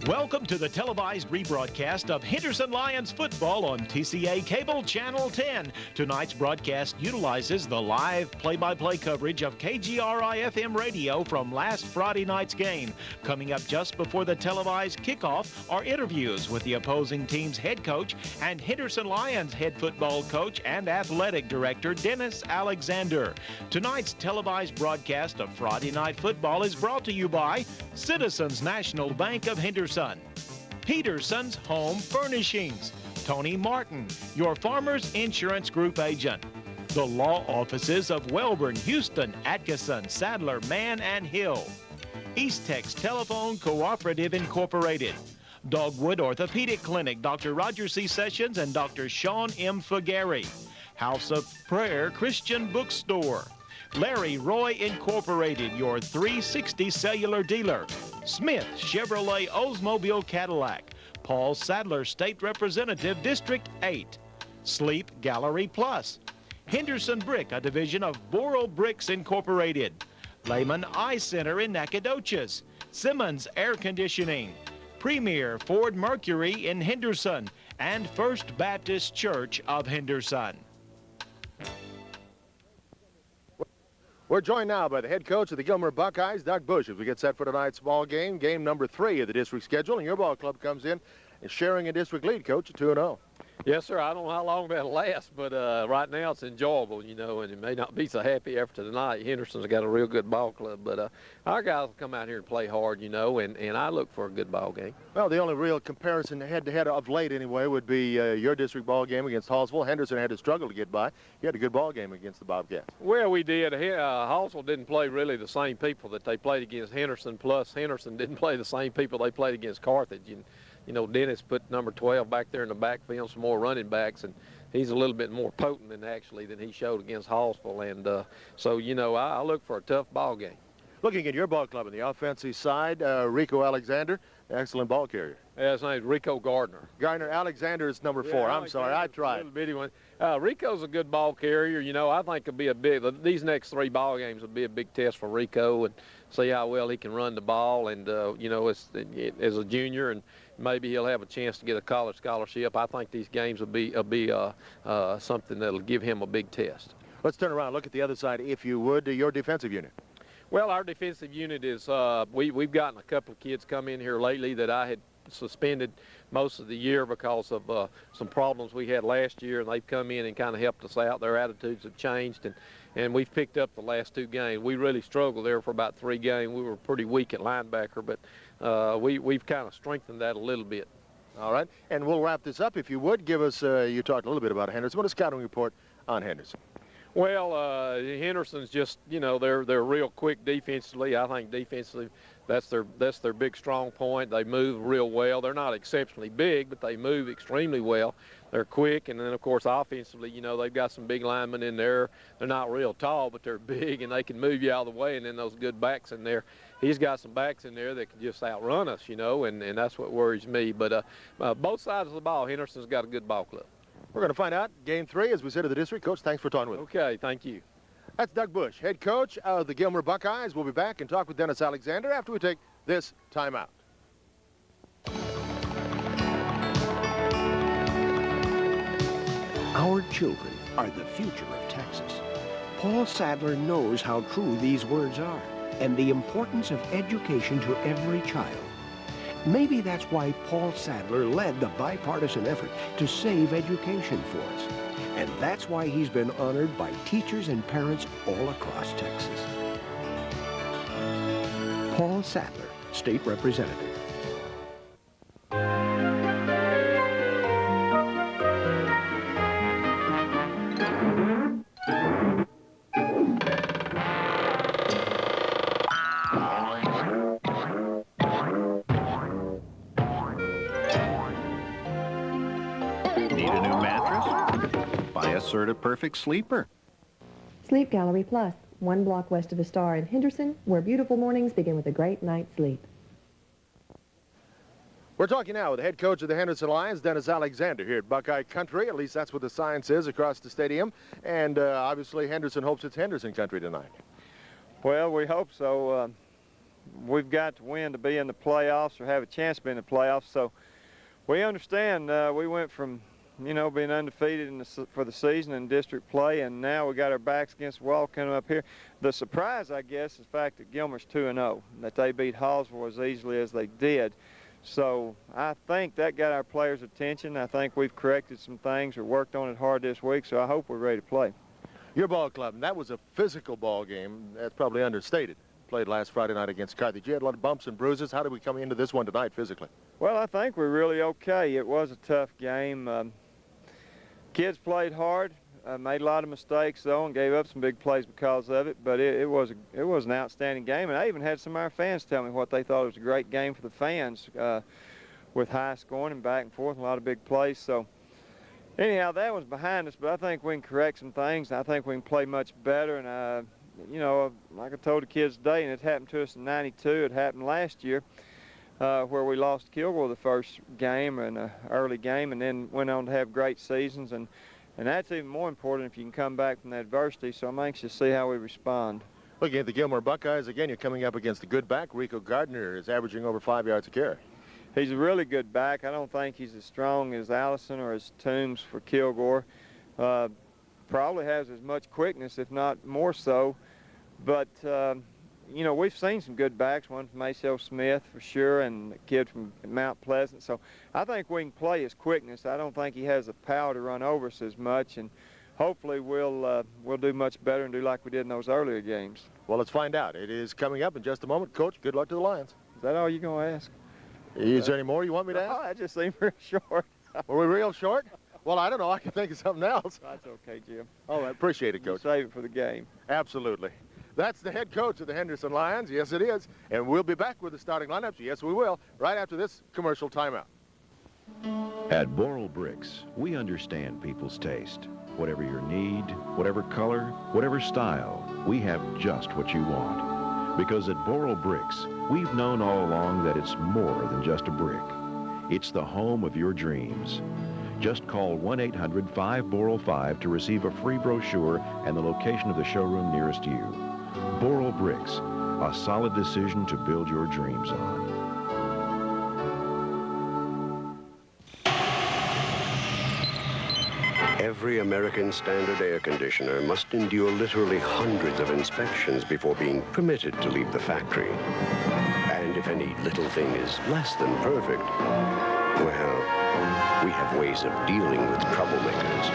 Welcome to the televised rebroadcast of Henderson Lions football on TCA Cable Channel 10. Tonight's broadcast utilizes the live play-by-play coverage of KGRI-FM radio from last Friday night's game. Coming up just before the televised kickoff are interviews with the opposing team's head coach and Henderson Lions head football coach and athletic director Dennis Alexander. Tonight's televised broadcast of Friday Night Football is brought to you by Citizens National Bank of Henderson, Peterson's Home Furnishings, Tony Martin, your Farmers Insurance Group agent, the law offices of Welborn, Houston, Atkinson, Sadler, Mann, and Hill, East Tex Telephone Cooperative Incorporated, Dogwood Orthopedic Clinic, Dr. Roger C. Sessions and Dr. Sean M. Fagari, House of Prayer Christian Bookstore, Larry Roy Incorporated, your 360 cellular dealer, Smith Chevrolet Oldsmobile Cadillac, Paul Sadler State Representative District 8, Sleep Gallery Plus, Henderson Brick, a division of Boral Bricks Incorporated, Lehman Eye Center in Nacogdoches, Simmons Air Conditioning, Premier Ford Mercury in Henderson, and First Baptist Church of Henderson. We're joined now by the head coach of the Gilmer Buckeyes, Doug Bush, as we get set for tonight's ball game, game number 3 of the district schedule, and your ball club comes in and sharing a district lead, Coach, at 2-0. Yes, sir. I don't know how long that'll last, but right now it's enjoyable, you know, and it may not be so happy after tonight. Henderson's got a real good ball club, but our guys will come out here and play hard, you know, and I look for a good ball game. Well, the only real comparison head-to-head of late, anyway, would be your district ball game against Hallsville. Henderson had to struggle to get by. You had a good ball game against the Bobcats. Well, we did. Hallsville didn't play really the same people that they played against Henderson, plus Henderson didn't play the same people they played against Carthage. And, you know, Dennis put number 12 back there in the backfield, some more running backs, and he's a little bit more potent than he showed against Hallsville. And so, you know, I look for a tough ball game. Looking at your ball club on the offensive side, Rico Alexander, excellent ball carrier. Yeah, his name's Rico Gardner. Gardner, Alexander is number 4. I'm sorry, I tried. Little bitty one. Rico's a good ball carrier. You know, I think it'll be these next 3 ball games will be a big test for Rico and see how well he can run the ball. And, you know, as a junior, and maybe he'll have a chance to get a college scholarship. I think these games will be something that'll give him a big test. Let's turn around and look at the other side, if you would, your defensive unit. Well, our defensive unit is, we've gotten a couple of kids come in here lately that I had suspended most of the year because of some problems we had last year, and they've come in and kind of helped us out. Their attitudes have changed, and we've picked up the last 2 games. We really struggled there for about 3 games. We were pretty weak at linebacker, but we've kind of strengthened that a little bit. All right, and we'll wrap this up. If you would, give us, you talked a little bit about Henderson. What a scouting report on Henderson. Well, Henderson's just, you know, they're real quick defensively. I think defensively that's their big strong point. They move real well. They're not exceptionally big, but they move extremely well. They're quick, and then, of course, offensively, you know, they've got some big linemen in there. They're not real tall, but they're big, and they can move you out of the way, and then those good backs in there. He's got some backs in there that can just outrun us, you know, and that's what worries me. But both sides of the ball, Henderson's got a good ball club. We're going to find out game 3 as we sit at the district. Coach, thanks for talking with us. Okay, thank you. That's Doug Bush, head coach of the Gilmer Buckeyes. We'll be back and talk with Dennis Alexander after we take this timeout. Our children are the future of Texas. Paul Sadler knows how true these words are and the importance of education to every child. Maybe that's why Paul Sadler led the bipartisan effort to save education for us. And that's why he's been honored by teachers and parents all across Texas. Paul Sadler, State Representative. Need a new mattress? Buy a Serta Perfect Sleeper. Sleep Gallery Plus, 1 block west of the Star in Henderson, where beautiful mornings begin with a great night's sleep. We're talking now with the head coach of the Henderson Lions, Dennis Alexander, here at Buckeye Country. At least that's what the sign says across the stadium. And obviously Henderson hopes it's Henderson Country tonight. Well, we hope so. we've got to win to be in the playoffs or have a chance to be in the playoffs. So we understand we went from, you know, being undefeated for the season in district play, and now we got our backs against the wall coming up here. The surprise, I guess, is the fact that Gilmer's 2-0, that they beat Hallsville as easily as they did. So I think that got our players' attention. I think we've corrected some things or worked on it hard this week, so I hope we're ready to play. Your ball club, and that was a physical ball game. That's probably understated. Played last Friday night against Carthage. You had a lot of bumps and bruises. How did we come into this one tonight physically? Well, I think we're really okay. It was a tough game. Kids played hard, made a lot of mistakes though, and gave up some big plays because of it. But it was an outstanding game, and I even had some of our fans tell me what they thought. It was a great game for the fans, with high scoring and back and forth, and a lot of big plays. So anyhow, that was behind us. But I think we can correct some things. I think we can play much better. And you know, like I told the kids today, and it happened to us in '92. It happened last year. Where we lost Kilgore the first game, an early game, and then went on to have great seasons. And that's even more important if you can come back from that adversity. So I'm anxious to see how we respond. Looking at the Gilmer Buckeyes, again, you're coming up against a good back. Rico Gardner is averaging over 5 yards a carry. He's a really good back. I don't think he's as strong as Allison or as Toombs for Kilgore. Probably has as much quickness, if not more so. But you know, we've seen some good backs, one from Maceo Smith for sure, and a kid from Mount Pleasant. So I think we can play his quickness. I don't think he has the power to run over us as much, and hopefully we'll do much better and do like we did in those earlier games. Well, let's find out. It is coming up in just a moment. Coach, good luck to the Lions. Is that all you're going to ask? Is there any more you want me to ask? Oh, that just seemed real short. Were we real short? Well, I don't know. I can think of something else. That's okay, Jim. Oh, I appreciate it, Coach. Save it for the game. Absolutely. That's the head coach of the Henderson Lions. Yes, it is. And we'll be back with the starting lineups. Yes, we will, right after this commercial timeout. At Boral Bricks, we understand people's taste. Whatever your need, whatever color, whatever style, we have just what you want. Because at Boral Bricks, we've known all along that it's more than just a brick. It's the home of your dreams. Just call 1-800-5-BORAL-5 to receive a free brochure and the location of the showroom nearest you. Boral Bricks, a solid decision to build your dreams on. Every American Standard air conditioner must endure literally hundreds of inspections before being permitted to leave the factory. And if any little thing is less than perfect, well, we have ways of dealing with troublemakers.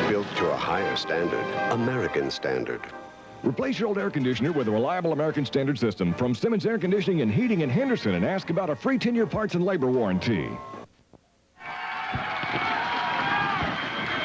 Built to a higher standard, American Standard. Replace your old air conditioner with a reliable American Standard system from Simmons Air Conditioning and Heating in Henderson, and ask about a free 10-year parts and labor warranty.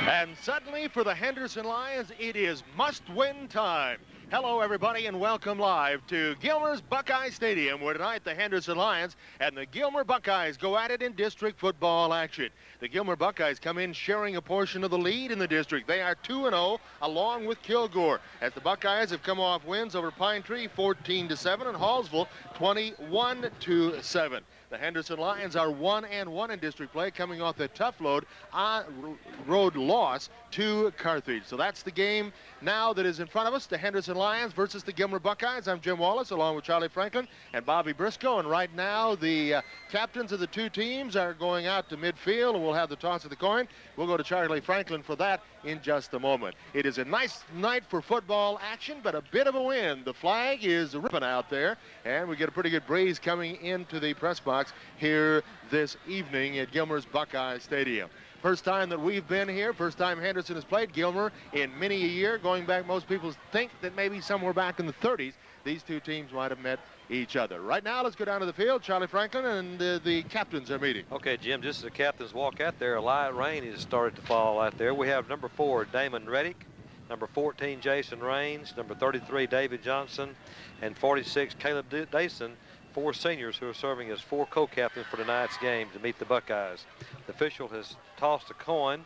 And suddenly for the Henderson Lions, it is must-win time. Hello, everybody, and welcome live to Gilmer's Buckeye Stadium, where tonight the Henderson Lions and the Gilmer Buckeyes go at it in district football action. The Gilmer Buckeyes come in sharing a portion of the lead in the district. They are 2-0 along with Kilgore, as the Buckeyes have come off wins over Pine Tree 14-7 and Hallsville 21-7. The Henderson Lions are 1-1 in district play, coming off the tough road loss to Carthage. So that's the game now that is in front of us, the Henderson Lions versus the Gilmer Buckeyes. I'm Jim Wallace, along with Charlie Franklin and Bobby Briscoe. And right now, the captains of the two teams are going out to midfield, and we'll have the toss of the coin. We'll go to Charlie Franklin for that in just a moment. It is a nice night for football action, but a bit of a wind. The flag is ripping out there, and we get a pretty good breeze coming into the press box here this evening at Gilmer's Buckeye Stadium. First time that we've been here, first time Henderson has played Gilmer in many a year, going back, most people think that maybe somewhere back in the 30s, these two teams might have met each other. Right now, let's go down to the field. Charlie Franklin and the captains are meeting. Okay, Jim, just as the captains walk out there, a light rain has started to fall out there. We have number 4, Damon Reddick, number 14, Jason Raines, number 33, David Johnson, and 46, Caleb Dayson, 4 seniors who are serving as 4 co-captains for tonight's game to meet the Buckeyes. The official has tossed a coin.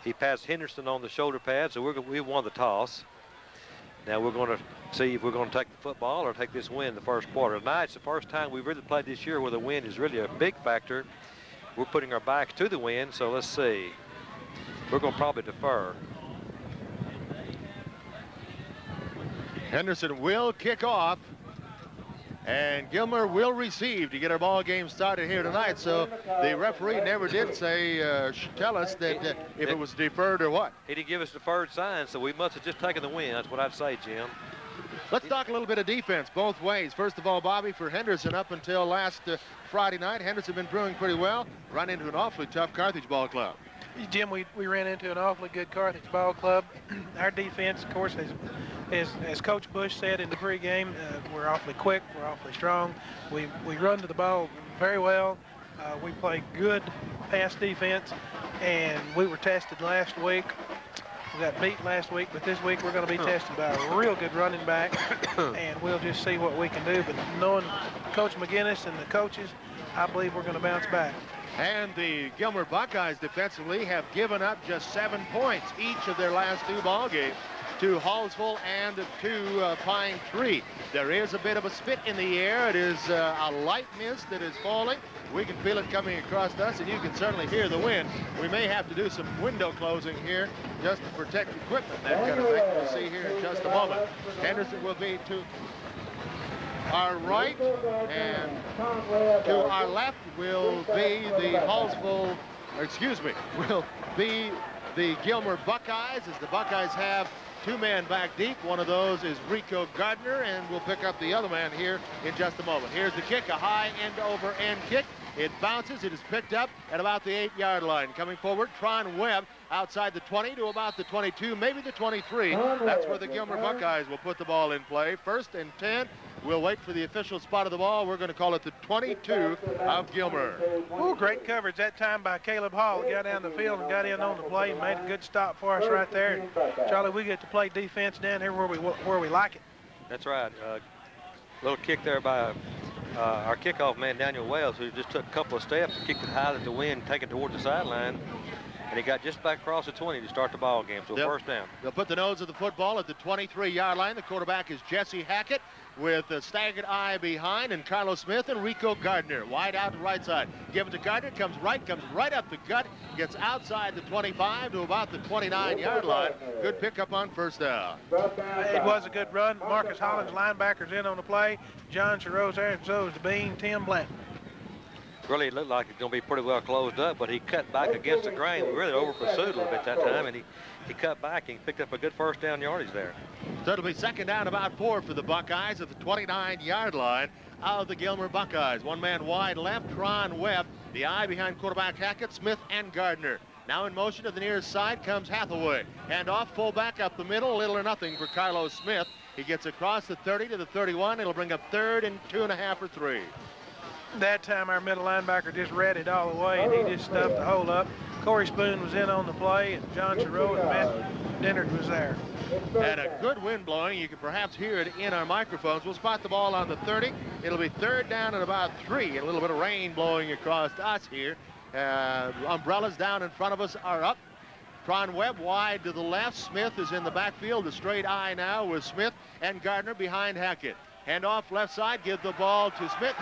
He passed Henderson on the shoulder pad, so we won the toss. Now we're going to see if we're going to take the football or take this win in the first quarter. Tonight's the first time we've really played this year where the wind is really a big factor. We're putting our backs to the wind, so let's see. We're going to probably defer. Henderson will kick off. And Gilmer will receive to get our ball game started here tonight. So the referee never did say, tell us that if it was deferred or what. He didn't give us deferred signs, so we must have just taken the win. That's what I'd say, Jim. Let's talk a little bit of defense both ways. First of all, Bobby, for Henderson, up until last Friday night, Henderson been brewing pretty well. Run into an awfully tough Carthage ball club. Jim, we ran into an awfully good Carthage ball club. Our defense, of course, as Coach Bush said in the pregame, we're awfully quick, we're awfully strong. We run to the ball very well. We play good pass defense, and we were tested last week. We got beat last week, but this week we're going to be tested by a real good running back, and we'll just see what we can do. But knowing Coach McGinnis and the coaches, I believe we're going to bounce back. And the Gilmer Buckeyes defensively have given up just 7 points each of their last 2 ball games to Hallsville and to Pine Tree. There is a bit of a spit in the air. It is a light mist that is falling. We can feel it coming across us, and you can certainly hear the wind. We may have to do some window closing here just to protect equipment, that kind of thing. We'll see here in just a moment. Henderson will be to our right, and to our left will be the Hallsville, will be the Gilmer Buckeyes, as the Buckeyes have 2 men back deep. One of those is Rico Gardner, and we'll pick up the other man here in just a moment. Here's the kick, a high end-over-end kick. It bounces. It is picked up at about the 8-yard line. Coming forward, Tron Webb outside the 20 to about the 22, maybe the 23. That's where the Gilmer Buckeyes will put the ball in play. 1st and 10. We'll wait for the official spot of the ball. We're going to call it the 22 of Gilmer. Oh, great coverage that time by Caleb Hall. He got down the field and got in on the play and made a good stop for us right there. And Charlie, we get to play defense down here where we like it. That's right. Little kick there by our kickoff man, Daniel Wells, who just took a couple of steps and kicked it high at the wind, taking it toward the sideline. And he got just back across the 20 to start the ball game, so first down. They'll put the nose of the football at the 23-yard line. The quarterback is Jesse Hackett with a staggered eye behind, and Carlos Smith and Rico Gardner wide out to right side. Give it to Gardner, comes right up the gut, gets outside the 25 to about the 29-yard line. Good pickup on first down. It was a good run. Marcus Hollins, linebackers in on the play. John Charoz there, and so is the Bean, Tim Blanton. Really looked like it's going to be pretty well closed up, but he cut back against the grain. We really over pursued a little bit that time, and he cut back and picked up a good first down yardage there. So it'll be 2nd down about 4 for the Buckeyes at the 29-yard line of the Gilmer Buckeyes. 1 man wide left, Tron Webb. The eye behind quarterback Hackett, Smith, and Gardner. Now in motion to the nearest side comes Hathaway. And off fullback up the middle, little or nothing for Carlos Smith. He gets across the 30 to the 31. It'll bring up 3rd and 2.5 or 3. That time our middle linebacker just read it all the way, and he just stuffed the hole up. Corey Spoon was in on the play, and John Charoz and Matt Dennard was there. And a good wind blowing. You can perhaps hear it in our microphones. We'll spot the ball on the 30. It'll be 3rd down and about 3. A little bit of rain blowing across us here. Umbrellas down in front of us are up. Tron Webb wide to the left. Smith is in the backfield. The straight eye now with Smith and Gardner behind Hackett. Hand off left side, give the ball to Smith,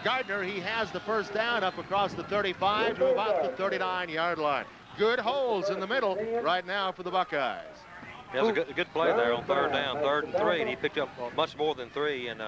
Gardner. He has the first down up across the 35 to about the 39-yard line. Good holes in the middle right now for the Buckeyes. That was a good play there on 3rd down, 3rd and 3, and he picked up much more than 3, and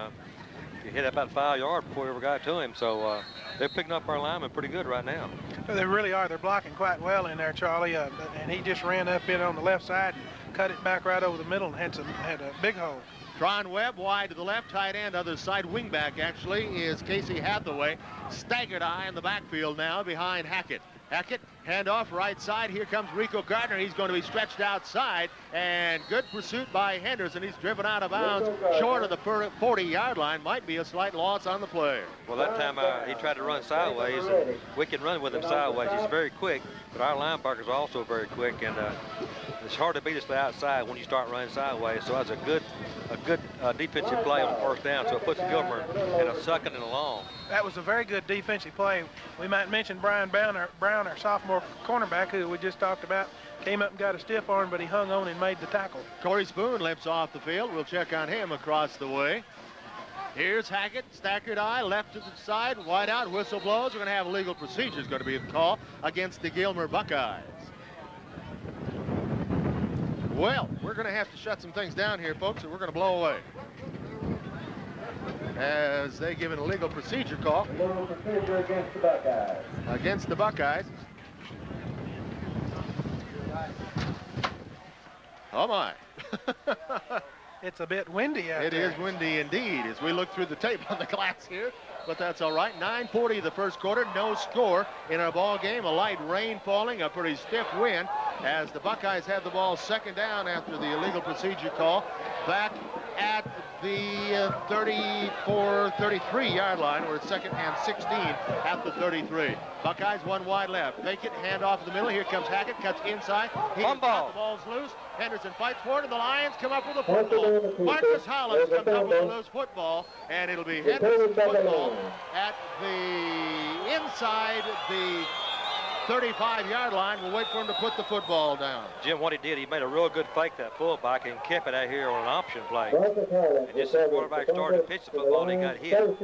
he hit about 5 yards before we ever got to him. So they're picking up our linemen pretty good right now. They really are. They're blocking quite well in there, Charlie, and he just ran up in on the left side and cut it back right over the middle and had a big hole. Tron Webb wide to the left, tight end, other side wingback actually is Casey Hathaway. Staggered eye in the backfield now behind Hackett. Hackett, handoff right side. Here comes Rico Gardner. He's going to be stretched outside, and good pursuit by Henderson. He's driven out of bounds short of the 40-yard line. Might be a slight loss on the play. Well, that time he tried to run sideways, and we can run with him sideways. He's very quick, but our linebackers are also very quick, and it's hard to beat us to the outside when you start running sideways. So that's a good defensive play on 1st down. So it puts Gilmer in a 2nd and a long. That was a very good defensive play. We might mention Brian Brown, our sophomore cornerback, who we just talked about, came up and got a stiff arm, but he hung on and made the tackle. Corey Spoon limps off the field. We'll check on him across the way. Here's Hackett, staggered eye, left to the side, wide out, whistle blows. We're going to have legal procedures going to be the call against the Gilmer Buckeyes. Well, we're going to have to shut some things down here, folks, and we're going to blow away. as they give an illegal procedure call. Illegal procedure against the Buckeyes. Against the Buckeyes. Oh my. It's a bit windy out there. It is windy indeed as we look through the tape on the glass here, but that's all right. 9:40 the first quarter, no score in our ball game. A light rain falling, a pretty stiff wind as the Buckeyes have the ball second down after the illegal procedure call back at the 33 yard line. We're at 2nd and 16 at the 33. Buckeyes one wide left. Fake it, hand off in the middle. Here comes Hackett, cuts inside. The ball's loose. Henderson fights for it, and the Lions come up with a football. Marcus Hollins comes up with a loose football, and it'll be Henderson's football at the inside the 35-yard line. We'll wait for him to put the football down. Jim, what he did, he made a real good fake, that fullback, and kept it out here on an option play. And just as the quarterback started to pitch the football, he got hit.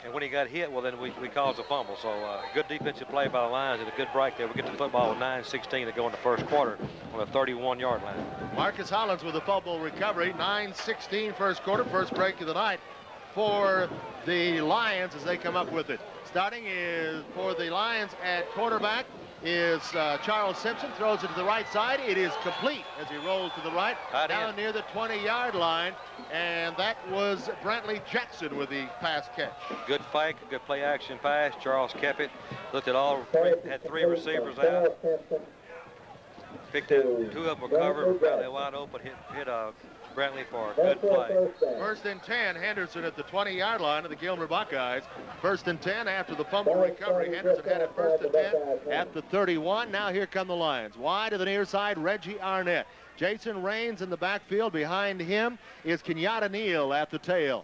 And when he got hit, well, then we caused a fumble. So good defensive play by the Lions and a good break there. We get the football with 9:16 to go in the first quarter on the 31-yard line. Marcus Hollins with a fumble recovery. 9:16 first quarter, first break of the night for the Lions as they come up with it. Starting is for the Lions at quarterback is Charles Simpson. Throws it to the right side. It is complete as he rolls to the right, down near the 20-yard line. And that was Brantley Jackson with the pass catch. Good fake, a good play action pass. Charles kept it. Looked at all three, had three receivers out. Picked out, two of them were covered. Brantley wide open, hit Brantley for a good play. 1st and 10, Henderson at the 20-yard line of the Gilmer Buckeyes. 1st and 10 after the fumble recovery. Henderson had it 1st and 10 at the 31. Now here come the Lions. Wide to the near side, Reggie Arnett. Jason Raines in the backfield. Behind him is Kenyatta Neal at the tail.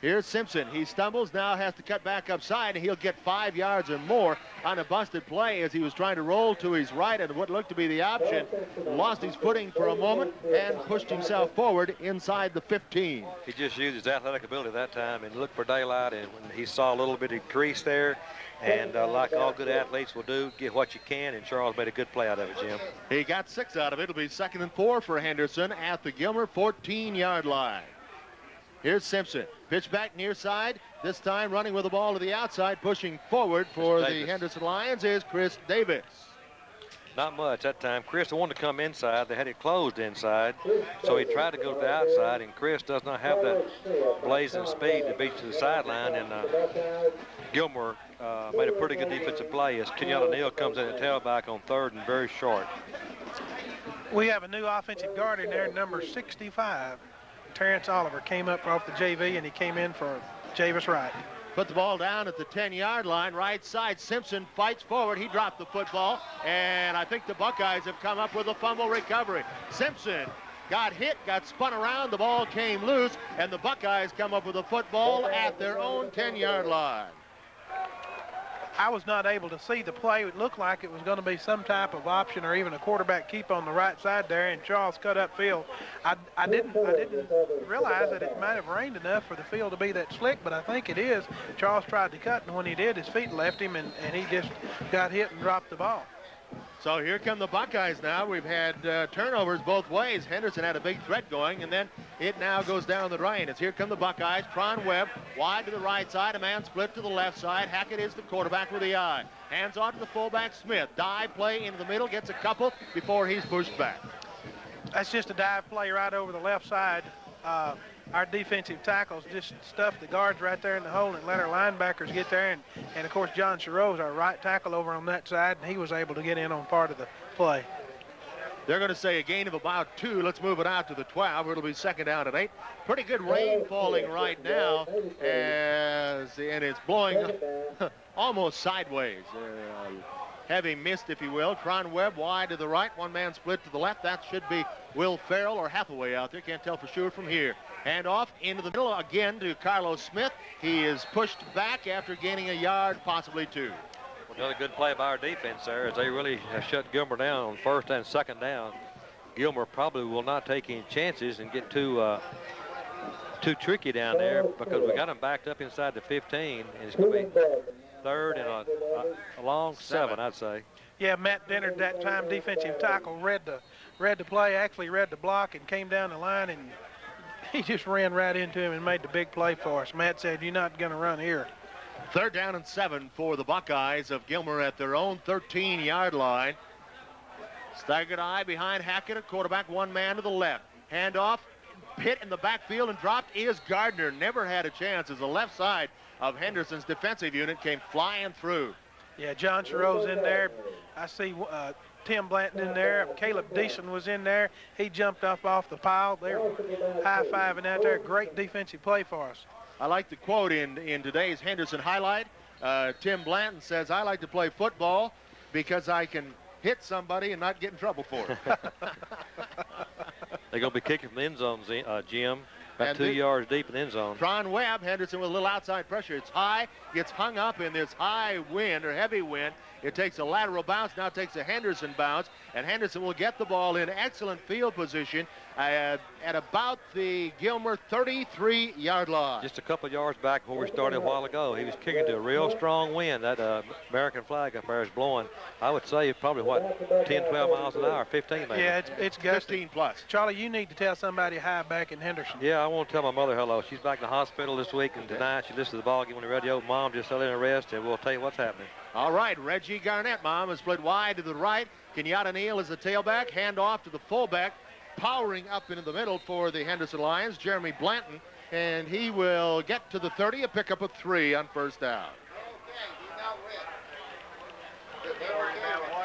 Here's Simpson. He stumbles, now has to cut back upside, and he'll get 5 yards or more on a busted play as he was trying to roll to his right and what looked to be the option. Lost his footing for a moment and pushed himself forward inside the 15. He just used his athletic ability that time and looked for daylight, and when he saw a little bit of crease there, and like all good athletes will do, get what you can, and Charles made a good play out of it, Jim. He got 6 out of it. It'll be 2nd and 4 for Henderson at the Gilmer 14-yard line. Here's Simpson. Pitch back near side. This time running with the ball to the outside, pushing forward for the Henderson Lions is Chris Davis. Not much that time. Chris wanted to come inside. They had it closed inside, so he tried to go to the outside, and Chris does not have that blazing speed to beat to the sideline, and Gilmer made a pretty good defensive play as Kenyatta Neal comes in at tailback on 3rd and very short. We have a new offensive guard in there, number 65. Terrence Oliver came up off the JV, and he came in for Javis Wright. Put the ball down at the 10-yard line, right side. Simpson fights forward. He dropped the football, and I think the Buckeyes have come up with a fumble recovery. Simpson got hit, got spun around, the ball came loose, and the Buckeyes come up with a football at their own 10-yard line. I was not able to see the play. It looked like it was going to be some type of option or even a quarterback keep on the right side there, and Charles cut upfield. I didn't realize that it might have rained enough for the field to be that slick, but I think it is. Charles tried to cut, and when he did, his feet left him, and he just got hit and dropped the ball. So here come the Buckeyes now. We've had turnovers both ways. Henderson had a big threat going, and then it now goes down the drain. As here come the Buckeyes. Tron Webb wide to the right side. A man split to the left side. Hackett is the quarterback with the eye. Hands on to the fullback Smith. Dive play into the middle. Gets a couple before he's pushed back. That's just a dive play right over the left side. Our defensive tackles just stuffed the guards right there in the hole and let our linebackers get there. And of course, John Chereau's our right tackle over on that side, and he was able to get in on part of the play. They're going to say a gain of about 2. Let's move it out to the 12. It'll be 2nd down and 8. Pretty good rain falling right now, and it's blowing almost sideways. Heavy mist, if you will. Tron Webb wide to the right. One man split to the left. That should be Will Farrell or Hathaway out there. Can't tell for sure from here. Hand off into the middle again to Carlos Smith. He is pushed back after gaining a yard, possibly 2. Another good play by our defense there as they really shut Gilmer down on 1st and 2nd down. Gilmer probably will not take any chances and get too tricky down there because we got him backed up inside the 15, and it's going to be 3rd and a long 7, I'd say. Yeah, Matt Dennard, that time defensive tackle, read the play, actually read the block, and came down the line and he just ran right into him and made the big play for us. Matt said, "You're not going to run here." 3rd down and 7 for the Buckeyes of Gilmer at their own 13-yard line. Staggered eye behind Hackett, a quarterback, one man to the left. Handoff, hit in the backfield and dropped is Gardner. Never had a chance as the left side of Henderson's defensive unit came flying through. Yeah, John Chareau's in there. I see Tim Blanton in there. Caleb Deason was in there. He jumped up off the pile. They were high-fiving out there. Great defensive play for us. I like the quote in today's Henderson highlight. Tim Blanton says, "I like to play football because I can hit somebody and not get in trouble for it." They're going to be kicking from the end zone, Jim. About 2 yards deep in the end zone. Tron Webb, Henderson with a little outside pressure. It's high, gets hung up in this high wind or heavy wind. It takes a lateral bounce, now takes a Henderson bounce, and Henderson will get the ball in excellent field position at about the Gilmer 33-yard line. Just a couple yards back before we started a while ago. He was kicking to a real strong wind. That American flag up there is blowing. I would say probably, 10, 12 miles an hour, 15 maybe. Yeah, it's gusty. 15 plus. Charlie, you need to tell somebody hi back in Henderson. Yeah, I want to tell my mother hello. She's back in the hospital this week, and tonight she listens to the ball game on the radio. Mom, just settle in and rest, and we'll tell you what's happening. All right, Reggie Garnett, Mom, is split wide to the right. Kenyatta Neal is the tailback. Hand off to the fullback. Powering up into the middle for the Henderson Lions, Jeremy Blanton, and he will get to the 30, a pickup of 3 on 1st down.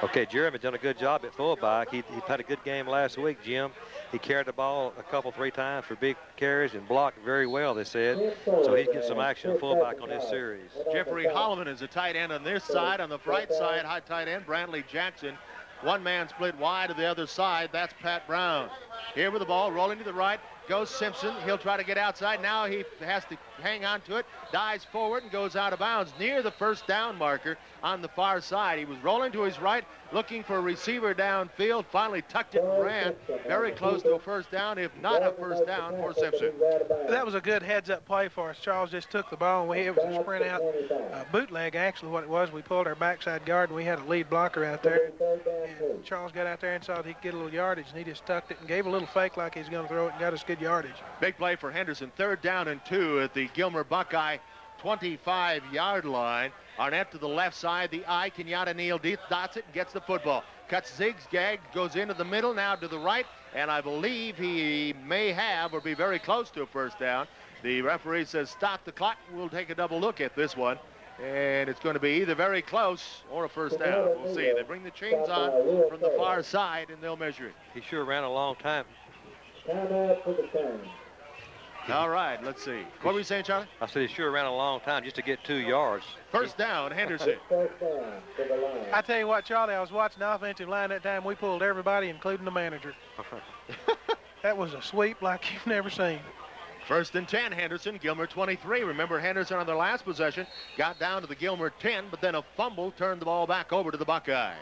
Okay, Jeremy done a good job at fullback. He had a good game last week, Jim. He carried the ball a couple, 3 times for big carries and blocked very well, they said. So he's getting some action at fullback on this series. Jeffrey Holloman is a tight end on this side. On the right side, high tight end, Brantley Jackson. One man split wide to the other side. That's Pat Brown. Here with the ball, rolling to the right, goes Simpson. He'll try to get outside. Now he has to hang on to it, dives forward and goes out of bounds near the 1st down marker on the far side. He was rolling to his right, looking for a receiver downfield, finally tucked it and ran. Very close to a 1st down, if not a 1st down for Simpson. That was a good heads-up play for us. Charles just took the ball, and it was a sprint out bootleg, actually, what it was. We pulled our backside guard, and we had a lead blocker out there. And Charles got out there and saw that he could get a little yardage, and he just tucked it and gave a little fake like he's going to throw it and got us good yardage. Big play for Henderson. 3rd down and 2 at the Gilmer Buckeye 25-yard line. Arnett to the left side. The eye. Kenyatta Neal dots it and gets the football. Cuts zigzag, goes into the middle, now to the right, and I believe he may have or be very close to a 1st down. The referee says stop the clock. We'll take a double look at this one. And it's going to be either very close or a 1st down. We'll see. They bring the chains on from the far side, and they'll measure it. He sure ran a long time. All right, let's see. What were you saying, Charlie? I said he sure ran a long time just to get 2 yards. 1st down, Henderson. I tell you what, Charlie, I was watching the offensive line that time. We pulled everybody, including the manager. That was a sweep like you've never seen. 1st and 10, Henderson, Gilmer 23. Remember, Henderson on their last possession got down to the Gilmer 10, but then a fumble turned the ball back over to the Buckeyes.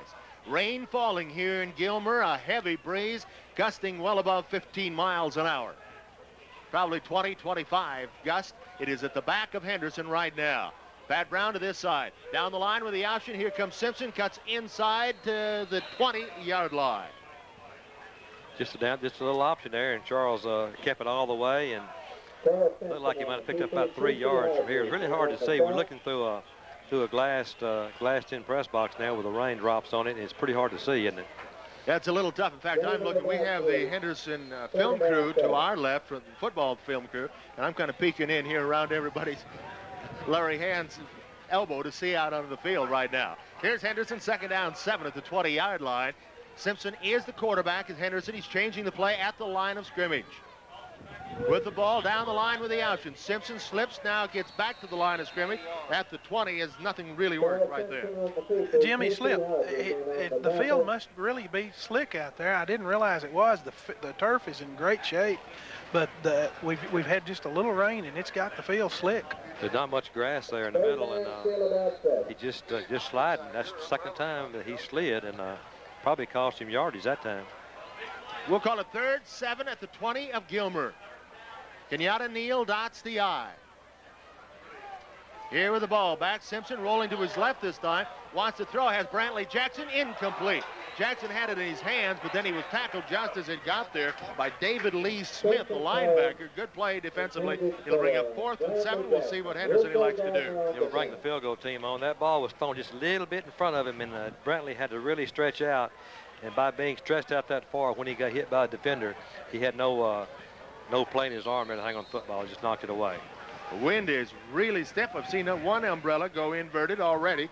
Rain falling here in Gilmer, a heavy breeze, gusting well above 15 miles an hour. Probably 20, 25 gust. It is at the back of Henderson right now. Pat Brown to this side. Down the line with the option. Here comes Simpson. Cuts inside to the 20-yard line. Just a little option there, and Charles kept it all the way, and looked like he might have picked up about 3 yards from here. It's really hard to see. We're looking through a glassed-in press box now with the raindrops on it, and it's pretty hard to see, isn't it? That's a little tough. In fact, I'm looking. We have the Henderson film crew to our left, from the football film crew, and I'm kind of peeking in here around everybody's Larry Hand's elbow to see out onto the field right now. Here's Henderson, 2nd down, 7 at the 20-yard line. Simpson is the quarterback as Henderson. He's changing the play at the line of scrimmage. With the ball down the line with the option. Simpson slips, now gets back to the line of scrimmage. At the 20 as nothing really worked right there. Jimmy slipped. The field must really be slick out there. I didn't realize it was. The turf is in great shape, but we've had just a little rain, and it's got the field slick. There's not much grass there in the middle, and he just sliding. That's the 2nd time that he slid, and probably cost him yardage that time. We'll call it 3rd, 7 at the 20 of Gilmer. Kenyatta Neal dots the I. Here with the ball back, Simpson rolling to his left this time. Wants to throw, has Brantley Jackson, incomplete. Jackson had it in his hands, but then he was tackled just as it got there by David Lee Smith, the linebacker. Good play defensively. It'll bring up 4th and 7. We'll see what Henderson likes to do. He'll bring the field goal team on. That ball was thrown just a little bit in front of him, and Brantley had to really stretch out. And by being stretched out that far, when he got hit by a defender, he had no play in his arm there to hang on the football. He just knocked it away. The wind is really stiff. I've seen one umbrella go inverted already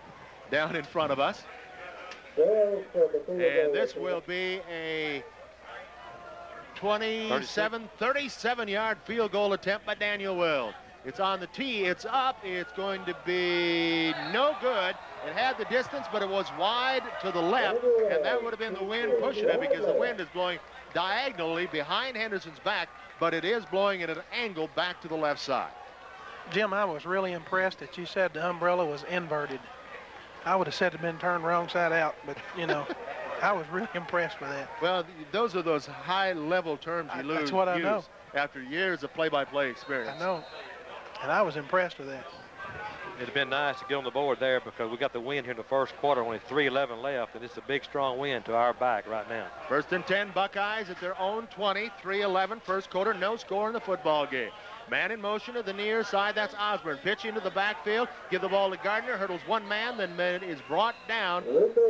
down in front of us. And this will be a 37-yard field goal attempt by Daniel Wild. It's on the tee. It's up. It's going to be no good. It had the distance, but it was wide to the left, and that would have been the wind pushing it because the wind is blowing diagonally behind Henderson's back, but it is blowing at an angle back to the left side. Jim, I was really impressed that you said the umbrella was inverted. I would have said it had been turned wrong side out, but, you know, I was really impressed with that. Well, those are those high-level terms you That's what I know. After years of play-by-play experience. I know, and I was impressed with that. It'd been nice to get on the board there because we got the wind here in the first quarter, only 3:11 left, and it's a big, strong wind to our back right now. 1st and 10, Buckeyes at their own 20, 3:11, first quarter, no score in the football game. Man in motion to the near side, that's Osborne. Pitch into the backfield, give the ball to Gardner, hurdles one man, then is brought down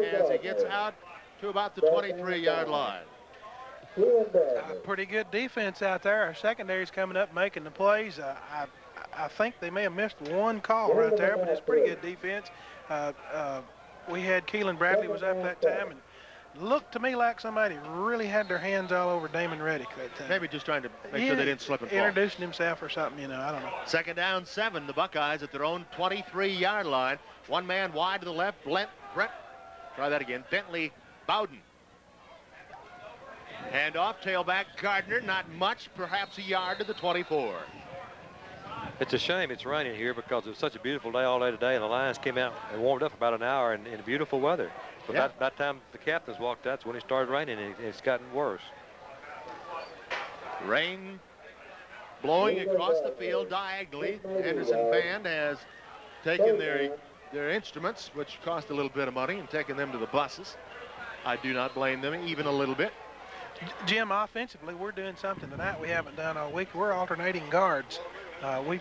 as he gets out to about the 23-yard line. Pretty good defense out there. Our secondary's coming up making the plays. I think they may have missed one call right there, but it's pretty good defense. We had Keelan Bradley was up that time, and looked to me like somebody really had their hands all over Damon Reddick that time. Maybe just trying to make sure they didn't slip and fall. Introducing himself or something, you know, I don't know. 2nd down, 7, the Buckeyes at their own 23-yard line. One man wide to the left, Bentley Bowden. Hand off, tailback Gardner, not much, perhaps a yard to the 24. It's a shame it's raining here because it was such a beautiful day all day today, and the Lions came out and warmed up about an hour in beautiful weather. But by that time the captains walked out, that's when it started raining, and it's gotten worse. Rain blowing across the field diagonally. Henderson band has taken their instruments, which cost a little bit of money, and taken them to the buses. I do not blame them even a little bit. Jim, offensively, we're doing something tonight we haven't done all week. We're alternating guards. We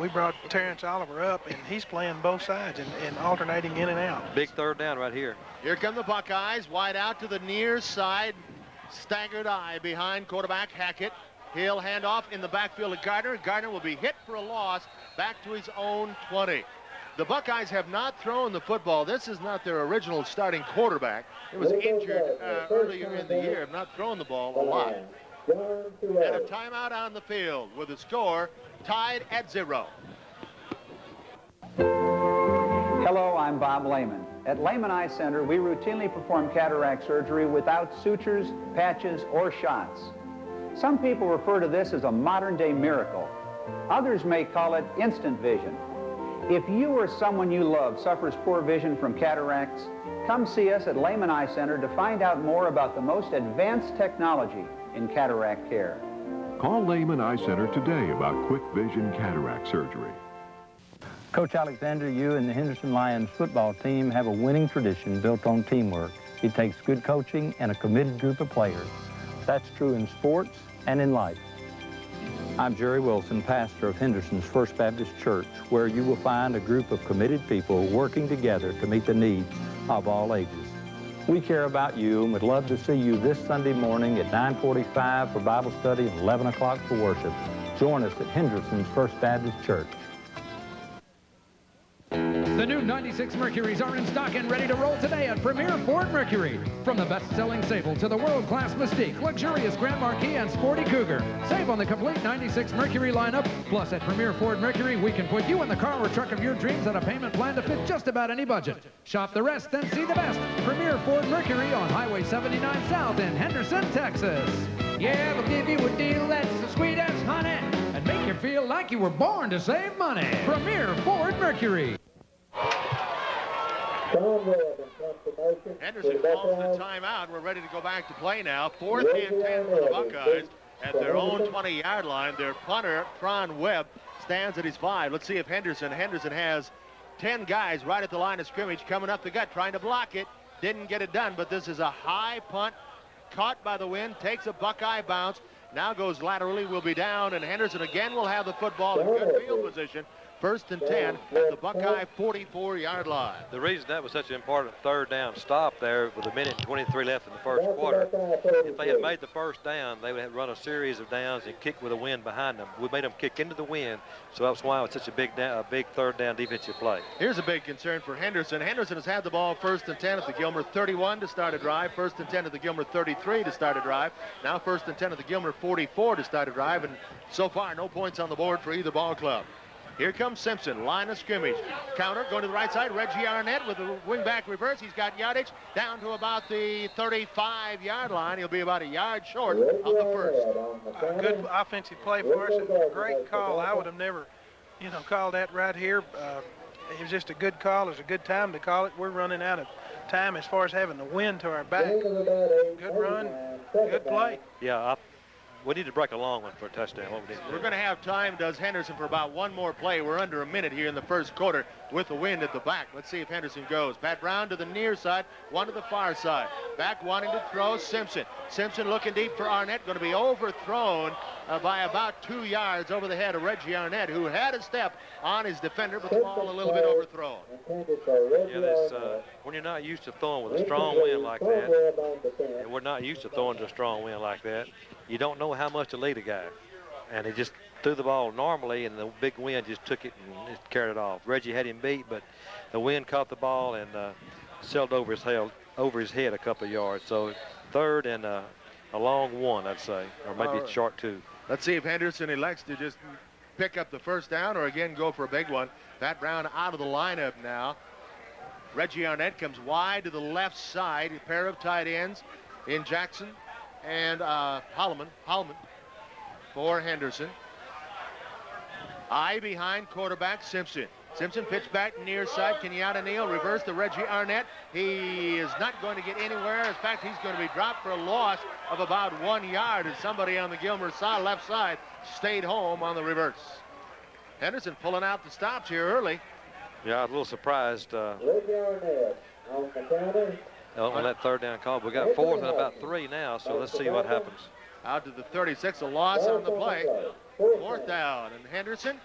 brought Terrence Oliver up, and he's playing both sides and alternating in and out. Big 3rd down right here. Here come the Buckeyes, wide out to the near side. Staggered eye behind quarterback Hackett. He'll hand off in the backfield to Gardner. Gardner will be hit for a loss back to his own 20. The Buckeyes have not thrown the football. This is not their original starting quarterback. It was injured earlier in the year, have not thrown the ball a lot. And a timeout on the field with the score tied at 0. Hello, I'm Bob Lehman. At Lehman Eye Center, we routinely perform cataract surgery without sutures, patches, or shots. Some people refer to this as a modern-day miracle. Others may call it instant vision. If you or someone you love suffers poor vision from cataracts, come see us at Lehman Eye Center to find out more about the most advanced technology in cataract care. Call Lehman Eye Center today about quick vision cataract surgery. Coach Alexander, you and the Henderson Lions football team have a winning tradition built on teamwork. It takes good coaching and a committed group of players. That's true in sports and in life. I'm Jerry Wilson, pastor of Henderson's First Baptist Church, where you will find a group of committed people working together to meet the needs of all ages. We care about you and would love to see you this Sunday morning at 9:45 for Bible study and 11 o'clock for worship. Join us at Henderson's First Baptist Church. The new 96 Mercuries are in stock and ready to roll today at Premier Ford Mercury. From the best-selling Sable to the world-class Mystique, luxurious Grand Marquis, and sporty Cougar. Save on the complete 96 Mercury lineup. Plus, at Premier Ford Mercury, we can put you in the car or truck of your dreams at a payment plan to fit just about any budget. Shop the rest, then see the best. Premier Ford Mercury on Highway 79 South in Henderson, Texas. Yeah, they'll give you a deal that's as sweet as honey and make you feel like you were born to save money. Premier Ford Mercury. Henderson calls the timeout. We're ready to go back to play now. 4th and 10 for the Buckeyes at their own 20-yard line. Their punter, Tron Webb, stands at his 5. Let's see if Henderson has 10 guys right at the line of scrimmage coming up the gut, trying to block it. didn't get it done, but this is a high punt caught by the wind, takes a Buckeye bounce, now goes laterally, will be down, and Henderson again will have the football in good field position. 1st and 10 at the Buckeye 44-yard line. The reason that was such an important third down stop there with 1:23 left in the first quarter, if they had made the first down, they would have run a series of downs and kick with a wind behind them. We made them kick into the wind, so that's why it was such a big third down defensive play. Here's a big concern for Henderson. Henderson has had the ball 1st and 10 at the Gilmer 31 to start a drive, 1st and 10 at the Gilmer 33 to start a drive, now 1st and 10 at the Gilmer 44 to start a drive, and so far no points on the board for either ball club. Here comes Simpson, line of scrimmage. Counter, going to the right side. Reggie Arnett with the wing-back reverse. He's got yardage down to about the 35-yard line. He'll be about a yard short of the first. A good offensive play for us. It was a great call. I would have never, called that right here. It was just a good call. It was a good time to call it. We're running out of time as far as having the wind to our back. Good run, good play. Yeah, we need to break a long one for a touchdown. We're going to have time, does Henderson, for about one more play. We're under a minute here in the first quarter with the wind at the back. Let's see if Henderson goes. Pat Brown to the near side, one to the far side. Back wanting to throw, Simpson. Simpson looking deep for Arnett, going to be overthrown by about 2 yards over the head of Reggie Arnett, who had a step on his defender, but the ball a little bit overthrown. Yeah, when you're not used to throwing with a strong wind like that, and we're not used to throwing to a strong wind like that, you don't know how much to lead a guy. And he just threw the ball normally, and the big wind just took it and just carried it off. Reggie had him beat, but the wind caught the ball and sailed over his head a couple of yards. So 3rd and a long 1, I'd say, or maybe Right. short 2. Let's see if Henderson elects to just pick up the first down or again go for a big one. Pat Brown out of the lineup now. Reggie Arnett comes wide to the left side. A pair of tight ends in Jackson and Holloman for Henderson. Eye behind quarterback Simpson. Simpson pitch back near side. Kenyatta Neal reverse to Reggie Arnett. He is not going to get anywhere. In fact, he's going to be dropped for a loss of about 1 yard as somebody on the Gilmer side, left side, stayed home on the reverse. Henderson pulling out the stops here early. Yeah, I was a little surprised on that third down call. We got 4th and about 3 now, so let's see what happens. Out to the 36, a loss on the play. 4th down, and Henderson,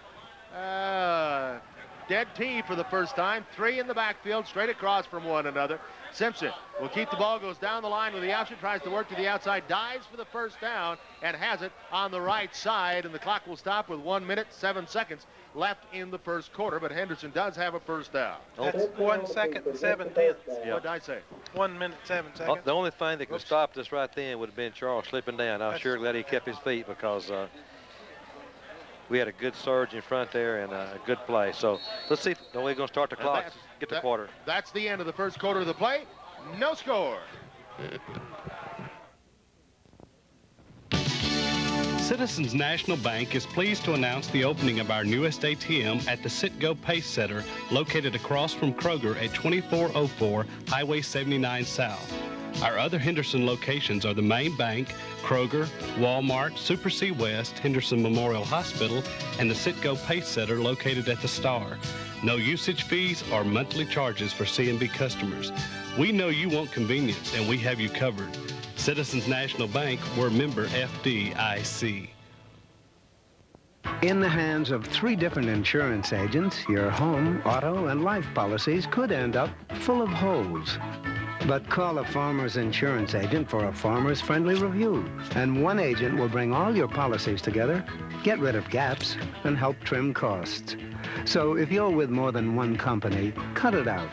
dead tee for the first time. 3 in the backfield, straight across from one another. Simpson will keep the ball, goes down the line with the option, tries to work to the outside, dives for the first down, and has it on the right side, and the clock will stop with 1 minute, 7 seconds left in the first quarter, but Henderson does have a first down. That's 1 second and 7/10. Yeah. What did I say? 1 minute, 7 seconds. The only thing that could have stopped us right then would have been Charles slipping down. I'm sure glad he kept his feet because we had a good surge in front there and a good play. So let's see if we're going to start the clock, get the quarter. That's the end of the first quarter of the play. No score. Citizens National Bank is pleased to announce the opening of our newest ATM at the Citgo Pace Center, located across from Kroger at 2404 Highway 79 South. Our other Henderson locations are the main bank, Kroger, Walmart, Super C West, Henderson Memorial Hospital, and the Citgo Pace Center located at the Star. No usage fees or monthly charges for C&B customers. We know you want convenience, and we have you covered. Citizens National Bank, we're member FDIC. In the hands of 3 different insurance agents, your home, auto, and life policies could end up full of holes. But call a Farmers Insurance agent for a farmers-friendly review, and one agent will bring all your policies together, get rid of gaps, and help trim costs. So if you're with more than one company, cut it out.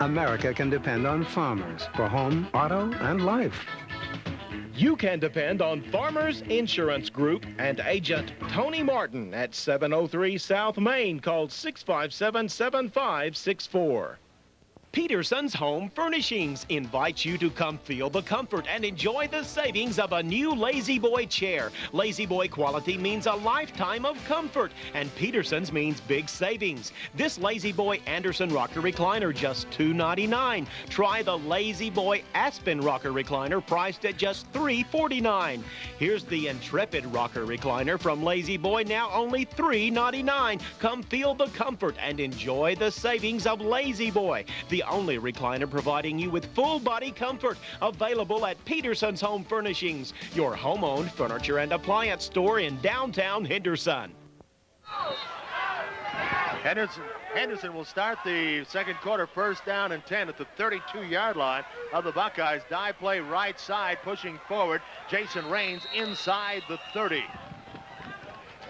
America can depend on Farmers for home, auto, and life. You can depend on Farmers Insurance Group and agent Tony Martin at 703 South Main. Call 657-7564. Peterson's Home Furnishings invites you to come feel the comfort and enjoy the savings of a new Lazy Boy chair. Lazy Boy quality means a lifetime of comfort, and Peterson's means big savings. This Lazy Boy Anderson rocker recliner, just $2.99. Try the Lazy Boy Aspen rocker recliner, priced at just $3.49. Here's the Intrepid rocker recliner from Lazy Boy, now only $3.99. Come feel the comfort and enjoy the savings of Lazy Boy. The only recliner providing you with full body comfort. Available at Peterson's Home Furnishings, your home-owned furniture and appliance store in downtown Henderson. Henderson will start the second quarter first down and 10 at the 32-yard line of the Buckeyes. Dive play right side, pushing forward. Jason Raines inside the 30.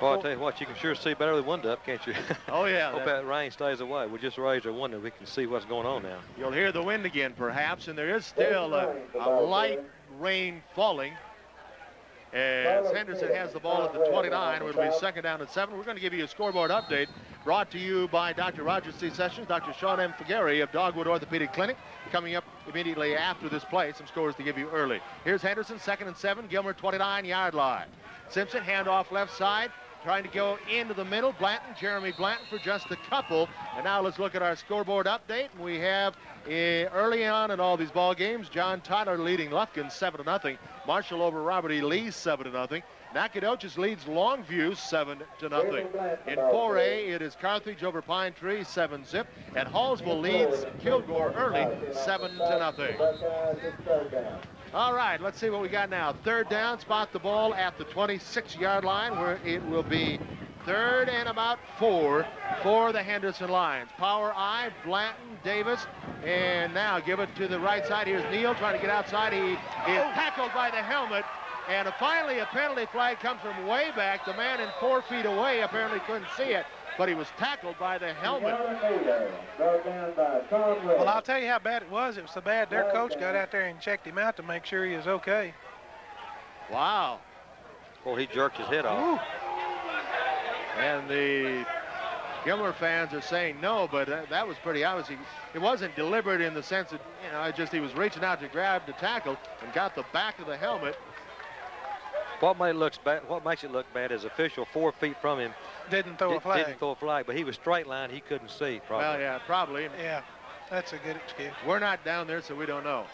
Well, I'll tell you what, you can sure see better with wind up, can't you? Oh, yeah. Hope that rain stays away. We'll just raise our window. We can see what's going on now. You'll hear the wind again, perhaps, and there is still a light rain falling. As Henderson has the ball at the 29, it will be second down and 7. We're going to give you a scoreboard update brought to you by Dr. Roger C. Sessions, Dr. Sean M. Figueri of Dogwood Orthopedic Clinic. Coming up immediately after this play, some scores to give you early. Here's Henderson, second and 7, Gilmer 29-yard line. Simpson, handoff left side, trying to go into the middle. Blanton, Jeremy Blanton for just a couple. And now let's look at our scoreboard update. And we have early on in all these ball games, John Tyler leading Lufkin 7-0. Marshall over Robert E. Lee 7-0. Nacogdoches leads Longview 7-0. In 4A, it is Carthage over Pine Tree 7-zip. And Hallsville leads Kilgore early 7-0. All right, let's see what we got now. Third down, spot the ball at the 26-yard line, where it will be third and about 4 for the Henderson Lions. Power I, Blanton, Davis, and now give it to the right side. Here's Neal trying to get outside. He is tackled by the helmet, and finally a penalty flag comes from way back. The man in 4 feet away apparently couldn't see it, but he was tackled by the helmet. Well, I'll tell you how bad it was. It was so bad their coach got out there and checked him out to make sure he was okay. Wow. Well, he jerked his head off. And the Gilmer fans are saying no, but that was pretty obvious. It wasn't deliberate in the sense that, he was reaching out to grab the tackle and got the back of the helmet. What makes it look bad is official 4 feet from him didn't throw a flag. Didn't throw a flag, but he was straight line. He couldn't see, probably. Well, yeah, probably. Yeah, that's a good excuse. We're not down there, so we don't know.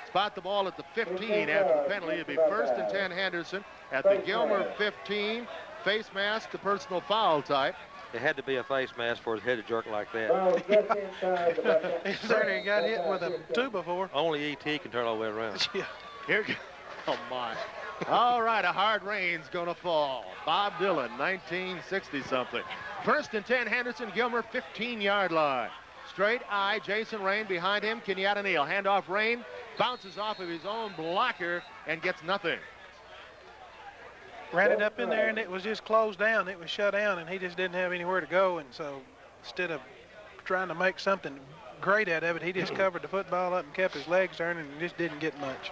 Spot the ball at the 15 after the penalty. It'll be first and 10 Henderson at the Gilmer 15. Face mask to personal foul type. It had to be a face mask for his head to jerk like that. He certainly got hit with a 2 before. Only E.T. can turn all the way around. Yeah. Here, oh my. All right, a hard rain's gonna fall. Bob Dylan, 1960-something. First and 10, Henderson, Gilmer, 15-yard line. Straight eye, Jason Rain behind him, Kenyatta Neal. Handoff Rain, bounces off of his own blocker and gets nothing. Ran it up in there and it was just closed down. It was shut down and he just didn't have anywhere to go. And so instead of trying to make something great out of it, he just covered the football up and kept his legs turning and just didn't get much.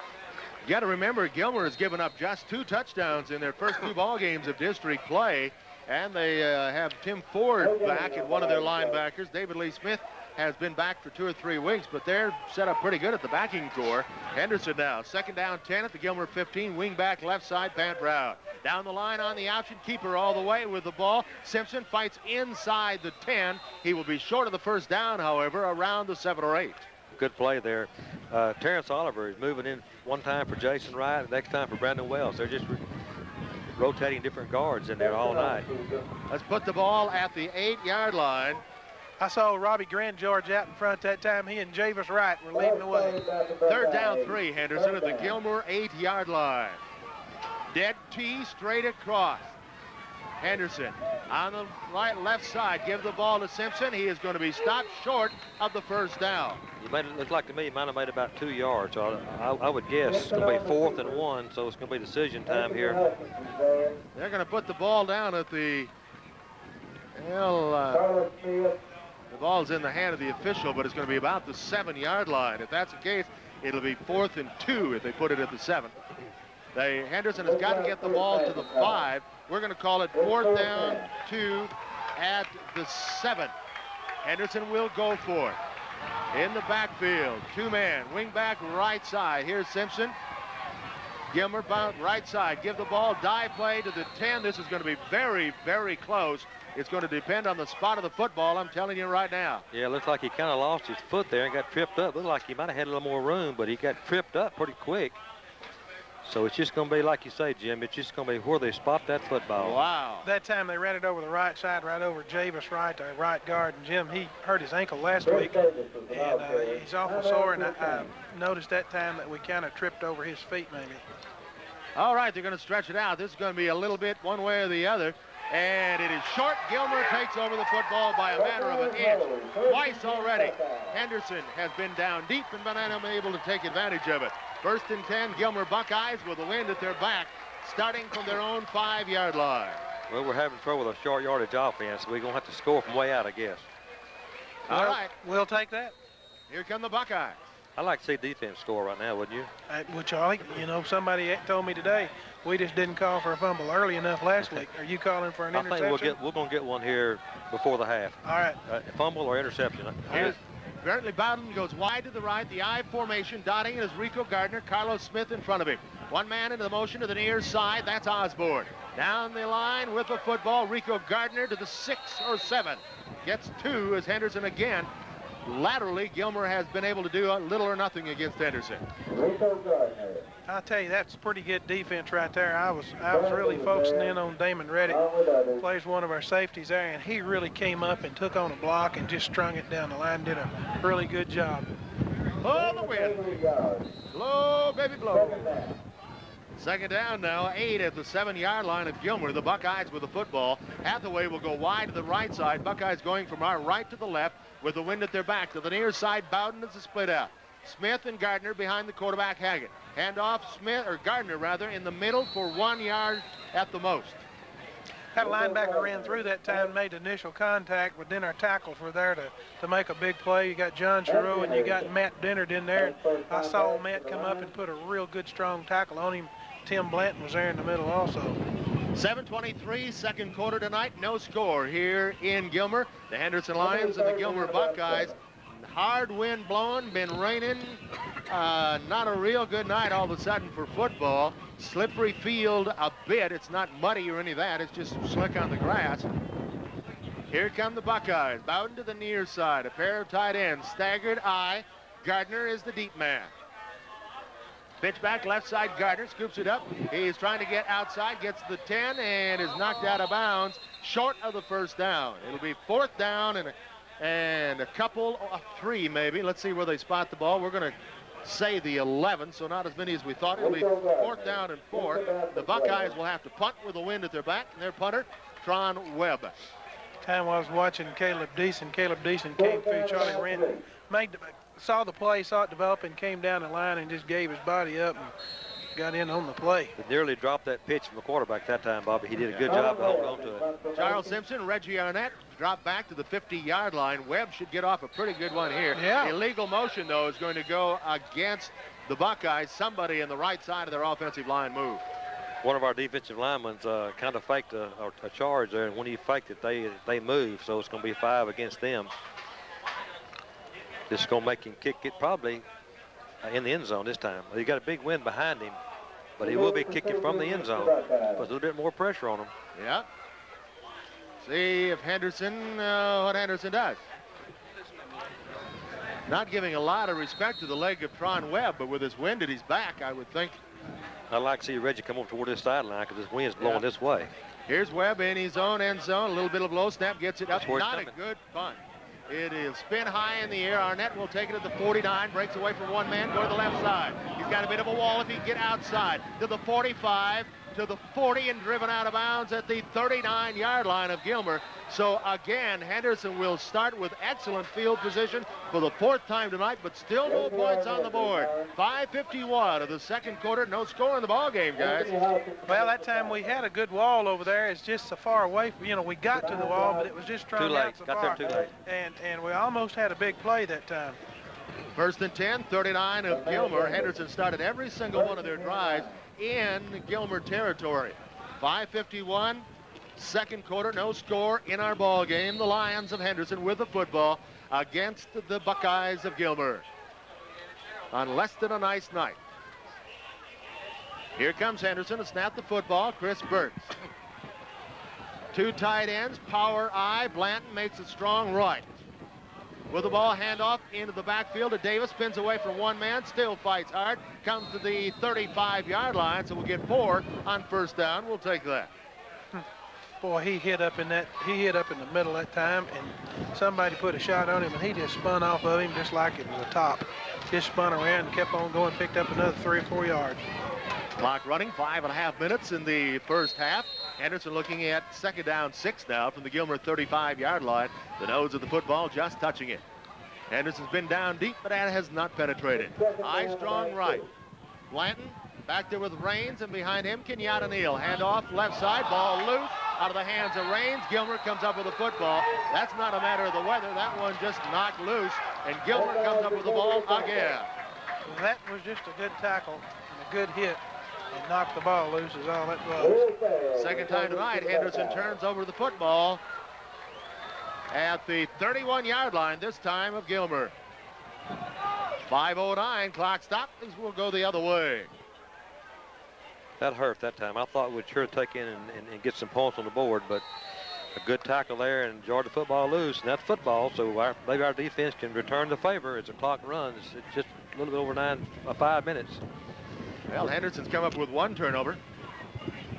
You got to remember, Gilmer has given up just 2 touchdowns in their first 2 ball games of district play. And they have Tim Ford back at one of their linebackers. David Lee Smith has been back for 2 or 3 weeks, but they're set up pretty good at the backing core. Henderson now, second down 10 at the Gilmer 15, wing back left side, Pat Brown. Down the line on the option, keeper all the way with the ball. Simpson fights inside the 10. He will be short of the first down, however, around the 7 or 8. Good play there. Terrence Oliver is moving in one time for Jason Wright, the next time for Brandon Wells. They're just rotating different guards in there all night. Let's put the ball at the 8-yard line. I saw Robbie Grand George out in front that time. He and Javis Wright were leading the way. Third down 3, Henderson at the Gilmer 8-yard line. Dead T straight across. Henderson on the left side. Give the ball to Simpson. He is going to be stopped short of the first down. You made it look like to me he might have made about 2 yards. So I would guess it's going to be 4th and 1, so it's going to be decision time here. They're going to put the ball down at the, the ball's in the hand of the official, but it's going to be about the 7-yard line. If that's the case, it'll be 4th and 2 if they put it at the 7. Henderson has got to get the ball to the 5. We're going to call it 4th down 2 at the 7. Henderson will go for it. In the backfield, 2-man, wing back right side. Here's Simpson. Gilmer bound right side. Give the ball, dive play to the 10. This is going to be very, very close. It's going to depend on the spot of the football, I'm telling you right now. Yeah, it looks like he kind of lost his foot there and got tripped up. Looked like he might have had a little more room, but he got tripped up pretty quick. So it's just going to be, like you say, Jim, it's just going to be where they spot that football. Wow. That time they ran it over the right side, right over Javis Wright, the right guard. And Jim, he hurt his ankle last week, and he's awful sore. And I noticed that time that we kind of tripped over his feet, maybe. All right, they're going to stretch it out. This is going to be a little bit one way or the other. And it is short. Gilmer takes over the football by a matter of an inch. Twice already. Henderson has been down deep and been unable to take advantage of it. First and 10, Gilmer Buckeyes with the wind at their back, starting from their own 5-yard line. Well, we're having trouble with a short yardage offense. We're going to have to score from way out, I guess. All right. We'll take that. Here come the Buckeyes. I'd like to see defense score right now, wouldn't you? Well, Charlie, you know, somebody told me today we just didn't call for a fumble early enough last week. Are you calling for an interception? I think we're going to get one here before the half. All right. Fumble or interception. Bentley Bowden goes wide to the right. The I formation dotting it is Rico Gardner. Carlos Smith in front of him. One man into the motion to the near side. That's Osborne. Down the line with the football. Rico Gardner to the 6 or 7. Gets 2 as Henderson again. Laterally, Gilmer has been able to do little or nothing against Henderson. I'll tell you, that's pretty good defense right there. I was really focusing in on Damon Reddick, plays one of our safeties there, and he really came up and took on a block and just strung it down the line, did a really good job. Oh, the wind. Blow, baby, blow. Second down now, 8 at the 7-yard line of Gilmer. The Buckeyes with the football. Hathaway will go wide to the right side. Buckeyes going from our right to the left with the wind at their back. To the near side, Bowden is a split out. Smith and Gardner behind the quarterback, Haggett. Hand off Gardner rather, in the middle for 1 yard at the most. That linebacker ran through that time, made initial contact, but then our tackles were there to make a big play. You got John Giroux and you got Matt Dennard in there. I saw Matt come up and put a real good, strong tackle on him. Tim Blanton was there in the middle also. 7:23, second quarter tonight. No score here in Gilmer. The Henderson Lions and the Gilmer Buckeyes. Hard wind blowing, been raining. Not a real good night all of a sudden for football. Slippery field a bit. It's not muddy or any of that. It's just slick on the grass. Here come the Buckeyes. Bowden to the near side. A pair of tight ends. Staggered I. Gardner is the deep man. Pitch back left side. Gardner scoops it up. He's trying to get outside. Gets the 10 and is knocked out of bounds. Short of the first down. It'll be 4th down and a couple of 3 maybe. Let's see where they spot the ball. We're going to say the 11, so not as many as we thought. It'll be 4th down and 4. The Buckeyes will have to punt with the wind at their back, and their punter, Tron Webb. Time I was watching Caleb Deason. Caleb Deason came through. Charlie saw the play, saw it develop, and came down the line and just gave his body up and got in on the play. He nearly dropped that pitch from the quarterback that time, Bobby. He did a good job of holding on to it. Charles Simpson, Reggie Arnett drop back to the 50-yard line. Webb should get off a pretty good one here. Yeah. Illegal motion, though, is going to go against the Buckeyes. Somebody in the right side of their offensive line move. One of our defensive linemen kind of faked a charge there, and when he faked it, they moved, so it's going to be 5 against them. This is going to make him kick it probably in the end zone this time. He got a big wind behind him, but he will be kicking from the end zone. Puts a little bit more pressure on him. Yeah. See if what Henderson does. Not giving a lot of respect to the leg of Tron Webb, but with his wind at his back, I would think. I'd like to see Reggie come over toward this sideline because this wind's blowing this way. Here's Webb in his own end zone. A little bit of low snap, gets it up. Not a good punt. It is spin high in the air. Arnett will take it at the 49, breaks away from one man, go to the left side. He's got a bit of a wall if he can get outside. To the 45, to the 40, and driven out of bounds at the 39-yard line of Gilmer. So again, Henderson will start with excellent field position for the 4th time tonight, but still no points on the board. 5:51 of the second quarter, no score in the ball game, guys. Well, that time we had a good wall over there. It's just so far away. We got to the wall, but it was just trying out so far. Got there too late. And we almost had a big play that time. 1st and 10, 39 of Gilmer. Henderson started every single one of their drives in Gilmer territory. 5:51. Second quarter, no score in our ball game. The Lions of Henderson with the football against the Buckeyes of Gilmer on less than a nice night. Here comes Henderson to snap the football. Chris Burks. 2 tight ends, power I. Blanton makes it strong right. with the ball, handoff into the backfield to Davis, spins away from one man, still fights hard, comes to the 35-yard line, so we'll get 4 on first down. We'll take that. Boy, he hit up in the middle that time, and somebody put a shot on him, and he just spun off of him just like it was a top. Just spun around and kept on going, picked up another 3 or 4 yards. Clock running, 5.5 minutes in the first half. Henderson looking at second down 6 now from the Gilmer 35-yard line. The nose of the football just touching it. Henderson's been down deep, but that has not penetrated. High, strong right. Blanton back there with Raines, and behind him, Kenyatta Neal. Handoff, left side, ball loose, out of the hands of Raines. Gilmer comes up with the football. That's not a matter of the weather. That one just knocked loose, and Gilmer comes up with the ball again. Well, that was just a good tackle and a good hit, and knocked the ball loose is all that was. Second time tonight, Henderson turns over the football at the 31-yard line, this time of Gilmer. 5:09, clock stop. Things will go the other way. That hurt that time. I thought we'd sure take in and get some points on the board, but a good tackle there and jarred the football loose, and that's football, so maybe our defense can return the favor as the clock runs. It's just a little bit over 5 minutes. Well, Henderson's come up with 1 turnover.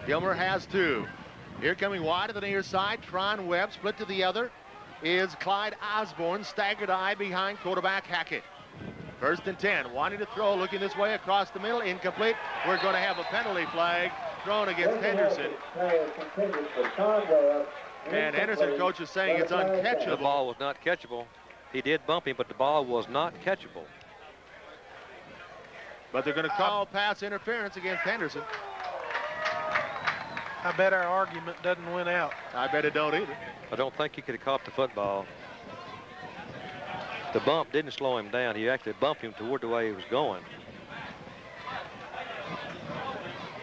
Gilmer has 2. Here coming wide to the near side, Tron Webb, split to the other, is Clyde Osborne, staggered eye behind quarterback Hackett. First and 10, wanting to throw, looking this way across the middle, incomplete. We're going to have a penalty flag thrown against Henderson. And Henderson coach is saying it's uncatchable. The ball was not catchable. He did bump him, but the ball was not catchable. But they're going to call pass interference against Henderson. I bet our argument doesn't win out. I bet it don't either. I don't think he could have caught the football. The bump didn't slow him down. He actually bumped him toward the way he was going.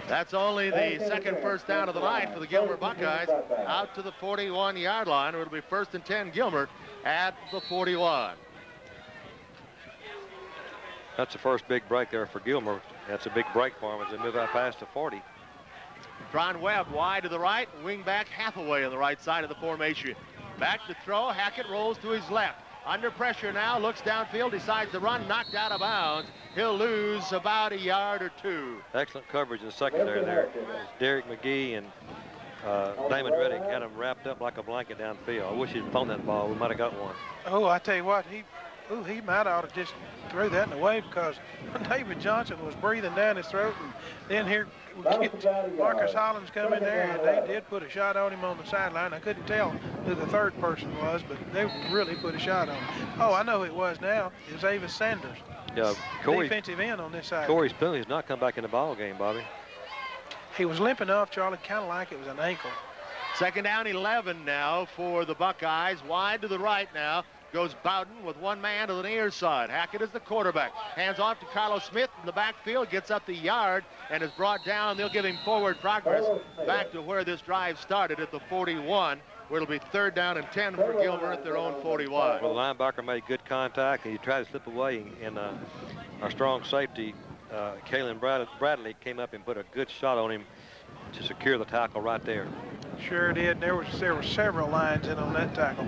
That's only the second first down of the night for the Gilmer Buckeyes. Out to the 41-yard line. It'll be first and 10 Gilmer at the 41. That's the first big break there for Gilmer. That's a big break for him as they move out past the 40. Tron Webb wide to the right, wing back Hathaway on the right side of the formation. Back to throw, Hackett rolls to his left. Under pressure now, looks downfield, decides to run, knocked out of bounds. He'll lose about 1 yard or 2. Excellent coverage in the secondary there. Derek McGee and Damon Reddick had him wrapped up like a blanket downfield. I wish he'd thrown that ball. We might have got one. Oh, I tell you what, he might ought to just throw that in the way, because David Johnson was breathing down his throat, and then here Marcus Hollins come in there, and they did put a shot on him on the sideline. I couldn't tell who the third person was, but they really put a shot on him. Oh, I know who it was now. It was Avis Sanders. Yeah, defensive end on this side. Corey Spoonley has not come back in the ball game, Bobby. He was limping off, Charlie, kind of like it was an ankle. Second down 11 now for the Buckeyes. Wide to the right now goes Bowden with one man to the near side. Hackett is the quarterback. Hands off to Carlos Smith in the backfield, gets up the yard and is brought down. They'll give him forward progress back to where this drive started at the 41, where it'll be third down and 10 for Gilmer at their own 41. Well, the linebacker made good contact, and he tried to slip away, and our strong safety, Kalen Bradley, came up and put a good shot on him to secure the tackle right there. Sure did. There were several lines in on that tackle.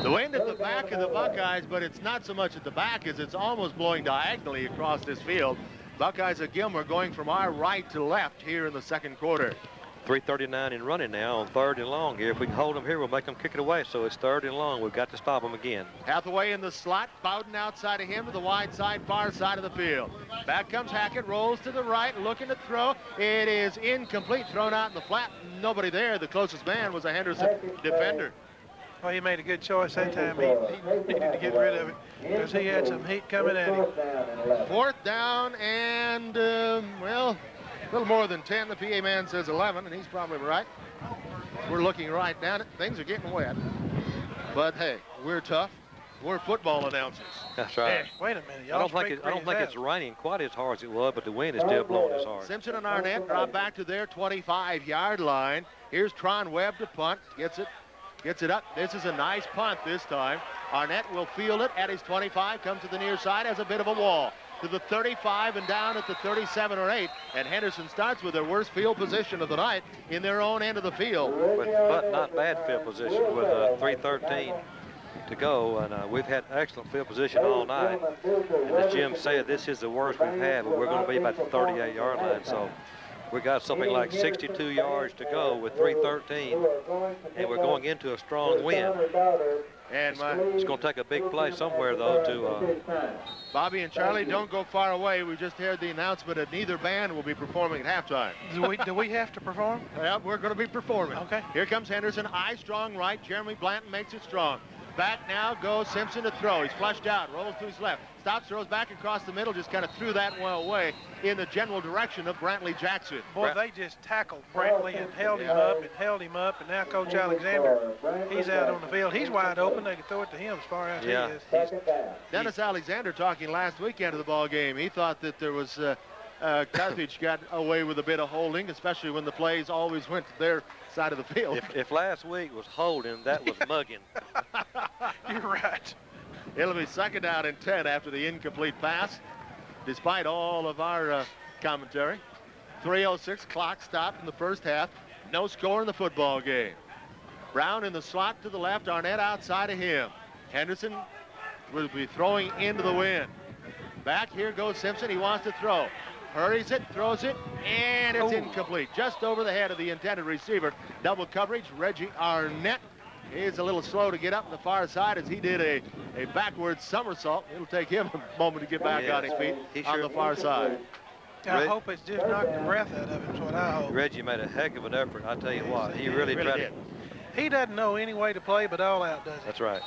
The wind at the back of the Buckeyes, but it's not so much at the back as it's almost blowing diagonally across this field. Buckeyes of Gilmer going from our right to left here in the second quarter. 3:39 in running now on third and long here. If we can hold them here, we'll make them kick it away. So it's third and long. We've got to stop them again. Hathaway in the slot. Bowden outside of him to the wide side, far side of the field. Back comes Hackett, rolls to the right, looking to throw. It is incomplete, thrown out in the flat. Nobody there. The closest man was a Henderson defender. Well, he made a good choice that time. He needed to get rid of it because he had some heat coming at him. Fourth down and, well, a little more than 10. The PA man says 11, and he's probably right. We're looking right down it. Things are getting wet. But, hey, we're tough. We're football announcers. That's right. Hey, wait a minute. I don't think it's raining quite as hard as it was, but the wind is still blowing as hard. Simpson and Arnett drop back to their 25-yard line. Here's Tron Webb to punt. Gets it up. This is a nice punt this time. Arnett will field it at his 25, comes to the near side, has a bit of a wall. To the 35 and down at the 37 or 8. And Henderson starts with their worst field position of the night in their own end of the field. But not bad field position with 3:13 to go, and we've had excellent field position all night. And as Jim said, this is the worst we've had, but we're going to be about the 38-yard line. So we got something like 62 yards to go with 3:13, and we're going into a strong wind. And it's going to take a big play somewhere, though, to... Bobby and Charlie, don't go far away. We just heard the announcement that neither band will be performing at halftime. Do we have to perform? Yeah, we're going to be performing. Okay. Here comes Henderson. Eye strong right. Jeremy Blanton makes it strong. Back now goes Simpson to throw. He's flushed out, rolls to his left. Stops, throws back across the middle, just kind of threw that one away in the general direction of Brantley Jackson. Boy, they just tackled Brantley and held him up, and now Coach Alexander, he's out on the field. He's wide open. They can throw it to him as far as he is. Dennis Alexander talking last weekend of the ball game. He thought that there was Carthage got away with a bit of holding, especially when the plays always went to their side of the field. If last week was holding, that was mugging. You're right. It'll be second down and 10 after the incomplete pass, despite all of our commentary. 3:06 clock stopped in the first half. No score in the football game. Brown in the slot to the left, Arnett outside of him. Henderson will be throwing into the wind. Back here goes Simpson. He wants to throw. Hurries it, throws it, and it's incomplete. Just over the head of the intended receiver. Double coverage, Reggie Arnett. He's a little slow to get up on the far side as he did a backward somersault. It'll take him a moment to get back on his feet on the far side. I hope it's just knocked the breath out of him, is what I hope. Reggie made a heck of an effort, I tell you what. He really tried did. He doesn't know any way to play but all out, does he? That's right.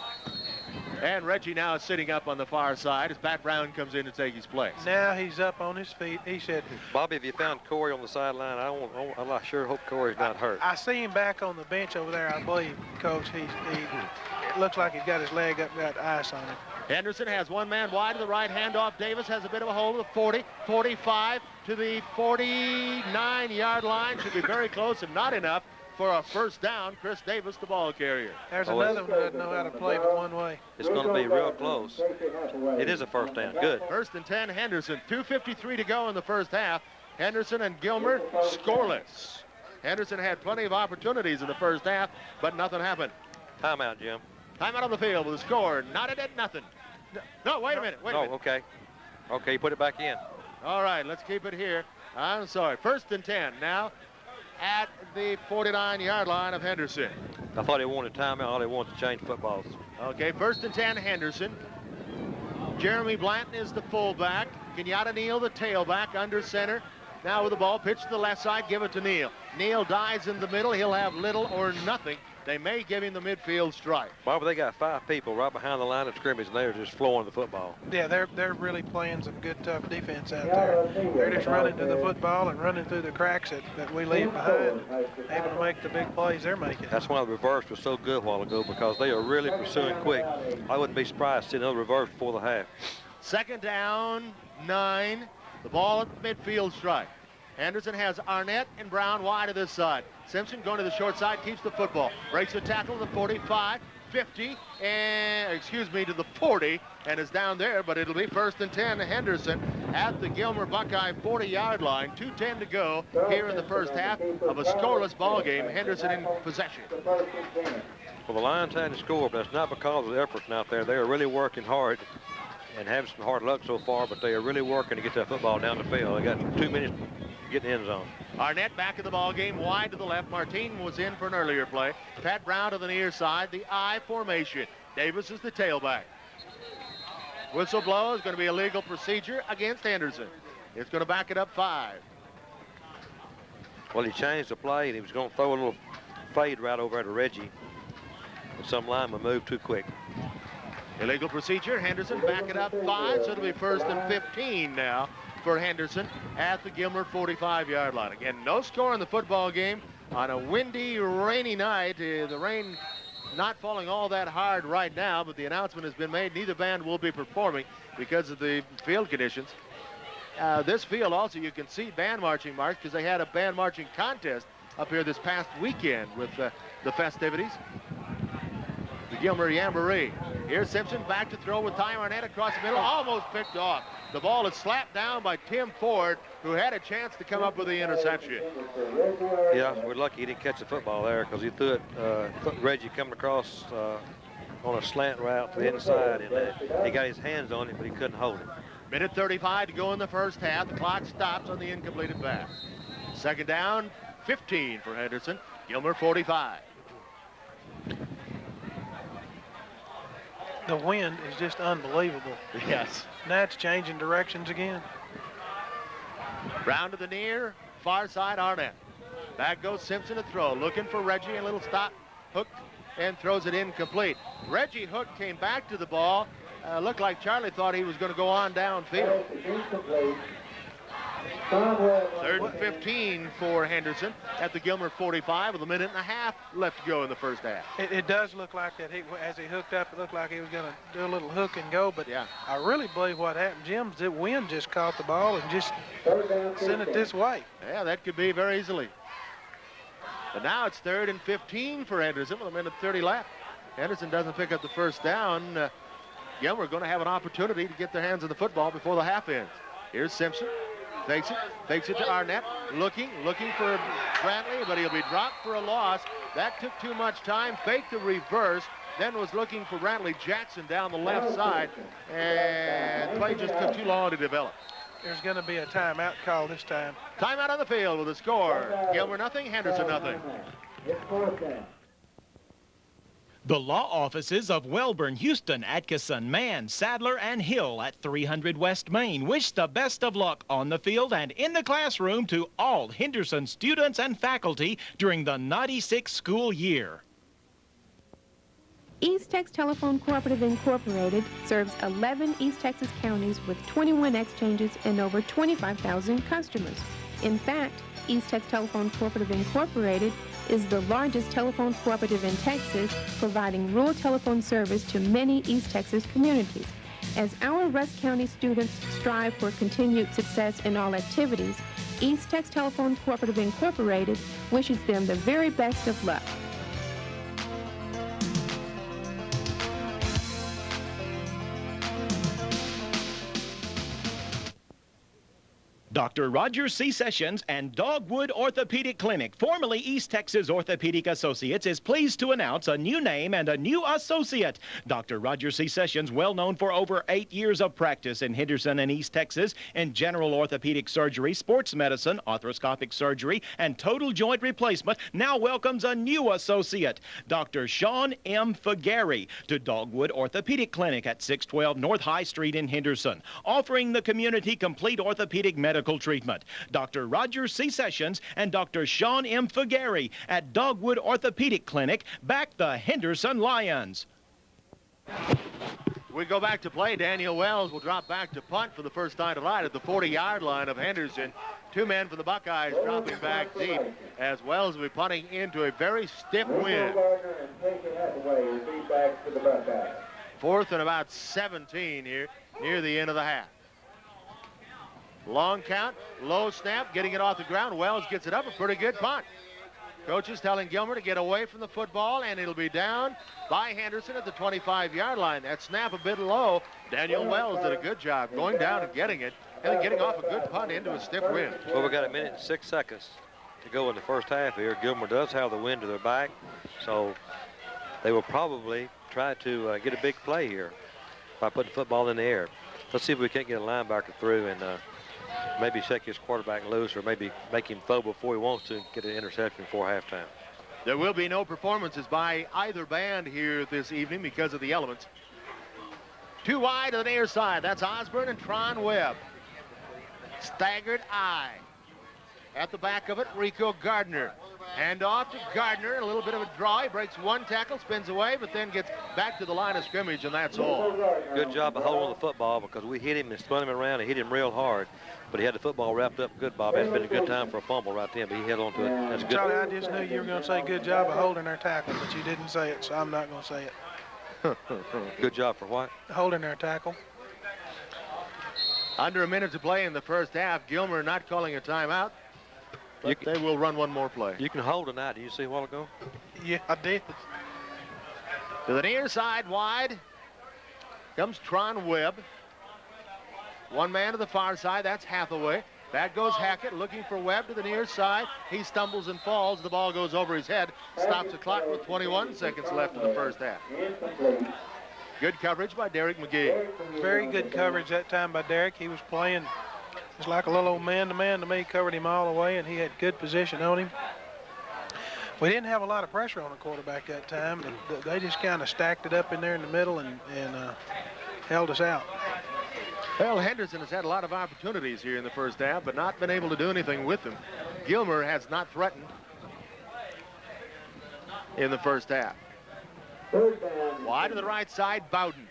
And Reggie now is sitting up on the far side as Pat Brown comes in to take his place. Now he's up on his feet. He said, Bobby, have you found Corey on the sideline? I sure hope Corey's not hurt. I see him back on the bench over there, I believe, Coach. He looks like he's got his leg up, got ice on him. Henderson has one man wide to the right, handoff. Davis has a bit of a hold of the 40, 45 to the 49-yard line. Should be very close and not enough for a first down. Chris Davis, the ball carrier. There's another one that doesn't know how to play but one way. It's going to be real close. It is a first down. Good. First and 10, Henderson. 2:53 to go in the first half. Henderson and Gilmer scoreless. Henderson had plenty of opportunities in the first half, but nothing happened. Timeout, Jim. Timeout on the field with a score. Knotted at nothing. No, wait a minute. Wait a minute. Okay. Okay, put it back in. All right, let's keep it here. I'm sorry. First and 10 now at the 49-yard line of Henderson. I thought he wanted timeout. All he wanted to change footballs. Okay, first and 10, Henderson. Jeremy Blanton is the fullback. Kenyatta Neal, the tailback, under center. Now with the ball, pitch to the left side, give it to Neal. Neal dives in the middle. He'll have little or nothing. They may give him the midfield strike. Bob, they got 5 people right behind the line of scrimmage, and they're just flooring the football. Yeah, they're really playing some good, tough defense out there. They're just running to the football and running through the cracks that we leave behind, able to make the big plays they're making. That's why the reverse was so good a while ago, because they are really pursuing quick. I wouldn't be surprised to see another reverse before the half. Second down, 9. The ball at the midfield strike. Henderson has Arnett and Brown wide to this side. Simpson going to the short side, keeps the football. Breaks the tackle to the 45, 50, and, to the 40, and is down there, but it'll be first and 10 to Henderson at the Gilmer Buckeye 40-yard line. 2:10 to go here in the first half of a scoreless ball game. Henderson in possession. Well, the Lions had to score, but that's not because of the efforts out there. They are really working hard and having some hard luck so far, but they are really working to get that football down the field. They got 2 minutes to get in the end zone. Arnett back in the ball game, wide to the left. Martin was in for an earlier play. Pat Brown to the near side, the I formation. Davis is the tailback. Whistle blow is going to be a legal procedure against Henderson. It's going to back it up 5. Well, he changed the play, and he was going to throw a little fade right over to Reggie. And some lineman moved too quick. Illegal procedure. Henderson back it up 5, so it'll be first and 15 now for Henderson at the Gilmer 45-yard line. Again, no score in the football game on a windy, rainy night. The rain not falling all that hard right now, but the announcement has been made. Neither band will be performing because of the field conditions. This field also, you can see band marching marks because they had a band marching contest up here this past weekend with the festivities. The Gilmer Jamboree. Here's Simpson back to throw with Ty Arnett across the middle, almost picked off. The ball is slapped down by Tim Ford, who had a chance to come up with the interception. Yeah, we're lucky he didn't catch the football there because he threw it. Reggie coming across on a slant route to the inside, and he got his hands on it, but he couldn't hold it. Minute 35 to go in the first half. The clock stops on the incompleted pass. Second down, 15 for Henderson. Gilmer 45. The wind is just unbelievable. Yes. Now it's changing directions again. Round to the near, far side, Arnett. Back goes Simpson to throw, looking for Reggie, a little stop, hook, and throws it incomplete. Reggie Hook came back to the ball. Looked like Charlie thought he was going to go on downfield. Third and 15 for Henderson at the Gilmer 45 with a minute and a half left to go in the first half. It does look like that. As he hooked up, it looked like he was going to do a little hook and go. But yeah, I really believe what happened, Jim, the wind just caught the ball and just sent it this way. Yeah, that could be very easily. But now it's third and 15 for Henderson with a minute 30 left. Henderson doesn't pick up the first down. Gilmer going to have an opportunity to get their hands on the football before the half ends. Here's Simpson. Takes it to Arnett. Looking for Brantley, but he'll be dropped for a loss. That took too much time. Faked the reverse. Then was looking for Brantley Jackson down the left side. And play just took too long to develop. There's going to be a timeout call this time. Timeout on the field with a score. Gilmer nothing, Henderson nothing. The law offices of Welborn, Houston, Atkinson, Mann, Sadler, and Hill at 300 West Main wish the best of luck on the field and in the classroom to all Henderson students and faculty during the 96 school year. East Tex Telephone Cooperative Incorporated serves 11 East Texas counties with 21 exchanges and over 25,000 customers. In fact, East Tex Telephone Cooperative Incorporated is the largest telephone cooperative in Texas, providing rural telephone service to many East Texas communities. As our Rusk County students strive for continued success in all activities, East Tex Telephone Cooperative Incorporated wishes them the very best of luck. Dr. Roger C. Sessions and Dogwood Orthopedic Clinic, formerly East Texas Orthopedic Associates, is pleased to announce a new name and a new associate. Dr. Roger C. Sessions, well known for over 8 years of practice in Henderson and East Texas in general orthopedic surgery, sports medicine, arthroscopic surgery, and total joint replacement, now welcomes a new associate, Dr. Sean M. Fagari, to Dogwood Orthopedic Clinic at 612 North High Street in Henderson, offering the community complete orthopedic medical treatment. Dr. Roger C. Sessions and Dr. Sean M. Fagari at Dogwood Orthopedic Clinic back the Henderson Lions. We go back to play. Daniel Wells will drop back to punt for the first time tonight at the 40-yard line of Henderson. Two men for the Buckeyes dropping back deep as Wells will be punting into a very stiff wind. Fourth and about 17 here near the end of the half. Long count, low snap, getting it off the ground. Wells gets it up, a pretty good punt. Coach is telling Gilmer to get away from the football, and it'll be down by Henderson at the 25-yard line. That snap a bit low. Daniel Wells did a good job going down and getting it, and then getting off a good punt into a stiff wind. Well, we got a minute and 6 seconds to go in the first half here. Gilmer does have the wind to their back, so they will probably try to get a big play here by putting the football in the air. Let's see if we can't get a linebacker through and maybe shake his quarterback loose, or maybe make him throw before he wants to and get an interception before halftime. There will be no performances by either band here this evening because of the elements. Too wide to the near side. That's Osborne and Tron Webb. Staggered eye. At the back of it, Rico Gardner. Hand off to Gardner, a little bit of a draw. He breaks one tackle, spins away, but then gets back to the line of scrimmage, and that's all. Good job of holding the football, because we hit him and spun him around and hit him real hard. But he had the football wrapped up good, Bob. It's been a good time for a fumble right then, but he held on to it. That's good. Charlie, I just knew you were going to say good job of holding their tackle, but you didn't say it, so I'm not going to say it. Good job for what? Holding their tackle. Under a minute to play in the first half. Gilmer not calling a timeout, but they will run one more play. You can hold tonight. Did you see a while ago? Yeah, I did. To the near side, wide, comes Tron Webb. One man to the far side, that's Hathaway. Back goes Hackett looking for Webb to the near side. He stumbles and falls. The ball goes over his head. Stops the clock with 21 seconds left in the first half. Good coverage by Derek McGee. Very good coverage that time by Derek. He was playing just like a little old man-to-man to me, covered him all the way, and he had good position on him. We didn't have a lot of pressure on the quarterback that time, but they just kind of stacked it up in there in the middle and held us out. Well, Henderson has had a lot of opportunities here in the first half, but not been able to do anything with them. Gilmer has not threatened in the first half. Wide to the right side, Bowden.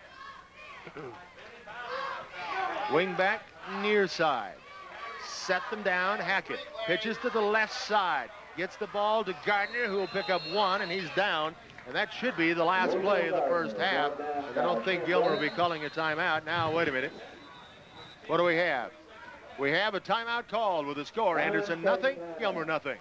Wing back, near side. Set them down, Hackett. Pitches to the left side. Gets the ball to Gardner, who will pick up one, and he's down. And that should be the last play of the first half. And I don't think Gilmer will be calling a timeout. Now, wait a minute. What do we have? We have a timeout called with the score. Henderson nothing, Gilmer nothing.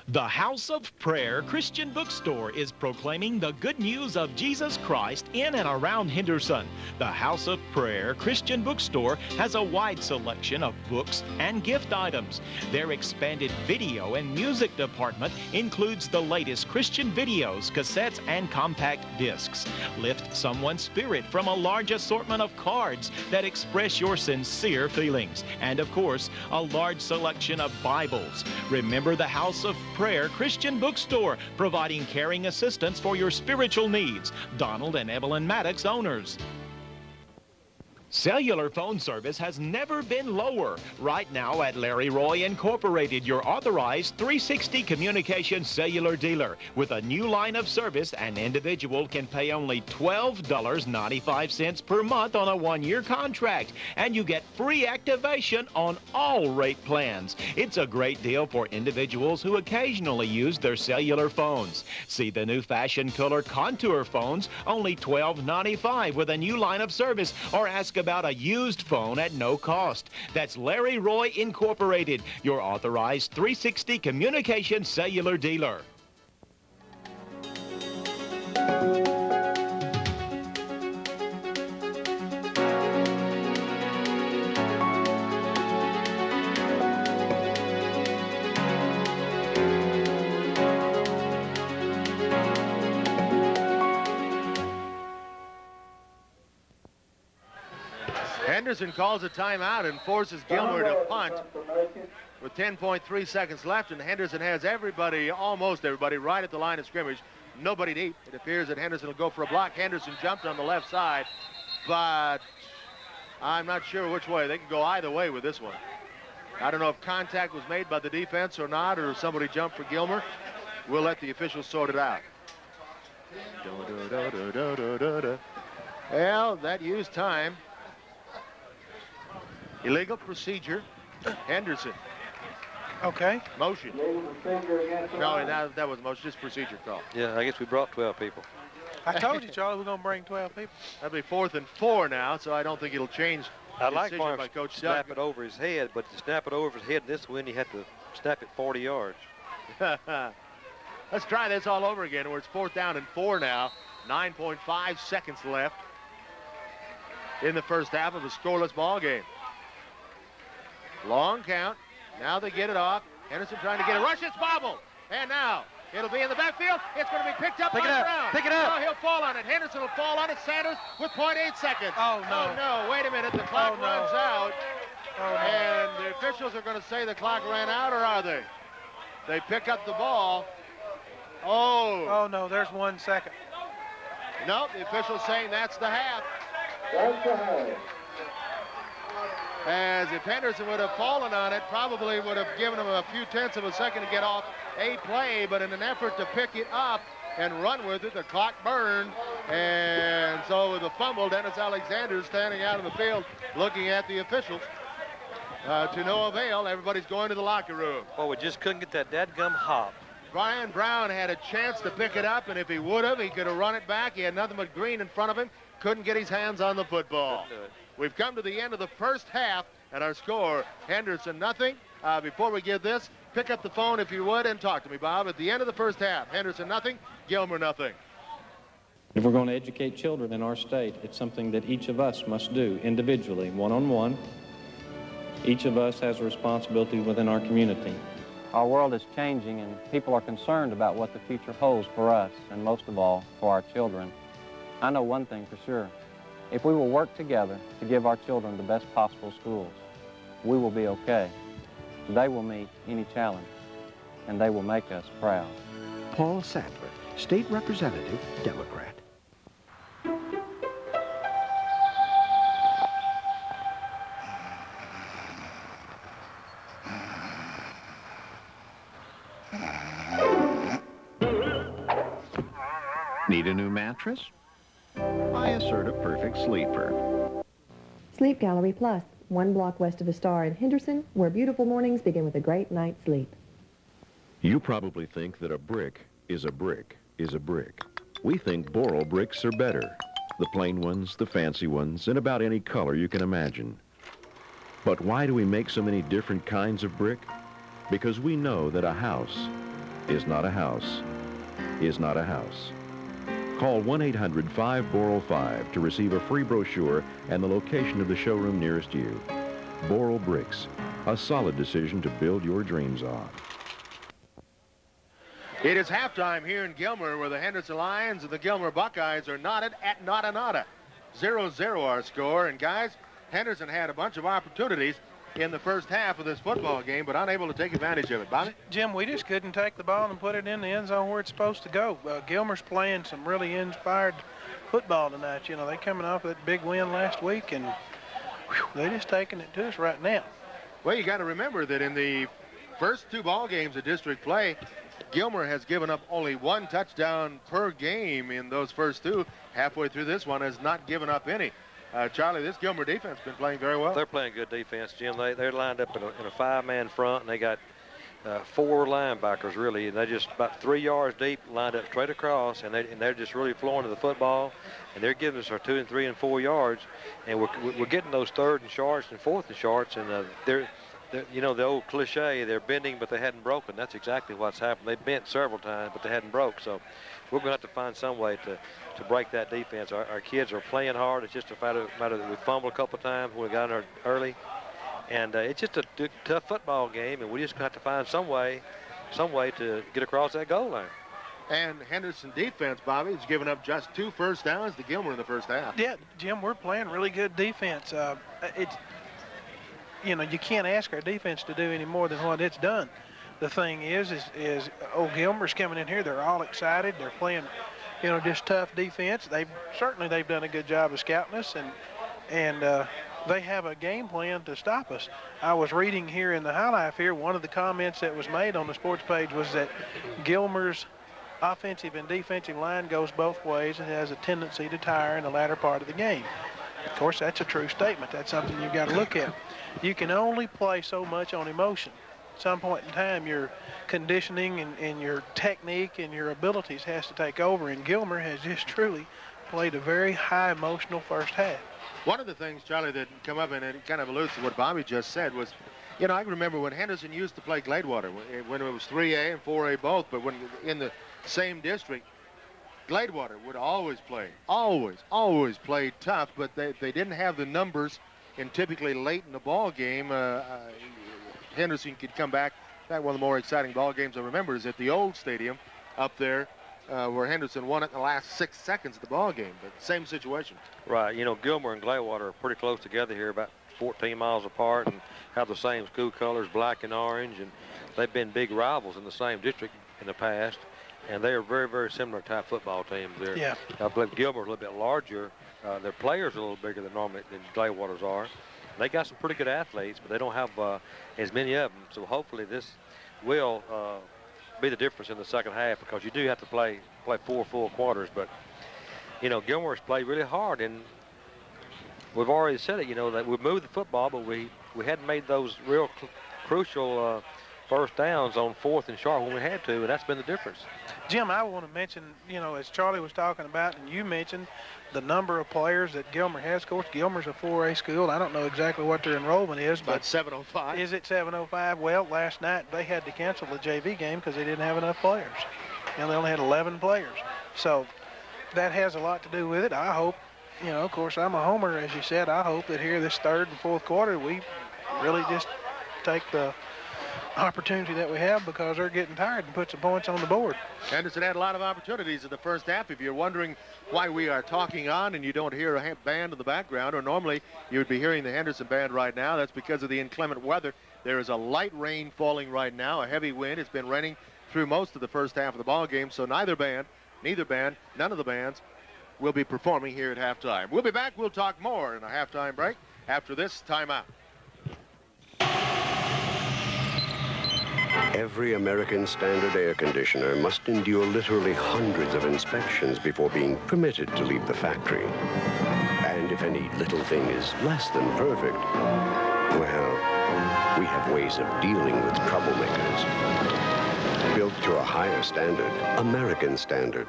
The House of Prayer Christian Bookstore is proclaiming the good news of Jesus Christ in and around Henderson. The House of Prayer Christian Bookstore has a wide selection of books and gift items. Their expanded video and music department includes the latest Christian videos, cassettes, and compact discs. Lift someone's spirit from a large assortment of cards that express your sincere feelings. And of course, a large selection of Bibles. Remember the House of Prayer Christian Bookstore, providing caring assistance for your spiritual needs. Donald and Evelyn Maddox, owners. Cellular phone service has never been lower. Right now at Larry Roy Incorporated, your authorized 360 communication cellular dealer. With a new line of service, an individual can pay only $12.95 per month on a one-year contract, and you get free activation on all rate plans. It's a great deal for individuals who occasionally use their cellular phones. See the new fashion color contour phones, only $12.95 with a new line of service, or ask about a used phone at no cost. That's Larry Roy Incorporated, your authorized 360 communication cellular dealer. Henderson calls a timeout and forces Gilmer to punt with 10.3 seconds left, and Henderson has everybody, almost everybody, right at the line of scrimmage. Nobody deep. It appears that Henderson will go for a block. Henderson jumped on the left side, but I'm not sure which way. They can go either way with this one. I don't know if contact was made by the defense or not, or somebody jumped for Gilmer. We'll let the officials sort it out. Well, that used time. Illegal procedure. Henderson. Okay. Motion. No, that was motion. Just procedure call. Yeah, I guess we brought 12 people. I told you, Charlie, we're going to bring 12 people. That'll be 4th and 4 now, so I don't think it'll change. I like decision by Coach snap Doug. it over his head, but to snap it over his head this win, you have to snap it 40 yards. Let's try this all over again, where it's 4th down and 4 now. 9.5 seconds left in the first half of a scoreless ball game. Long count. Now they get it off. Henderson trying to get a rush. It's bobbled. And now it'll be in the backfield. It's going to be picked up by Brown. Pick it up. Oh, he'll fall on it. Henderson will fall on it. Sanders with 0.8 seconds. Oh, no. Oh, no. Wait a minute. The clock runs out. Oh, no. And the officials are going to say the clock ran out, or are they? They pick up the ball. Oh. Oh, no. There's 1 second. No, the official's saying that's the half. That's the half. As if Henderson would have fallen on it, probably would have given him a few tenths of a second to get off a play, but in an effort to pick it up and run with it, the clock burned. And so with a fumble, Dennis Alexander standing out in the field looking at the officials. To no avail. Everybody's going to the locker room. Well, we just couldn't get that dadgum hop. Brian Brown had a chance to pick it up, and if he would have, he could have run it back. He had nothing but green in front of him. Couldn't get his hands on the football. We've come to the end of the first half, and our score, Henderson nothing. Before we give this, pick up the phone if you would and talk to me, Bob. At the end of the first half, Henderson nothing, Gilmer nothing. If we're going to educate children in our state, it's something that each of us must do individually, one-on-one. Each of us has a responsibility within our community. Our world is changing, and people are concerned about what the future holds for us, and most of all, for our children. I know one thing for sure. If we will work together to give our children the best possible schools, we will be okay. They will meet any challenge, and they will make us proud. Paul Sadler, State Representative, Democrat. Need a new mattress? I assert a perfect sleeper. Sleep Gallery Plus, 1 block west of the Star in Henderson, where beautiful mornings begin with a great night's sleep. You probably think that a brick is a brick is a brick. We think Boral bricks are better. The plain ones, the fancy ones, in about any color you can imagine. But why do we make so many different kinds of brick? Because we know that a house is not a house, is not a house. Call 1-800-5-BORAL-5 to receive a free brochure and the location of the showroom nearest you. Boral Bricks, a solid decision to build your dreams on. It is halftime here in Gilmer, where the Henderson Lions and the Gilmer Buckeyes are knotted at nada. 0-0 our score. And guys, Henderson had a bunch of opportunities in the first half of this football game, but unable to take advantage of it. Bobby? Jim, we just couldn't take the ball and put it in the end zone where it's supposed to go. Gilmer's playing some really inspired football tonight. You know, they coming off that big win last week, and they're just taking it to us right now. Well, you got to remember that in the first 2 ball games of district play, Gilmer has given up only 1 touchdown per game in those first 2. Halfway through this one has not given up any. Charlie, this Gilmer defense has been playing very well. They're playing good defense, Jim. They're lined up in a 5-man front, and they got 4 linebackers, really, and they're just about 3 yards deep, lined up straight across, and they're just really flowing to the football, and they're giving us our 2 and 3 and 4 yards, and we're getting those 3rd and shorts and 4th and shorts, and they're you know, the old cliche, they're bending, but they hadn't broken. That's exactly what's happened. They bent several times, but they hadn't broke. So we're going to have to find some way to break that defense. Our kids are playing hard. It's just a matter that we fumbled a couple of times when we got in there early. And it's just a tough football game, and we just have to find some way to get across that goal line. And Henderson defense, Bobby, has given up just 2 first downs to Gilmer in the first half. Yeah, Jim, we're playing really good defense. You know, you can't ask our defense to do any more than what it's done. The thing is Gilmer's coming in here. They're all excited. They're playing, you know, just tough defense. They've done a good job of scouting us, and they have a game plan to stop us. I was reading here in the highlight here, one of the comments that was made on the sports page was that Gilmer's offensive and defensive line goes both ways and has a tendency to tire in the latter part of the game. Of course, that's a true statement. That's something you've got to look at. You can only play so much on emotion. At some point in time, your conditioning and your technique and your abilities has to take over, and Gilmer has just truly played a very high emotional first half. One of the things, Charlie, that come up, and it kind of alludes to what Bobby just said, was, you know, I remember when Henderson used to play Gladewater, when it was 3A and 4A both, but when in the same district, Gladewater would always play tough, but they didn't have the numbers, and typically late in the ball game, Henderson could come back. One of the more exciting ball games I remember is at the old stadium up there, where Henderson won it in the last 6 seconds of the ball game, but same situation. Right, you know, Gilmer and Gladewater are pretty close together here, about 14 miles apart, and have the same school colors, black and orange, and they've been big rivals in the same district in the past, and they are very, very similar type football teams. I believe Gilmer's a little bit larger. Their players are a little bigger than Gladewater's are. They got some pretty good athletes, but they don't have as many of them. So hopefully this will be the difference in the second half, because you do have to play 4 full quarters. But, you know, Gilmer's played really hard, and we've already said it, you know, that we moved the football, but we hadn't made those real crucial first downs on 4th and short when we had to, and that's been the difference. Jim, I want to mention, you know, as Charlie was talking about, and you mentioned the number of players that Gilmer has. Of course, Gilmer's a 4A school. I don't know exactly what their enrollment is, but 705. Is it 705? Well, last night they had to cancel the JV game because they didn't have enough players. And they only had 11 players. So that has a lot to do with it. I hope, you know, of course, I'm a homer, as you said. I hope that here this third and fourth quarter we really just take the opportunity that we have because they're getting tired and put some points on the board. Henderson had a lot of opportunities in the first half. If you're wondering why we are talking on and you don't hear a band in the background, or normally you would be hearing the Henderson band right now, that's because of the inclement weather. There is a light rain falling right now, a heavy wind. It's been raining through most of the first half of the ball game, so none of the bands will be performing here at halftime. We'll be back. We'll talk more in a halftime break after this timeout. Every American Standard air conditioner must endure literally hundreds of inspections before being permitted to leave the factory. And if any little thing is less than perfect, well, we have ways of dealing with troublemakers. Built to a higher standard, American Standard.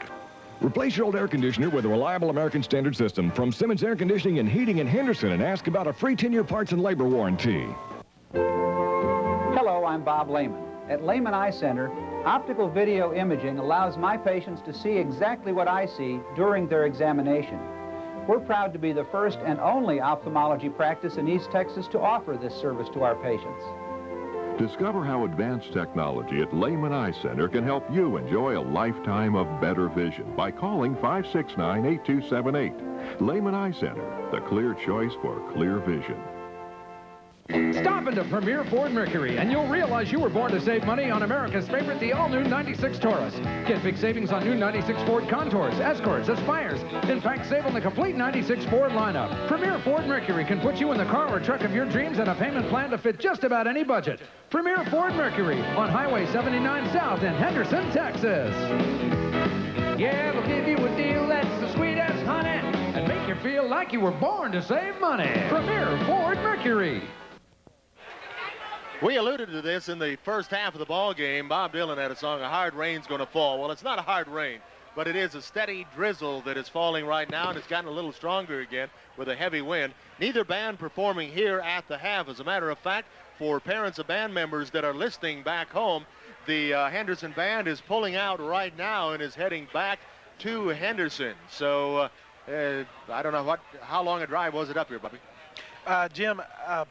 Replace your old air conditioner with a reliable American Standard system from Simmons Air Conditioning and Heating in Henderson and ask about a free 10-year parts and labor warranty. Hello, I'm Bob Lehman. At Lehman Eye Center, optical video imaging allows my patients to see exactly what I see during their examination. We're proud to be the first and only ophthalmology practice in East Texas to offer this service to our patients. Discover how advanced technology at Lehman Eye Center can help you enjoy a lifetime of better vision by calling 569-8278. Lehman Eye Center, the clear choice for clear vision. Stop into Premier Ford Mercury, and you'll realize you were born to save money on America's favorite, the all-new 96 Taurus. Get big savings on new 96 Ford Contours, Escorts, Aspires. In fact, save on the complete 96 Ford lineup. Premier Ford Mercury can put you in the car or truck of your dreams and a payment plan to fit just about any budget. Premier Ford Mercury on Highway 79 South in Henderson, Texas. Yeah, we'll give you a deal that's the sweet as honey and make you feel like you were born to save money. Premier Ford Mercury. We alluded to this in the first half of the ball game. Bob Dylan had a song, "A Hard Rain's Gonna Fall." Well, it's not a hard rain, but it is a steady drizzle that is falling right now, and it's gotten a little stronger again with a heavy wind. Neither band performing here at the half. As a matter of fact, for parents of band members that are listening back home, the Henderson band is pulling out right now and is heading back to Henderson. So I don't know how long a drive was it up here, Bubby? Jim,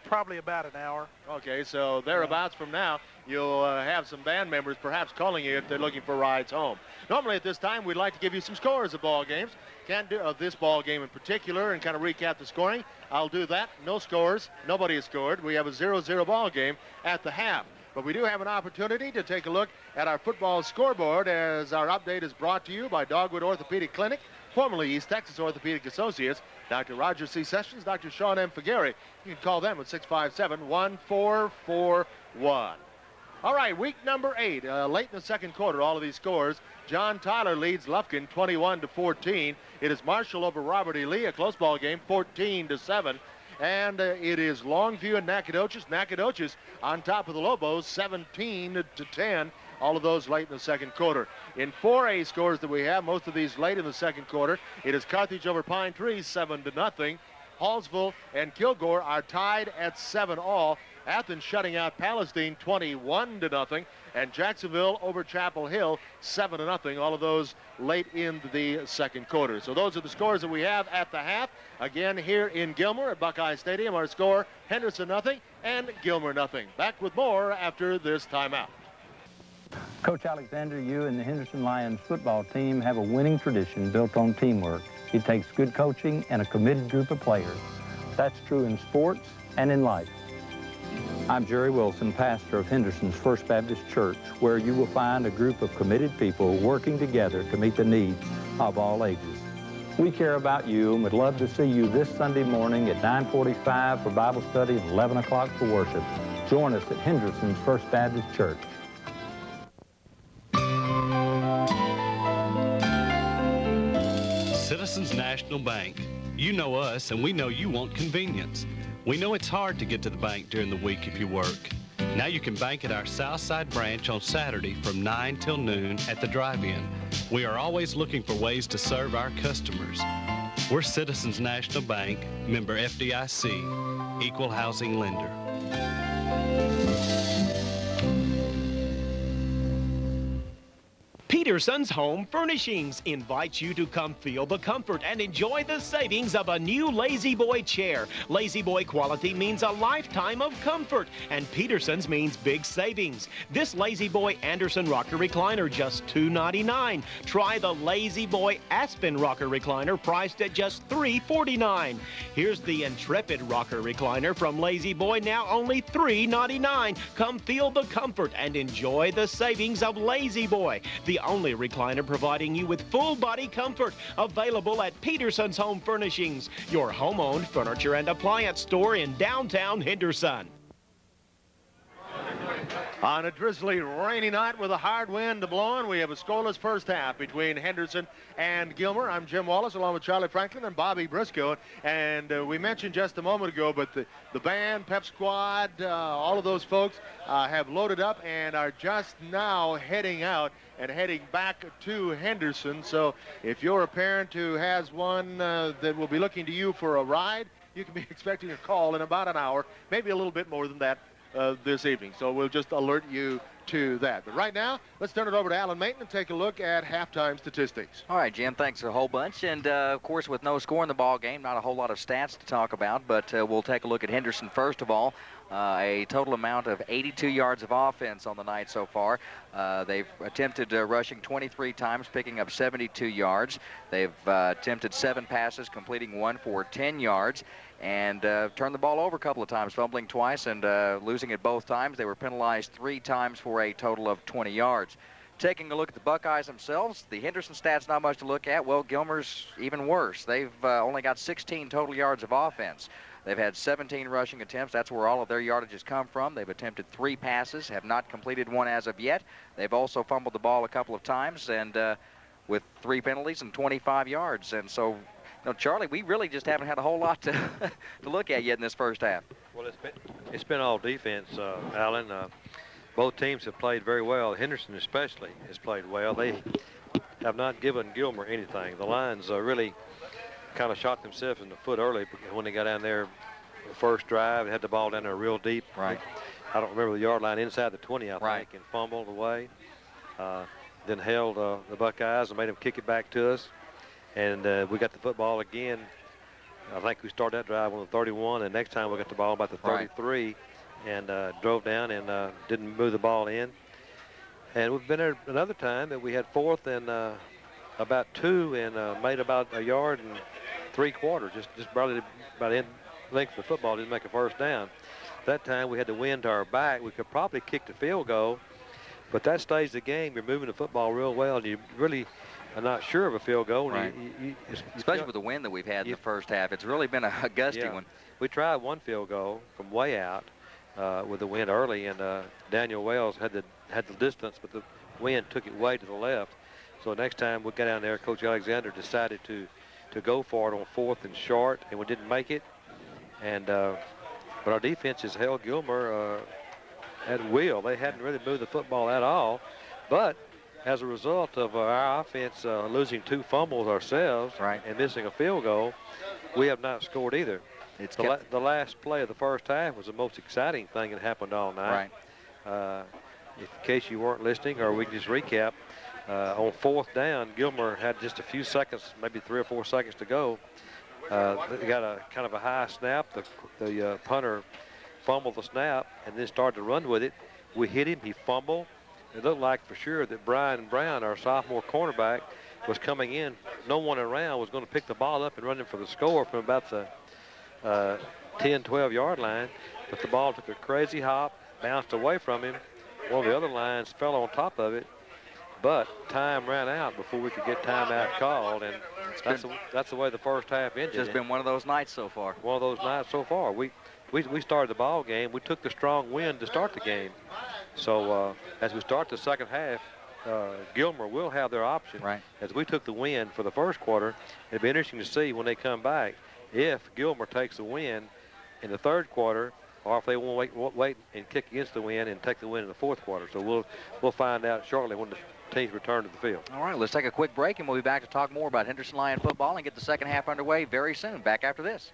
probably about an hour. Okay, so thereabouts from now, you'll have some band members perhaps calling you if they're looking for rides home. Normally at this time, we'd like to give you some scores of ball games. Can't do this ball game in particular and kind of recap the scoring. I'll do that. No scores. Nobody has scored. We have a 0-0 ball game at the half. But we do have an opportunity to take a look at our football scoreboard as our update is brought to you by Dogwood Orthopedic Clinic, formerly East Texas Orthopedic Associates, Dr. Roger C. Sessions, Dr. Sean M. Figueri. You can call them at 657-1441. All right, week number 8, late in the second quarter, all of these scores. John Tyler leads Lufkin 21-14. It is Marshall over Robert E. Lee, a close ball game, 14-7. And it is Longview and Nacogdoches. Nacogdoches on top of the Lobos, 17-10. All of those late in the second quarter. In 4A scores that we have, most of these late in the second quarter, it is Carthage over Pine Tree, 7-0. Hallsville and Kilgore are tied at 7 all. Athens shutting out Palestine 21-0. And Jacksonville over Chapel Hill 7-0. All of those late in the second quarter. So those are the scores that we have at the half. Again, here in Gilmer at Buckeye Stadium, our score, Henderson 0 and Gilmer 0. Back with more after this timeout. Coach Alexander, you and the Henderson Lions football team have a winning tradition built on teamwork. It takes good coaching and a committed group of players. That's true in sports and in life. I'm Jerry Wilson, pastor of Henderson's First Baptist Church, where you will find a group of committed people working together to meet the needs of all ages. We care about you and would love to see you this Sunday morning at 9:45 for Bible study and 11 o'clock for worship. Join us at Henderson's First Baptist Church. Citizens National Bank. You know us, and we know you want convenience. We know it's hard to get to the bank during the week if you work. Now you can bank at our Southside branch on Saturday from 9 till noon at the drive-in. We are always looking for ways to serve our customers. We're Citizens National Bank, member FDIC, equal housing lender. Peterson's Home Furnishings invites you to come feel the comfort and enjoy the savings of a new Lazy Boy chair. Lazy Boy quality means a lifetime of comfort, and Peterson's means big savings. This Lazy Boy Anderson rocker recliner, just $2.99. Try the Lazy Boy Aspen rocker recliner, priced at just $3.49. Here's the Intrepid rocker recliner from Lazy Boy, now only $3.99. Come feel the comfort and enjoy the savings of Lazy Boy, the only recliner providing you with full body comfort. Available at Peterson's Home Furnishings, your home-owned furniture and appliance store in downtown Henderson. On a drizzly, rainy night with a hard wind blowing, we have a scoreless first half between Henderson and Gilmer. I'm Jim Wallace, along with Charlie Franklin and Bobby Briscoe. And we mentioned just a moment ago, but the band, Pep Squad, all of those folks have loaded up and are just now heading out and heading back to Henderson. So if you're a parent who has one that will be looking to you for a ride, you can be expecting a call in about an hour, maybe a little bit more than that this evening. So we'll just alert you to that. But right now, let's turn it over to Alan Maton and take a look at halftime statistics. All right, Jim, thanks a whole bunch. And, of course, with no score in the ball game, not a whole lot of stats to talk about, but we'll take a look at Henderson first of all. A total amount of 82 yards of offense on the night so far. They've attempted rushing 23 times, picking up 72 yards. They've attempted 7 passes, completing 1 for 10 yards. And turned the ball over a couple of times, fumbling twice and losing it both times. They were penalized 3 times for a total of 20 yards. Taking a look at the Buckeyes themselves, the Henderson stats not much to look at. Well, Gilmer's even worse. They've only got 16 total yards of offense. They've had 17 rushing attempts. That's where all of their yardage has come from. They've attempted 3 passes, have not completed 1 as of yet. They've also fumbled the ball a couple of times, and with 3 penalties and 25 yards. And so, no, Charlie, we really just haven't had a whole lot to to look at yet in this first half. Well, it's been all defense, Alan. Both teams have played very well. Henderson especially has played well. They have not given Gilmer anything. The Lions really kind of shot themselves in the foot early when they got down there the first drive. They had the ball down there real deep. Right. I don't remember the yard line, inside the 20, I think, and fumbled away. Then held the Buckeyes and made them kick it back to us. And we got the football again. I think we started that drive on the 31, and next time we got the ball about the 33 and drove down and didn't move the ball in. And we've been there another time that we had 4th and about 2 and made about 1 yard and 3/4, just barely about the length of the football, didn't make a first down. That time we had the wind to our back. We could probably kick the field goal, but that stays the game. You're moving the football real well, and you really are not sure of a field goal. Right. Especially with the wind that we've had in the first half. It's really been a gusty one. We tried 1 field goal from way out with the wind early, and Daniel Wells had the distance, but the wind took it way to the left. So next time we got down there, Coach Alexander decided to go for it on 4th and short, and we didn't make it. And but our defense has held Gilmer at will. They hadn't really moved the football at all, but as a result of our offense losing 2 fumbles ourselves and missing a field goal, we have not scored either. The last play of the first half was the most exciting thing that happened all night. In case you weren't listening, or we can just recap, on 4th down, Gilmer had just a few seconds, maybe 3 or 4 seconds to go. They got a kind of a high snap. The punter fumbled the snap and then started to run with it. We hit him. He fumbled. It looked like for sure that Brian Brown, our sophomore cornerback, was coming in. No one around was going to pick the ball up and run him for the score from about the 10, 12-yard line. But the ball took a crazy hop, bounced away from him. One of the other lines fell on top of it. But time ran out before we could get timeout called, and that's the way the first half ended. Just been one of those nights so far. One of those nights so far. We started the ball game. We took the strong win to start the game. So as we start the second half, Gilmer will have their option. As we took the win for the first quarter, it'd be interesting to see when they come back if Gilmer takes the win in the third quarter or if they want to wait and kick against the wind and take the win in the fourth quarter. So we'll find out shortly when the teams return to the field. All right, let's take a quick break, and we'll be back to talk more about Henderson Lion football and get the second half underway very soon. Back after this.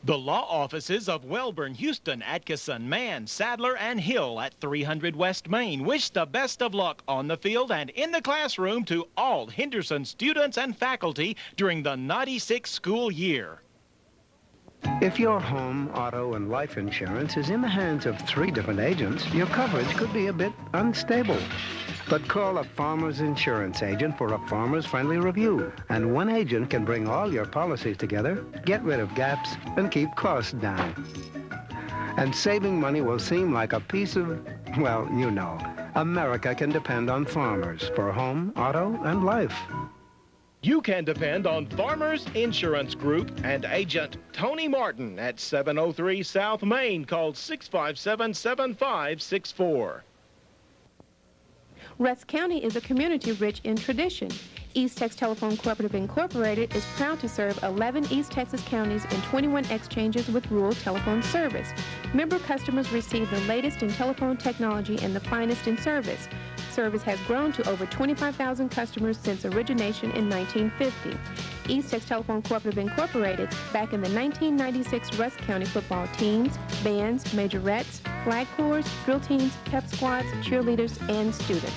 The law offices of Welborn, Houston, Atkinson, Mann, Sadler, and Hill at 300 West Main wish the best of luck on the field and in the classroom to all Henderson students and faculty during the 96 school year. If your home, auto, and life insurance is in the hands of 3 different agents, your coverage could be a bit unstable. But call a Farmers Insurance agent for a farmers-friendly review. And one agent can bring all your policies together, get rid of gaps, and keep costs down. And saving money will seem like a piece of, well, you know. America can depend on farmers for home, auto, and life. You can depend on Farmers Insurance Group and agent Tony Martin at 703 South Main. Call 657-7564. Rusk County is a community rich in tradition. East Texas Telephone Cooperative Incorporated is proud to serve 11 East Texas counties and 21 exchanges with rural telephone service. Member customers receive the latest in telephone technology and the finest in service. Service has grown to over 25,000 customers since origination in 1950. East Texas Telephone Cooperative Incorporated, back in the 1996 Rusk County football teams, bands, majorettes, flag corps, drill teams, pep squads, cheerleaders, and students.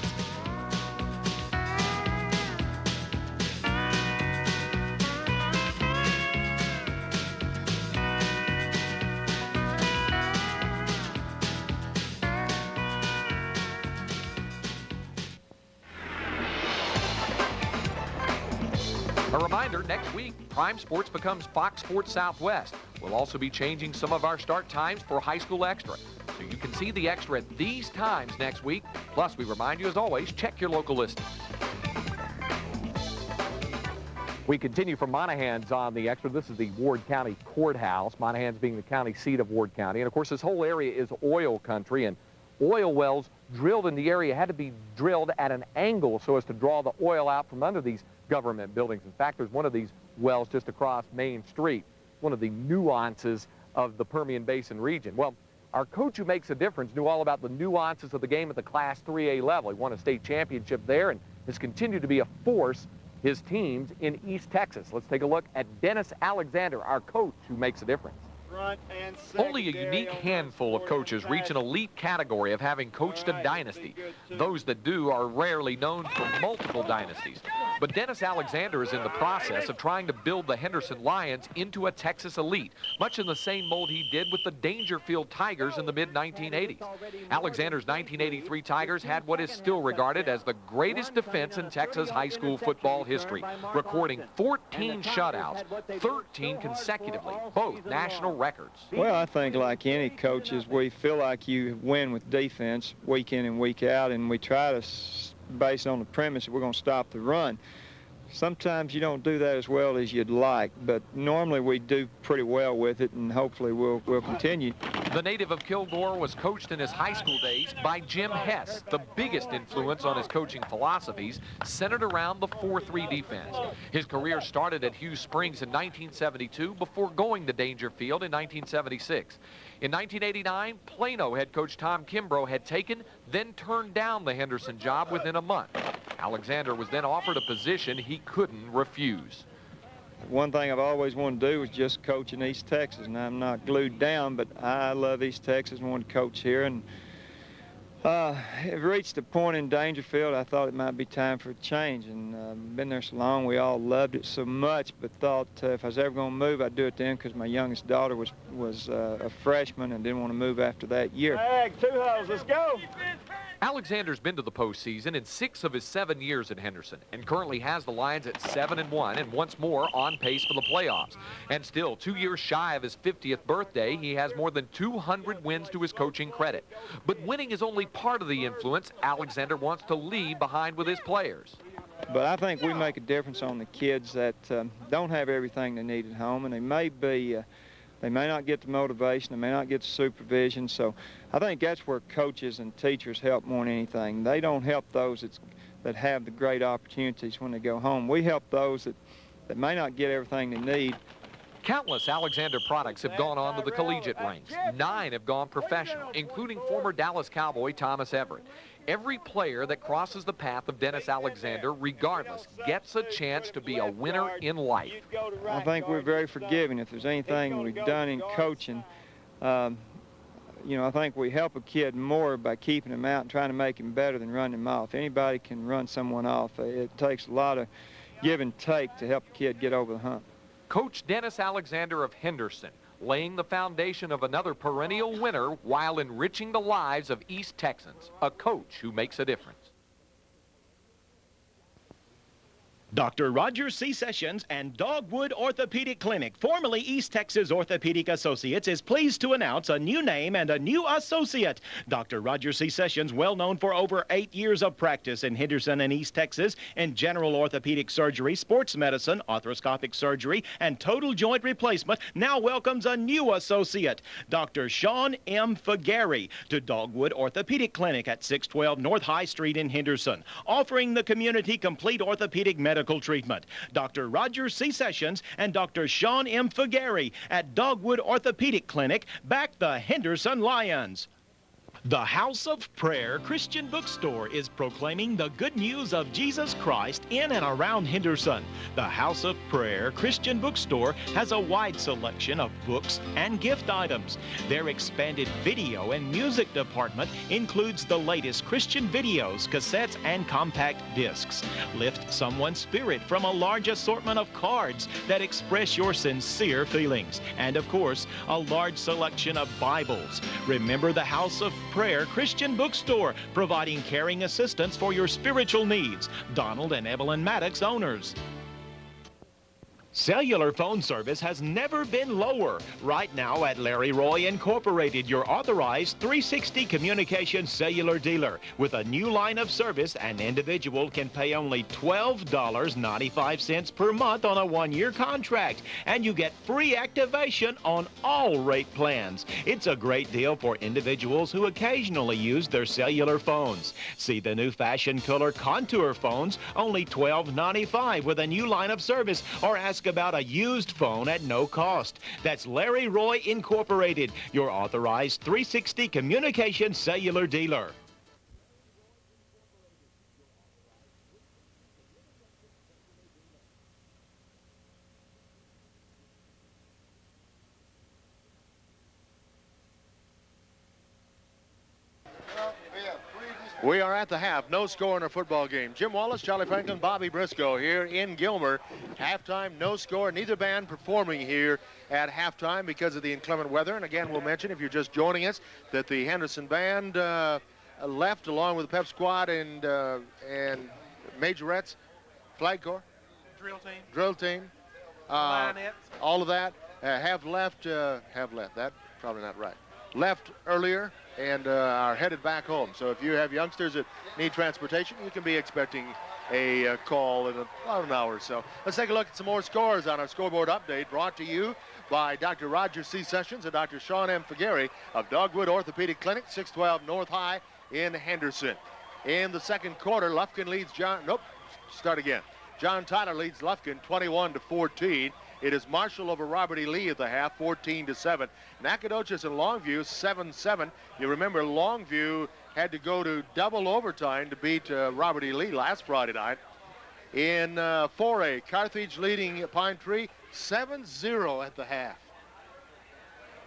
A reminder, next week, Prime Sports becomes Fox Sports Southwest. We'll also be changing some of our start times for High School Extra. So you can see the Extra at these times next week. Plus, we remind you, as always, check your local listings. We continue from Monahans on the Extra. This is the Ward County Courthouse, Monahans being the county seat of Ward County. And, of course, this whole area is oil country, and oil wells drilled in the area had to be drilled at an angle so as to draw the oil out from under these government buildings. In fact, there's one of these wells just across Main Street, one of the nuances of the Permian Basin region. Well, our coach who makes a difference knew all about the nuances of the game at the Class 3A level. He won a state championship there and has continued to be a force, his teams, in East Texas. Let's take a look at Dennis Alexander, our coach who makes a difference. Only a unique handful of coaches reach an elite category of having coached a dynasty. Those that do are rarely known for multiple dynasties. But Dennis Alexander is in the process of trying to build the Henderson Lions into a Texas elite, much in the same mold he did with the Dangerfield Tigers in the mid-1980s. Alexander's 1983 Tigers had what is still regarded as the greatest defense in Texas high school football history, recording 14 shutouts, 13 consecutively, both national records. Well, I think like any coaches, we feel like you win with defense week in and week out, and we try to base on the premise that we're going to stop the run. Sometimes you don't do that as well as you'd like, but normally we do pretty well with it, and hopefully we'll continue. The native of Kilgore was coached in his high school days by Jim Hess, the biggest influence on his coaching philosophies centered around the 4-3 defense. His career started at Hughes Springs in 1972 before going to Dangerfield in 1976. In 1989, Plano head coach Tom Kimbrough had taken, then turned down the Henderson job within a month. Alexander was then offered a position he couldn't refuse. One thing I've always wanted to do is just coach in East Texas, and I'm not glued down, but I love East Texas and want to coach here. And it reached a point in Dangerfield I thought it might be time for a change, and been there so long, we all loved it so much, but thought if I was ever going to move, I'd do it then, because my youngest daughter was a freshman and didn't want to move after that year. Ag, 2 holes, let's go. Alexander's been to the postseason in 6 of his 7 years at Henderson and currently has the Lions at 7-1 and once more on pace for the playoffs. And still 2 years shy of his 50th birthday, he has more than 200 wins to his coaching credit. But winning is only part of the influence Alexander wants to leave behind with his players. But I think we make a difference on the kids that don't have everything they need at home, and they may not get the motivation, they may not get the supervision. So I think that's where coaches and teachers help more than anything. They don't help those that have the great opportunities when they go home. We help those that may not get everything they need Countless Alexander products have gone on to the collegiate ranks. 9 have gone professional, including former Dallas Cowboy Thomas Everett. Every player that crosses the path of Dennis Alexander, regardless, gets a chance to be a winner in life. I think we're very forgiving. If there's anything we've done in coaching, you know, I think we help a kid more by keeping him out and trying to make him better than running him off. Anybody can run someone off. It takes a lot of give and take to help a kid get over the hump. Coach Dennis Alexander of Henderson, laying the foundation of another perennial winner while enriching the lives of East Texans, a coach who makes a difference. Dr. Roger C. Sessions and Dogwood Orthopedic Clinic, formerly East Texas Orthopedic Associates, is pleased to announce a new name and a new associate. Dr. Roger C. Sessions, well known for over 8 years of practice in Henderson and East Texas in general orthopedic surgery, sports medicine, arthroscopic surgery, and total joint replacement, now welcomes a new associate, Dr. Sean M. Fagari, to Dogwood Orthopedic Clinic at 612 North High Street in Henderson, offering the community complete orthopedic medical treatment. Dr. Roger C. Sessions and Dr. Sean M. Fagari at Dogwood Orthopedic Clinic back the Henderson Lions. The House of Prayer Christian Bookstore is proclaiming the good news of Jesus Christ in and around Henderson. The House of Prayer Christian Bookstore has a wide selection of books and gift items. Their expanded video and music department includes the latest Christian videos, cassettes, and compact discs. Lift someone's spirit from a large assortment of cards that express your sincere feelings. And of course, a large selection of Bibles. Remember the House of Prayer Christian Bookstore, providing caring assistance for your spiritual needs. Donald and Evelyn Maddox, owners. Cellular phone service has never been lower. Right now at Larry Roy Incorporated, your authorized 360 communication cellular dealer. With a new line of service, an individual can pay only $12.95 per month on a 1-year contract, and you get free activation on all rate plans. It's a great deal for individuals who occasionally use their cellular phones. See the new fashion color contour phones, only $12.95 with a new line of service, or ask about a used phone at no cost. That's Larry Roy Incorporated, your authorized 360 communication cellular dealer. We are at the half. No score in our football game. Jim Wallace, Charlie Franklin, Bobby Briscoe here in Gilmer. Halftime, no score. Neither band performing here at halftime because of the inclement weather. And again, we'll mention, if you're just joining us, that the Henderson band left along with the pep squad and majorettes, flag corps, drill team, all of that have left. That probably not right. Left earlier and are headed back home. So if you have youngsters that need transportation, you can be expecting a call in about an hour or so. Let's take a look at some more scores on our scoreboard update, brought to you by Dr. Roger C. Sessions and Dr. Sean M. Fagari of Dogwood Orthopedic Clinic, 612 North High in Henderson. In the second quarter, Lufkin leads John Tyler leads Lufkin 21-14. It is Marshall over Robert E. Lee at the half, 14-7. Nacogdoches and Longview, 7-7. You remember Longview had to go to double overtime to beat Robert E. Lee last Friday night. In 4A, Carthage leading Pine Tree, 7-0 at the half.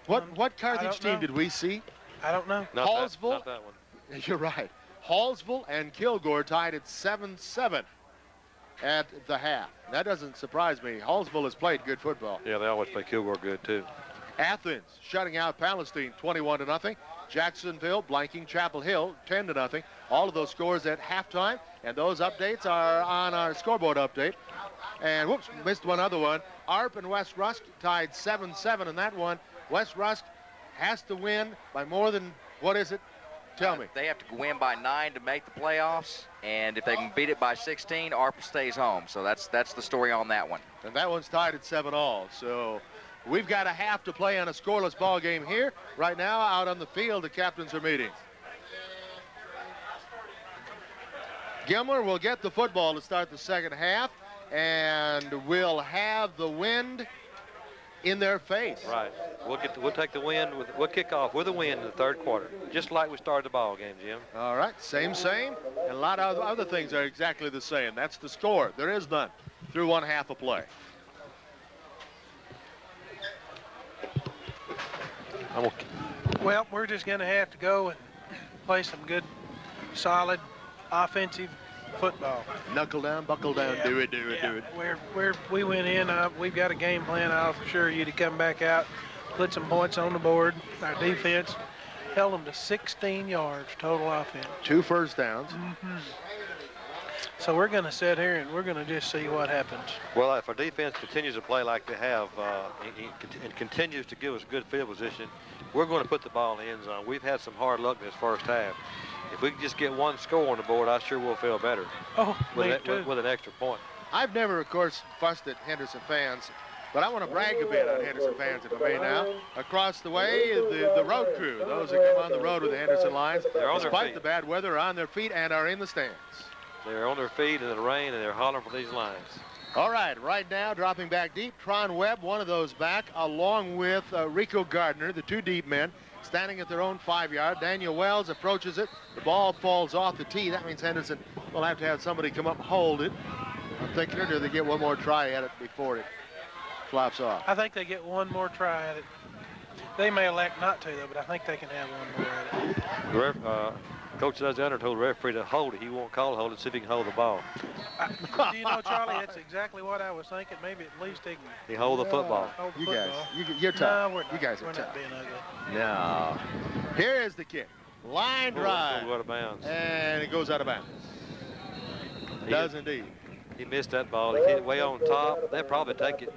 What Carthage team did we see? I don't know. Hallsville? Not that one. You're right. Hallsville and Kilgore tied at 7-7. At the half. That doesn't surprise me. Hallsville has played good football. Yeah, they always play Kilgore good, too. Athens shutting out Palestine 21-0. Jacksonville blanking Chapel Hill 10-0. All of those scores at halftime, and those updates are on our scoreboard update. And whoops, missed one other one. ARP and West Rusk tied 7-7 in that one. West Rusk has to win by more than, what is it? Tell me. They have to win by 9 to make the playoffs, and if they can beat it by 16, ARP stays home. So that's the story on that one. And that one's tied at 7-all. So we've got a half to play on a scoreless ball game here. Right now, out on the field, the captains are meeting. Gilmer will get the football to start the second half, and we'll have the wind in their face. Right. We'll take the win. We'll kick off with a win in the third quarter, just like we started the ball game, Jim. All right, same. And a lot of other things are exactly the same. That's the score. There is none through one half of play. Well, we're just going to have to go and play some good, solid, offensive football. Knuckle down, buckle down, do it. We went in, we've got a game plan. I'll assure you to come back out, put some points on the board. Our defense held them to 16 yards total offense. 2 first downs. So we're going to sit here and we're going to just see what happens. Well, if our defense continues to play like they have and continues to give us good field position, we're going to put the ball in the end zone. We've had some hard luck in this first half. If we can just get one score on the board, I sure will feel better. Oh, with an extra point. I've never, of course, fussed at Henderson fans, but I want to brag a bit on Henderson fans, if I may now. Across the way, the road crew, those that come on the road with the Henderson Lions, despite the bad weather, are on their feet and are in the stands. They're on their feet in the rain, and they're hollering for these Lions. All right now, dropping back deep, Tron Webb, one of those back, along with Rico Gardner, the 2 deep men, standing at their own 5-yard. Daniel Wells approaches it. The ball falls off the tee. That means Henderson will have to have somebody come up and hold it. I'm thinking, or do they get one more try at it before it flops off? I think they get one more try at it. They may elect not to, though, but I think they can have one more at it. Coach Alexander told the referee to hold it. He won't call it hold it, see if he can hold the ball. Do you know, Charlie, that's exactly what I was thinking. Maybe at least he can hold the football. You guys, you're tough. No, we're not. You guys are we're tough. Not being ugly. No. Here is the kick. Line drive. Out of bounds. And it goes out of bounds. It does indeed. He missed that ball. He hit it way on top. They'll probably take it.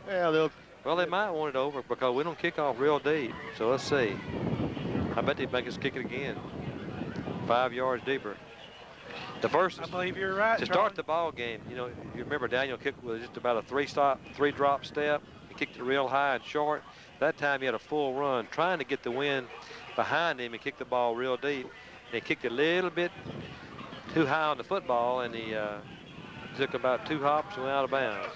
Yeah, well, they might want it over because we don't kick off real deep. So let's see. I bet they'd make us kick it again. 5 yards deeper. The first, I believe you're right. To start the ball game, you remember Daniel kicked with just about a 3-drop step. He kicked it real high and short. That time he had a full run, trying to get the wind behind him and kick the ball real deep. And he kicked a little bit too high on the football, and he took about 2 hops and went out of bounds.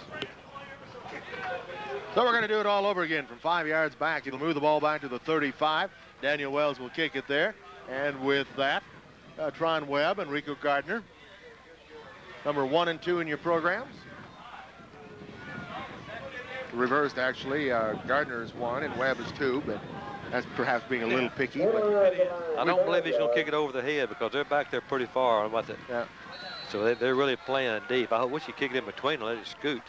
So we're going to do it all over again from 5 yards back. It'll move the ball back to the 35. Daniel Wells will kick it there. And with that, Tron Webb and Rico Gardner, number 1 and 2 in your programs. Reversed, actually. Gardner is 1 and Webb is 2, but that's perhaps being a little picky. But I don't believe he's going to kick it over the head because they're back there pretty far. Yeah. So they're really playing deep. I wish you kick it in between and let it scoot.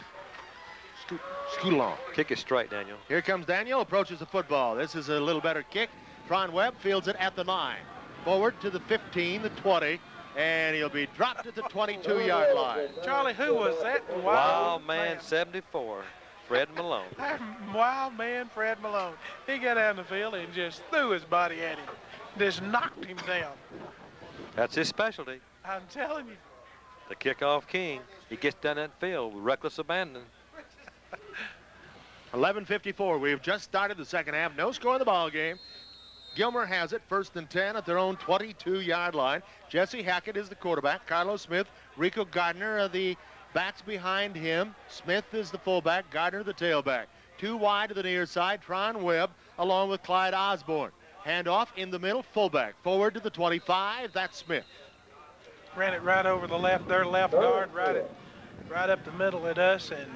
Scoot along. Kick it straight, Daniel. Here comes Daniel, approaches the football. This is a little better kick. Tron Webb fields it at the 9. Forward to the 15, the 20, and he'll be dropped at the 22-yard line. Charlie, who was that? Wild man 74, Fred Malone. Wild man Fred Malone. He got out in the field and just threw his body at him. Just knocked him down. That's his specialty. I'm telling you. The kickoff king. He gets down that field with reckless abandon. 11:54. We've just started the second half. No score in the ball game. Gilmer has it, 1st and 10 at their own 22-yard line. Jesse Hackett is the quarterback. Carlos Smith, Rico Gardner are the backs behind him. Smith is the fullback, Gardner the tailback. 2 wide to the near side, Tron Webb along with Clyde Osborne. Handoff in the middle, fullback. Forward to the 25, that's Smith. Ran it right over the left, their left guard, right up the middle at us, and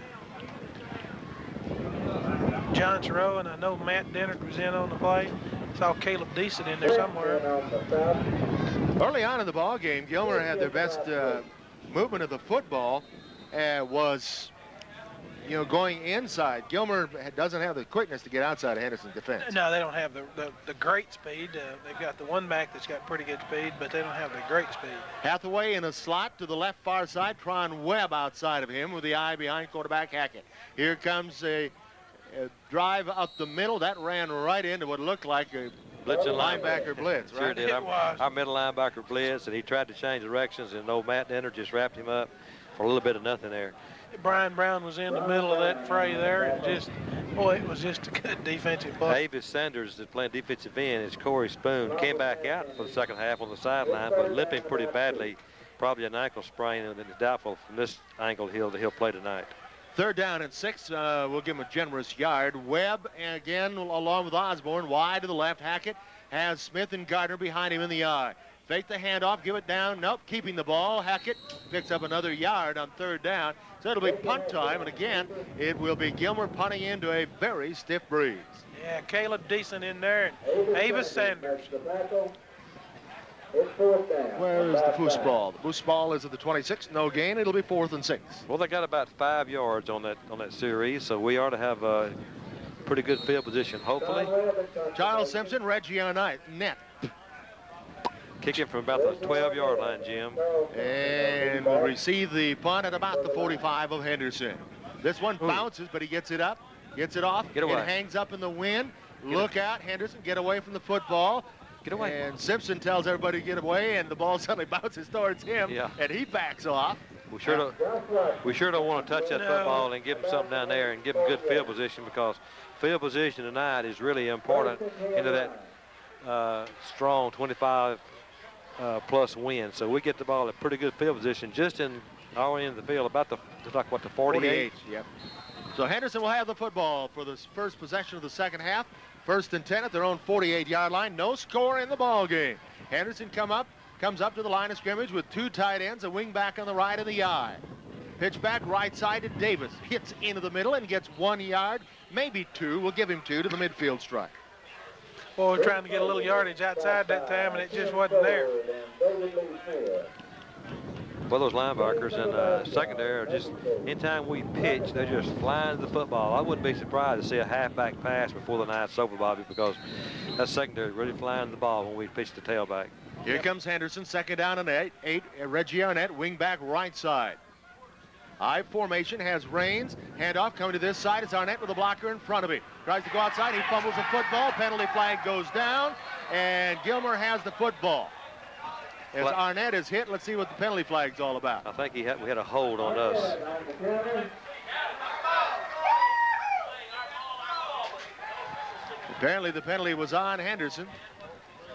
John Giroux, and I know Matt Dennard was in on the play. Saw Caleb Decent in there somewhere. Early on in the ball game, Gilmer had their best movement of the football. Was, going inside. Gilmer doesn't have the quickness to get outside of Henderson's defense. No, they don't have the great speed. They've got the one back that's got pretty good speed, but they don't have the great speed. Hathaway in a slot to the left far side. Tron Webb outside of him with the eye behind quarterback Hackett. Here comes a drive up the middle. That ran right into what looked like a linebacker blitz, right? Sure did. Our middle linebacker blitz, and he tried to change directions, and old Matt Dennard just wrapped him up for a little bit of nothing there. Brian Brown was in the middle of that fray there, and it was just a good defensive play. Davis Sanders is playing defensive end. It's Corey Spoon. Came back out for the second half on the sideline, but limping pretty badly. Probably an ankle sprain, and it's doubtful from this angle he'll play tonight. Third down and 6. We'll give him a generous yard. Webb, again, along with Osborne, wide to the left. Hackett has Smith and Gardner behind him in the eye. Fake the handoff, give it down. Nope, keeping the ball. Hackett picks up another yard on third down. So it'll be punt time, and again, it will be Gilmer punting into a very stiff breeze. Yeah, Caleb Deason in there, and Avis Sanders. Where is the foosball? The foosball is at the 26. No gain. It'll be 4th and 6. Well, they got about 5 yards on that series, so we ought to have a pretty good field position, hopefully. Charles Simpson, Reggie on net. Kicking from about the 12-yard line, Jim. And will receive the punt at about the 45 of Henderson. This one bounces, but he gets it up, gets it off. Get away. It hangs up in the wind. Look out, Henderson, get away from the football. Get away. And Simpson tells everybody to get away, and the ball suddenly bounces towards him, Yeah. and he backs off. We sure don't want to touch that football and give him something down there and give him good field position, because field position tonight is really important into that strong 25 plus wind. So we get the ball at pretty good field position just in our end of the field, about the 48. Yep. So Henderson will have the football for the first possession of the second half. 1st and 10 at their own 48-yard line. No score in the ball game. Henderson comes up to the line of scrimmage with 2 tight ends, a wing back on the right of the eye. Pitch back right side to Davis. Hits into the middle and gets 1 yard, maybe 2. We'll give him 2 to the midfield strike. Well, we're trying to get a little yardage outside that time, and it just wasn't there. Well, those linebackers and secondary are just, anytime we pitch, they're just flying the football. I wouldn't be surprised to see a halfback pass before the night's over, Bobby, because that secondary really flying the ball when we pitch the tailback. Here comes Henderson, 2nd down and 8. Reggie Arnett, wing back right side. I formation has Raines. Handoff coming to this side. It's Arnett with a blocker in front of him. Tries to go outside. He fumbles the football. Penalty flag goes down, and Gilmer has the football. As Arnett is hit, let's see what the penalty flag's all about. I think we had a hold on us. Apparently the penalty was on Henderson.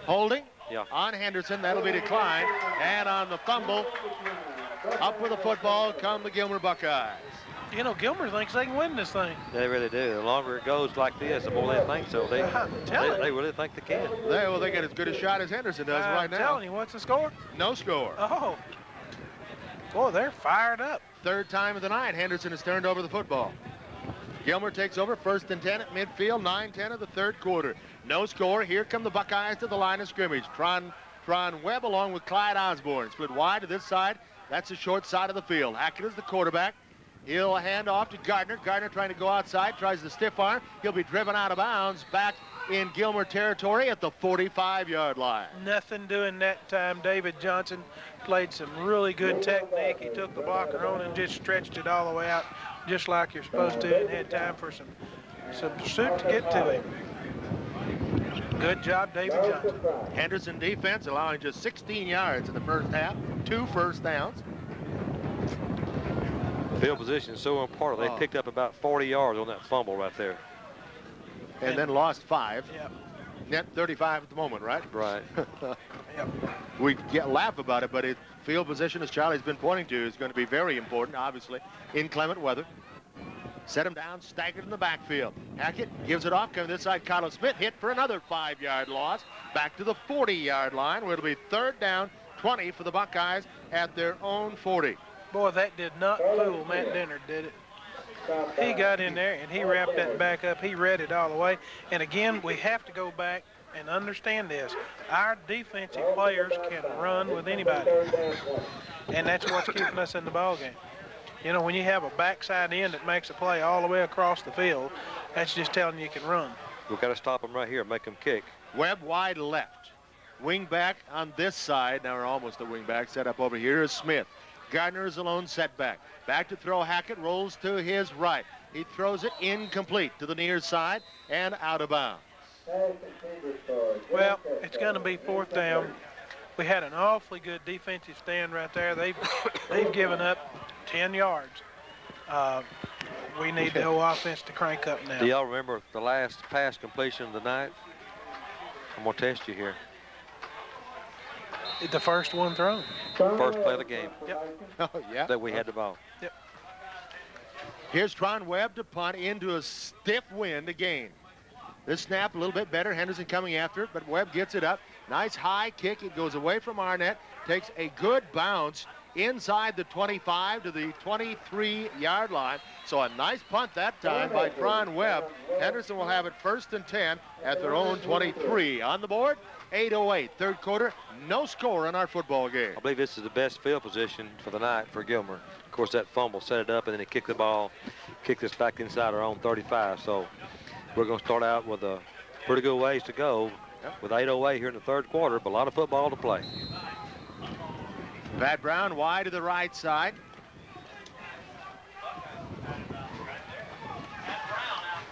Holding on Henderson. That'll be declined. And on the fumble, up with the football come the Gilmer Buckeyes. You know, Gilmer thinks they can win this thing. They really do. The longer it goes like this, the more they think so. They really think they can. They get as good a shot as Henderson does right now. I'm telling you, what's the score? No score. Oh. Boy, they're fired up. 3rd time of the night, Henderson has turned over the football. Gilmer takes over, 1st and 10 at midfield, 9-10 of the 3rd quarter. No score. Here come the Buckeyes to the line of scrimmage. Tron Webb along with Clyde Osborne. Split wide to this side. That's the short side of the field. Hackett is the quarterback. He'll hand off to Gardner. Gardner trying to go outside, tries the stiff arm. He'll be driven out of bounds back in Gilmer territory at the 45-yard line. Nothing doing that time. David Johnson played some really good technique. He took the blocker on and just stretched it all the way out, just like you're supposed to, and had time for some pursuit to get to him. Good job, David Johnson. Henderson defense allowing just 16 yards in the first half, 2 first downs. Field position is so important. They picked up about 40 yards on that fumble right there. And then lost 5. Yep. Net 35 at the moment, right? Right. Yep. We laugh about it, but field position, as Charlie's been pointing to, is going to be very important, obviously, inclement weather. Set him down, staggered in the backfield. Hackett gives it off, coming this side. Carlos Smith hit for another 5-yard loss. Back to the 40-yard line, where it'll be 3rd down, 20 for the Buckeyes at their own 40. Boy, that did not fool Matt Dennard, did it? He got in there, and he wrapped that back up. He read it all the way. And again, we have to go back and understand this. Our defensive players can run with anybody. And that's what's keeping us in the ballgame. You know, when you have a backside end that makes a play all the way across the field, that's just telling you can run. We've got to stop them right here, make them kick. Webb wide left. Wing back on this side. Now we're almost a wing back. Set up over here is Smith. Gardner is alone setback. Back to throw. Hackett rolls to his right. He throws it incomplete to the near side and out of bounds. Well, it's going to be 4th down. We had an awfully good defensive stand right there. They've given up 10 yards. We need the whole offense to crank up now. Do y'all remember the last pass completion of the night? I'm going to test you here. The first one thrown. First play of the game. Yep. Oh, yeah. That we had the ball. Yep. Here's Tron Webb to punt into a stiff wind again. This snap a little bit better. Henderson coming after it, but Webb gets it up. Nice high kick. It goes away from Arnett. Takes a good bounce inside the 25 to the 23-yard line. So a nice punt that time by Tron Webb. Henderson will have it 1st and 10 at their own 23. On the board, 8:08, third quarter. No score in our football game. I believe this is the best field position for the night for Gilmer. Of course, that fumble set it up, and then he kicked the ball, kicked us back inside our own 35. So we're going to start out with a pretty good ways to go with 8:08 here in the third quarter, but a lot of football to play. Pat Brown wide to the right side.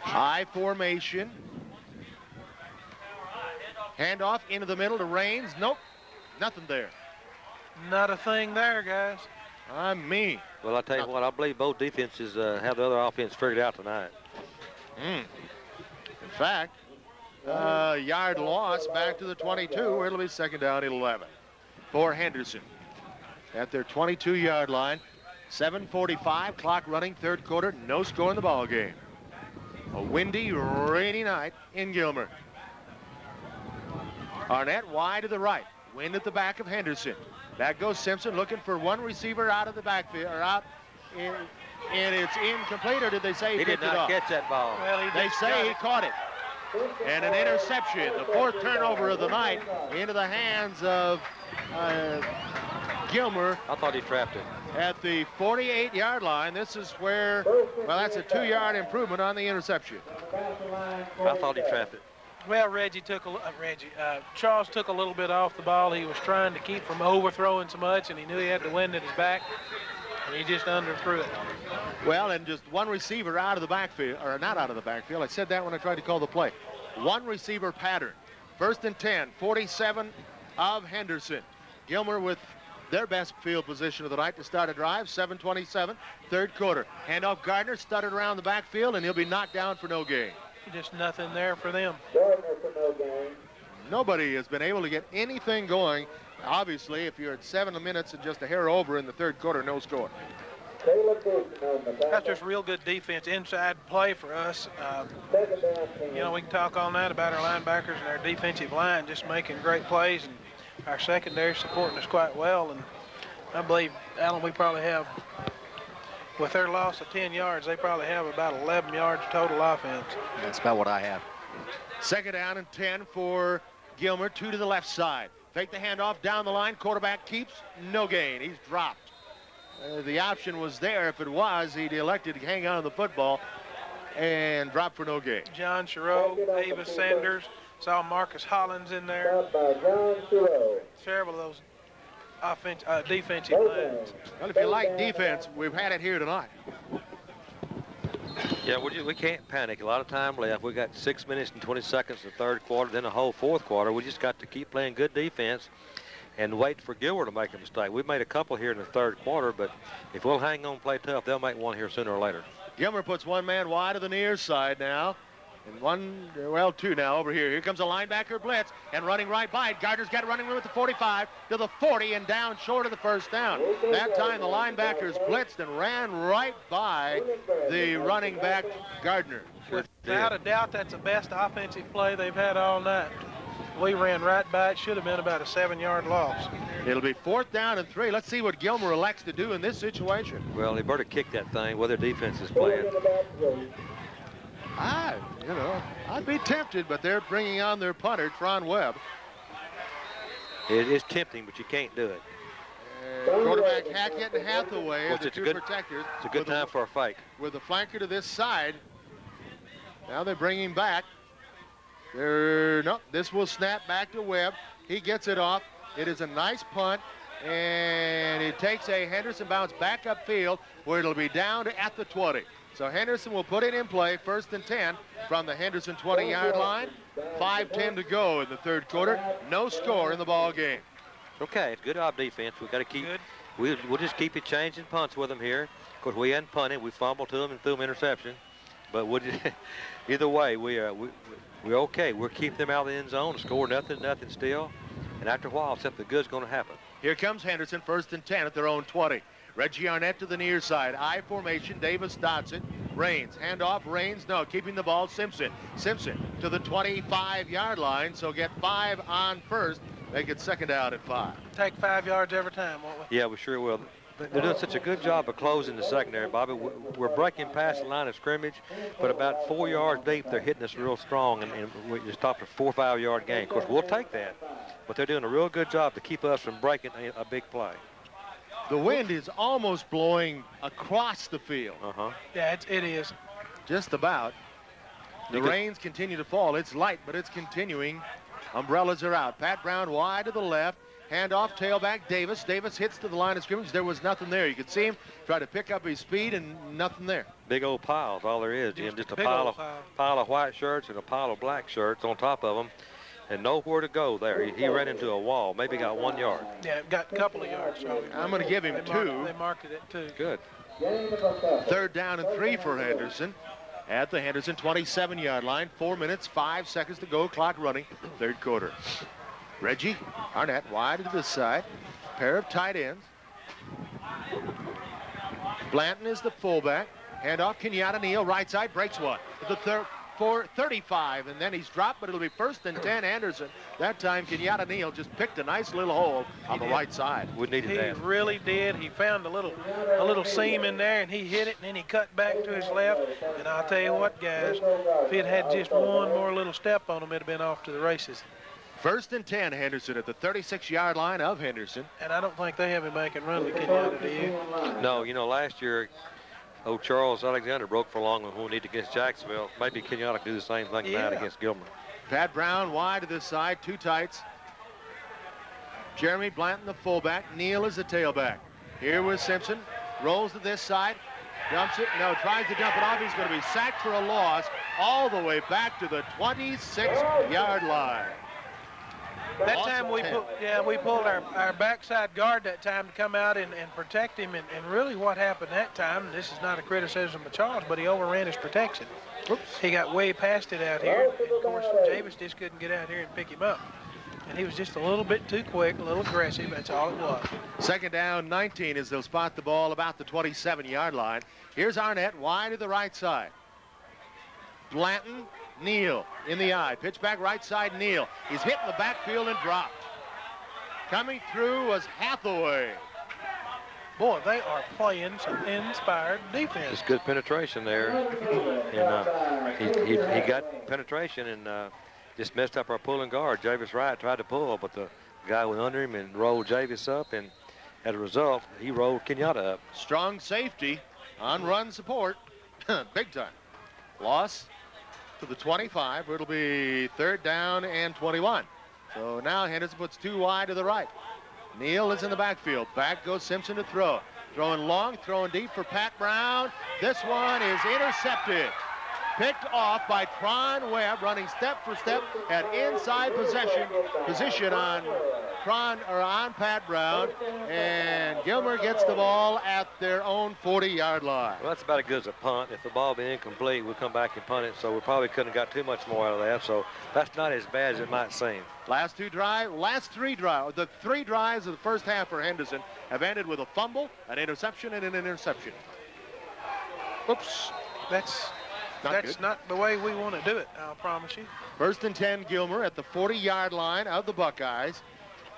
High formation. Handoff into the middle to Raines. Nope, nothing there. Not a thing there, guys. I'm me. Well, I tell you what, I believe both defenses have the other offense figured out tonight. In fact, yard loss back to the 22, where it'll be 2nd down 11 for Henderson at their 22-yard line. 7:45, clock running, third quarter, no score in the ball game. A windy, rainy night in Gilmer. Arnett wide to the right, wind at the back of Henderson. Back goes Simpson looking for one receiver out of the backfield, or out, and it's incomplete, or did they say he did not catch that ball? Well, they say he caught it. And an interception, the 4th turnover of the night, into the hands of Gilmer. I thought he trapped it. At the 48-yard line. This is where, well, that's a 2-yard improvement on the interception. I thought he trapped it. Well, Charles took a little bit off the ball. He was trying to keep from overthrowing so much, and he knew he had the wind at his back, and he just underthrew it. Well, and just one receiver out of the backfield, or not out of the backfield. I said that when I tried to call the play. One receiver pattern. 1st and 10, 47 of Henderson. Gilmer with their best field position of the night to start a drive. 7:27, third quarter. Handoff Gardner, stuttered around the backfield, and he'll be knocked down for no gain. Just nothing there for them. Nobody has been able to get anything going. Obviously, if you're at 7 minutes and just a hair over in the third quarter, no score. That's just real good defense, inside play for us. You know, we can talk all night about our linebackers and our defensive line just making great plays, and our secondary supporting us quite well. And I believe, Alan, we probably have, with their loss of 10 yards, they probably have about 11 yards total offense. That's about what I have. 2nd down and 10 for Gilmer, 2 to the left side. Fake the handoff down the line. Quarterback keeps, no gain. He's dropped. The option was there. If it was, he'd elected to hang on to the football and drop for no gain. John Sherrill, Davis Sanders, saw Marcus Hollins in there. Several of those defensive lines. Well, if you like defense, we've had it here tonight. Yeah, we can't panic. A lot of time left. We got 6 minutes and 20 seconds in the third quarter, then a whole fourth quarter. We just got to keep playing good defense and wait for Gilmer to make a mistake. We've made a couple here in the third quarter, but if we'll hang on and play tough, they'll make one here sooner or later. Gilmer puts one man wide of the near side now. And 2 now over here. Here comes a linebacker blitz, and running right by it. Gardner's got running room at the 45 to the 40 and down short of the 1st down. That time the linebackers blitzed and ran right by the running back, Gardner. Without a doubt, that's the best offensive play they've had all night. We ran right by it. Should have been about a 7-yard loss. It'll be 4th down and 3. Let's see what Gilmer elects to do in this situation. Well, they better kick that thing, whether defense is playing. I'd be tempted, but they're bringing on their punter, Tron Webb. It is tempting, but you can't do it. Quarterback Hackett and Hathaway are the two protectors. It's a good time for a fake. With the flanker to this side. Now they bring him back. This will snap back to Webb. He gets it off. It is a nice punt, and it takes a Henderson bounce back upfield where it'll be down to at the 20. So Henderson will put it in play, 1st and 10 from the Henderson 20-yard line. 5:10 to go in the third quarter. No score in the ball game. Okay, it's good job defense. We've got to keep. We'll just keep it changing punts with them here. Of course, we hadn't punted. We fumbled to them and threw them interception. But either way, we're okay. We'll keep them out of the end zone, score nothing still. And after a while, something good's going to happen. Here comes Henderson, 1st and 10 at their own 20. Reggie Arnett to the near side. I formation. Davis dots it. Raines. Handoff. Raines. No. Keeping the ball. Simpson. Simpson to the 25-yard line. So get 5 on first. Make it 2nd down at 5. Take 5 yards every time, won't we? Yeah, we sure will. They're doing such a good job of closing the secondary, Bobby. We're breaking past the line of scrimmage, but about 4 yards deep, they're hitting us real strong, and we just stopped a 4 or 5 yard gain. Of course, we'll take that, but they're doing a real good job to keep us from breaking a big play. The wind is almost blowing across the field. Yeah, it is. Just about. The rains continue to fall. It's light, but it's continuing. Umbrellas are out. Pat Brown wide to the left. Handoff, tailback, Davis. Davis hits to the line of scrimmage. There was nothing there. You could see him try to pick up his speed and nothing there. Big old piles, all there is, Jim. Just a pile of white shirts and a pile of black shirts on top of them. And nowhere to go there. He ran into a wall. Maybe got 1 yard. Yeah, got a couple of yards. So I'm going to give him 2. They marked it 2. Good. 3rd down and 3 for Henderson at the Henderson 27-yard line. 4 minutes, 5 seconds to go. Clock running. 3rd quarter. Reggie Arnett wide to this side. Pair of tight ends. Blanton is the fullback. Handoff, Kenyatta Neal, right side, breaks one. The 35, and then he's dropped, but it'll be 1st and 10 Anderson. That time, Kenyatta Neal just picked a nice little hole on the right side. We needed that. He really did. He found a little seam in there, and he hit it, and then he cut back to his left. And I'll tell you what, guys, if he'd had just one more little step on him, it'd have been off to the races. 1st and 10, Henderson at the 36-yard line of Henderson. And I don't think they have him making run to Kenyatta, do you? No, you know, last year, Charles Alexander broke for long when we need against Jacksonville. Maybe Kenyatta could do the same thing tonight against Gilmer. Pat Brown wide to this side, 2 tights. Jeremy Blanton, the fullback. Neal is the tailback. Here was Simpson. Rolls to this side. Dumps it. No, tries to dump it off. He's going to be sacked for a loss all the way back to the 26-yard line. That time we pulled our backside guard that time to come out and protect him, and really what happened that time, this is not a criticism of Charles, but he overran his protection. Oops. He got way past it out here. And of course, Javis just couldn't get out here and pick him up. And he was just a little bit too quick, a little aggressive, that's all it was. 2nd down, 19 as they'll spot the ball about the 27-yard line. Here's Arnett wide to the right side. Blanton, Neal in the eye. Pitch back right side, Neal. He's hit in the backfield and dropped. Coming through was Hathaway. Boy, they are playing some inspired defense. Just good penetration there. And he got penetration and just messed up our pulling guard. Javis Wright tried to pull, but the guy went under him and rolled Javis up, and as a result, he rolled Kenyatta up. Strong safety on run support. Big time. Loss to the 25. It'll be 3rd down and 21. So now Henderson puts 2 wide to the right. Neal is in the backfield. Back goes Simpson to throw. Throwing long, throwing deep for Pat Brown. This one is intercepted. Picked off by Tron Webb, running step for step at inside position on Pat Brown, and Gilmer gets the ball at their own 40-yard line. Well, that's about as good as a punt. If the ball been incomplete, we'll come back and punt it, so we probably couldn't have got too much more out of that, so that's not as bad as it might seem. Last 3 drives, the 3 drives of the first half for Henderson have ended with a fumble, an interception, and an interception. Oops, that's not the way we want to do it, I'll promise you. 1st and 10, Gilmer at the 40-yard line of the Buckeyes.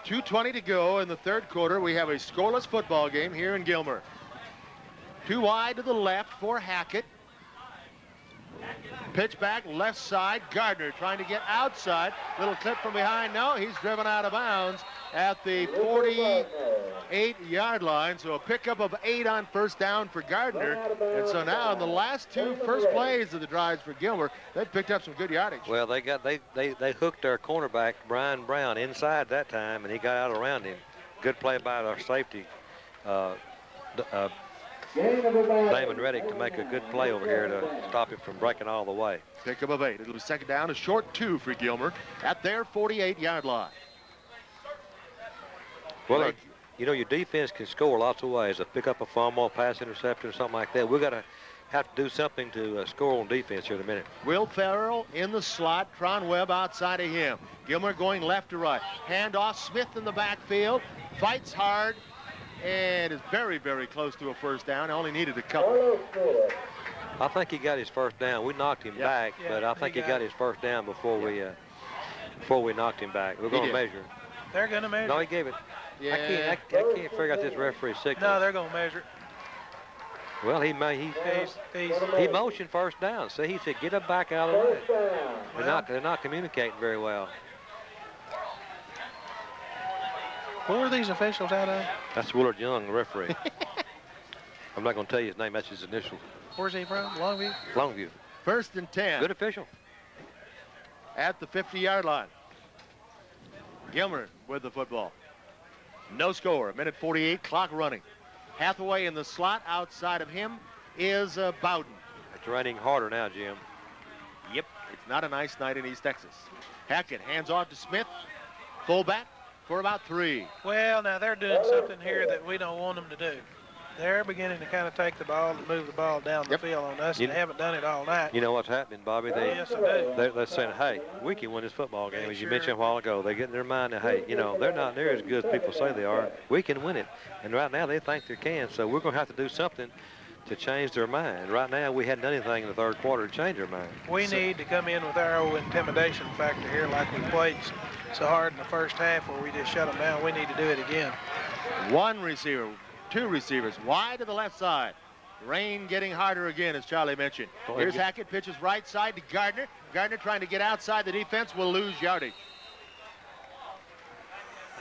2:20 to go in the 3rd quarter. We have a scoreless football game here in Gilmer. 2 wide to the left for Hackett. Pitch back left side. Gardner trying to get outside. Little clip from behind. No, he's driven out of bounds at the 48-yard line. So a pickup of 8 on 1st down for Gardner. And so now in the last 2 first plays of the drives for Gilmer, they've picked up some good yardage. Well, they hooked their cornerback, Brian Brown, inside that time, and he got out around him. Good play by our safety, Damon Reddick, to make a good play over here to stop him from breaking all the way. Pickup of 8. It'll be 2nd down, a short 2 for Gilmer at their 48-yard line. Well, you know, your defense can score lots of ways. A pick up a fumble, pass interception, or something like that. We got to have to do something to score on defense here in a minute. Will Farrell in the slot. Tron Webb outside of him. Gilmer going left to right. Handoff. Smith in the backfield. Fights hard and is very, very close to a first down. Only needed a couple. I think he got his first down. We knocked him back, but I think he got his first down before we knocked him back. We're going to measure. They're going to measure. No, he gave it. Yeah. I can't figure out this referee signal. No, they're going to measure. Well, he motioned first down. See, he said, get him back out of the way. They're not communicating very well. Who are these officials out of? That's Willard Young, the referee. I'm not going to tell you his name. That's his initial. Where's he from? Longview? Longview. 1st and 10. Good official. At the 50-yard line. Gilmer with the football. No score. 1:48, clock running. Hathaway in the slot. Outside of him is Bowden. It's raining harder now, Jim. Yep, it's not a nice night in East Texas. Hackett hands off to Smith. Fullback for about 3. Well, now they're doing something here that we don't want them to do. They're beginning to kind of take the ball and move the ball down the field on us. They haven't done it all night. You know what's happening, Bobby? Yes, I do. They're saying, hey, we can win this football game. As you mentioned a while ago, they get in their mind that, hey, you know, they're not near as good as people say they are. We can win it. And right now they think they can. So we're going to have to do something to change their mind. Right now we hadn't done anything in the third quarter to change their mind. We need to come in with our old intimidation factor here like we played so hard in the first half where we just shut them down. We need to do it again. One receiver. 2 receivers wide to the left side. Rain getting harder again, as Charlie mentioned. Here's Hackett, pitches right side to Gardner. Gardner trying to get outside the defense, will lose yardage.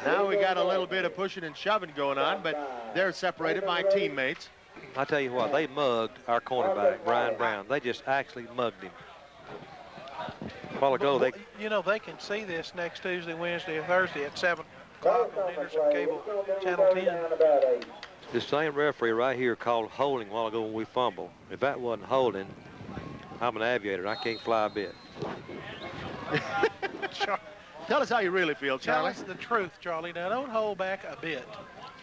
Now we got a little bit of pushing and shoving going on, but they're separated by teammates. I tell you what, they mugged our cornerback, Brian Brown. They just actually mugged him. A while ago, they... You know, they can see this next Tuesday, Wednesday, or Thursday at 7 o'clock on Henderson Cable, Channel 10. This same referee right here called holding a while ago when we fumbled. If that wasn't holding, I'm an aviator. I can't fly a bit. Tell us how you really feel, Charlie. Tell us the truth, Charlie. Now, don't hold back a bit.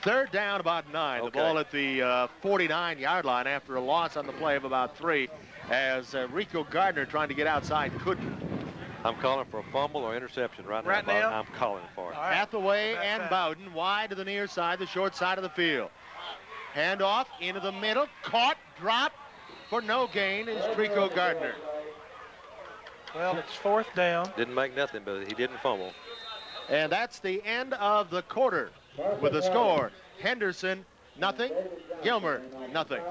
3rd down, about 9. Okay. The ball at the 49-yard line after a loss on the play of about 3 as Rico Gardner trying to get outside couldn't. I'm calling for a fumble or interception right now. I'm calling for it. Right. Hathaway and Bowden wide to the near side, the short side of the field. Handoff into the middle, caught, dropped for no gain is Trico Gardner. Well, it's 4th down. Didn't make nothing, but he didn't fumble. And that's the end of the quarter with the score. Henderson, nothing. Gilmer, nothing.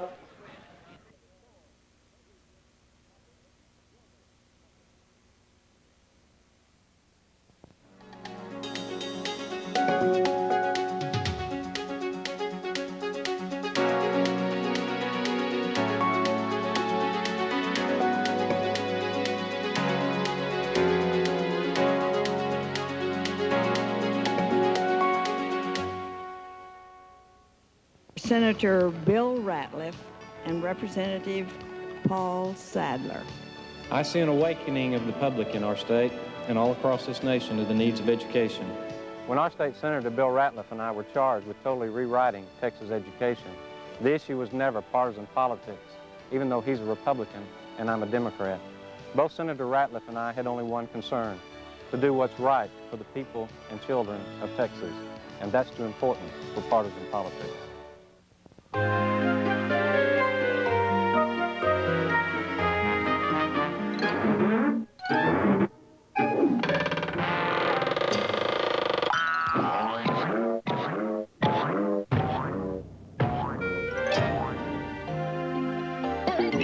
Senator Bill Ratliff and Representative Paul Sadler. I see an awakening of the public in our state and all across this nation to the needs of education. When our state Senator Bill Ratliff and I were charged with totally rewriting Texas education, the issue was never partisan politics, even though he's a Republican and I'm a Democrat. Both Senator Ratliff and I had only one concern, to do what's right for the people and children of Texas, and that's too important for partisan politics. Need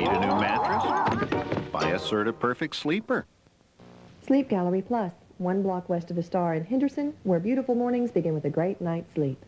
a new mattress? Buy a Serta Perfect Sleeper. Sleep Gallery Plus, 1 block west of the Star in Henderson, where beautiful mornings begin with a great night's sleep.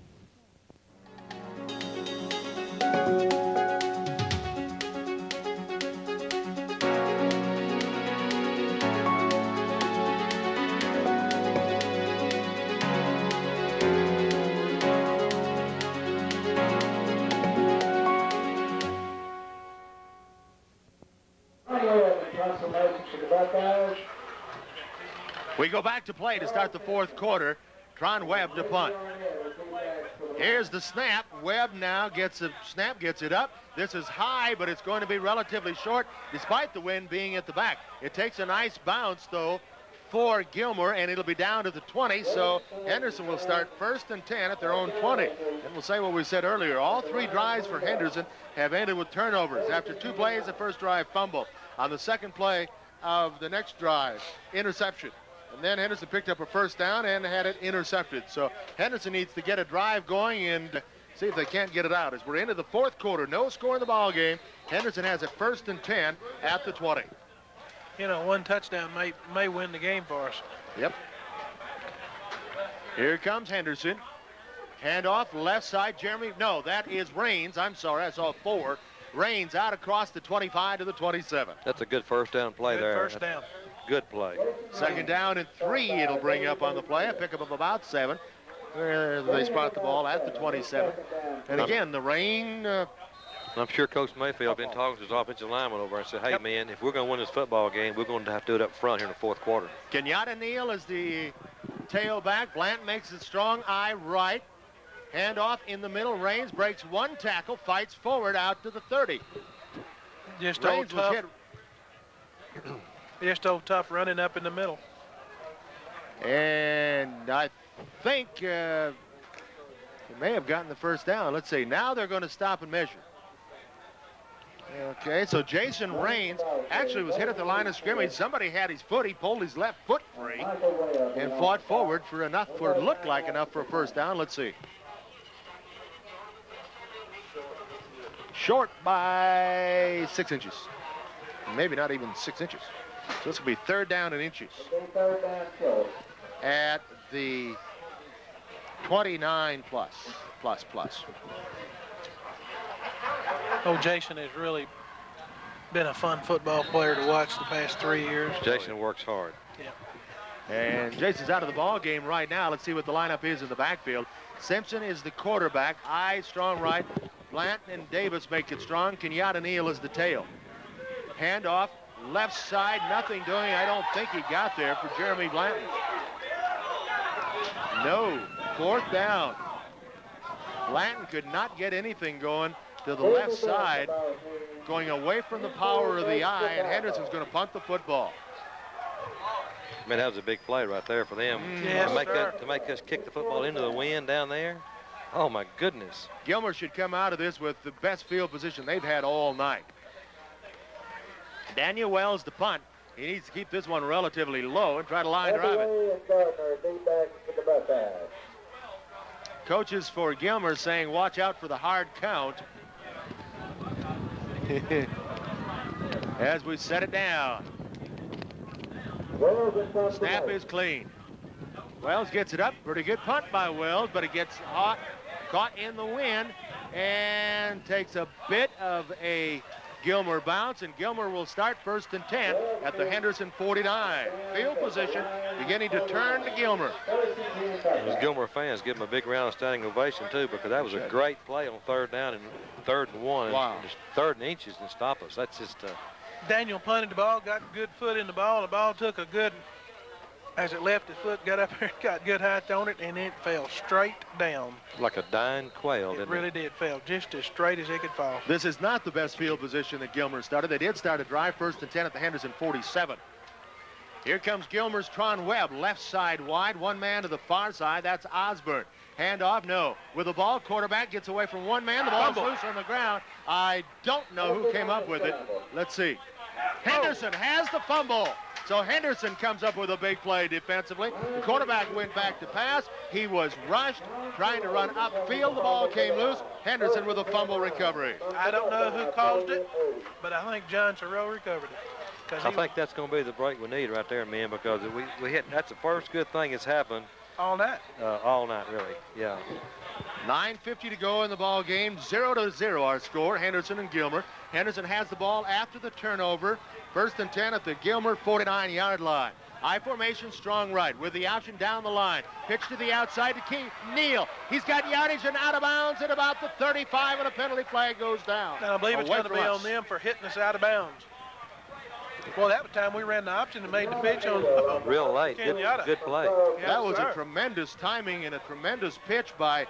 We go back to play to start the 4th quarter. Tron Webb to punt. Here's the snap. Webb now gets a snap, gets it up. This is high, but it's going to be relatively short, despite the wind being at the back. It takes a nice bounce, though, for Gilmer, and it'll be down to the 20, so Henderson will start 1st and 10 at their own 20. And we'll say what we said earlier. All 3 drives for Henderson have ended with turnovers. After 2 plays, the first drive fumble. On the second play of the next drive, interception. And then Henderson picked up a first down and had it intercepted. So Henderson needs to get a drive going and see if they can't get it out. As we're into the 4th quarter, no score in the ball game. Henderson has it 1st and 10 at the 20. You know, 1 touchdown may win the game for us. Yep. Here comes Henderson. Handoff, left side, Jeremy. No, that is Raines. I'm sorry, I saw 4. Raines out across the 25 to the 27. That's a good first down play Good there. First down. Good play. 2nd down and 3 it'll bring up on the play. A pickup of about 7. Where they spot the ball at the 27. And again, the rain. I'm sure Coach Mayfield been talking to his offensive lineman over and said, hey, man, if we're going to win this football game, we're going to have to do it up front here in the 4th quarter. Kenyatta Neal is the tailback. Blant makes it strong eye right. Handoff in the middle. Raines breaks 1 tackle, fights forward out to the 30. Just Raines old tough. hit. Just old tough running up in the middle. And I think he may have gotten the first down. Let's see. Now they're going to stop and measure. Okay, so Jason Raines actually was hit at the line of scrimmage. Somebody had his foot. He pulled his left foot free and fought forward for enough, for it looked like enough for a first down. Let's see. Short by 6 inches. Maybe not even 6 inches. So this will be 3rd down and inches. At the 29 plus. Oh, Jason has really been a fun football player to watch the past 3 years. Jason works hard. Yeah. And Jason's out of the ball game right now. Let's see what the lineup is in the backfield. Simpson is the quarterback. Strong right. Blant and Davis make it strong. Kenyatta Neal is the tail. Handoff, left side, nothing doing. I don't think he got there for Jeremy Blanton. No, 4th down. Blanton could not get anything going to the left side, going away from the power of the eye, and Henderson's going to punt the football. Man, that was a big play right there for them. Yes, to make us kick the football into the wind down there. Oh, my goodness. Gilmer should come out of this with the best field position they've had all night. Daniel Wells to punt. He needs to keep this one relatively low and try to line drive it. Coaches for Gilmer saying watch out for the hard count. As we set it down. Snap is clean. Wells gets it up. Pretty good punt by Wells, but it gets caught in the wind and takes a bit of a Gilmer bounce, and Gilmer will start 1st and 10 at the Henderson 49. Field position beginning to turn to Gilmer. Those Gilmer fans give him a big round of standing ovation, too, because that was a great play on 3rd down and 3rd and 1. Wow. And just 3rd and inches and stop us. That's just... Daniel punted the ball, got good foot in the ball. The ball took a good, as it left his foot, got up there, got good height on it, and it fell straight down. Like a dying quail, didn't it? It really did. Fell just as straight as it could fall. This is not the best field position that Gilmer started. They did start a drive 1st and 10 at the Henderson 47. Here comes Gilmer's Tron Webb, left side wide, 1 man to the far side. That's Osborne. Handoff, no. With the ball, quarterback gets away from 1 man. The ball's loose on the ground. I don't know who came up with it. Let's see. Henderson has the fumble. So Henderson comes up with a big play defensively. The quarterback went back to pass. He was rushed, trying to run upfield. The ball came loose. Henderson with a fumble recovery. I don't know who caused it, but I think John Sorrell recovered it. I think that's going to be the break we need right there, man, because we hit. That's the first good thing that's happened. All night. All night, really, yeah. 9:50 to go in the ball game. 0-0 our score, Henderson and Gilmer. Henderson has the ball after the turnover. 1st and 10 at the Gilmer 49-yard line. I formation, strong right with the option down the line. Pitch to the outside to Keith Neal. He's got yardage and out of bounds at about the 35, and a penalty flag goes down. And I believe it's going to be on them for hitting us out of bounds. Well, that was the time we ran the option and made the pitch on real late. Good play. That was a tremendous timing and a tremendous pitch by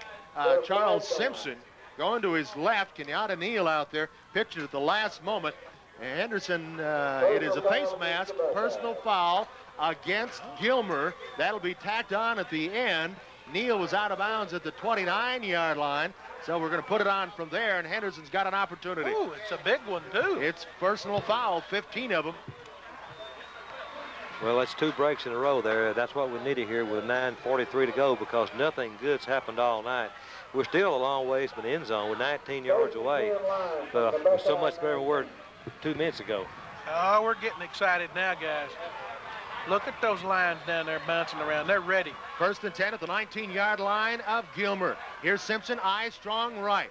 Charles Simpson going to his left. Kenyatta Neal out there, pitched at the last moment. And Henderson, it is a face mask, personal foul against Gilmer. That'll be tacked on at the end. Neal was out of bounds at the 29-yard line. So we're going to put it on from there, and Henderson's got an opportunity. Ooh, it's a big one, too. It's personal foul, 15 of them. Well, that's 2 breaks in a row there. That's what we needed here with 9:43 to go, because nothing good's happened all night. We're still a long ways from the end zone. We're 19 yards away. We're so much better than we were 2 minutes ago. Oh, we're getting excited now, guys. Look at those lines down there bouncing around. They're ready. 1st and 10 at the 19-yard line of Gilmer. Here's Simpson, eye strong right.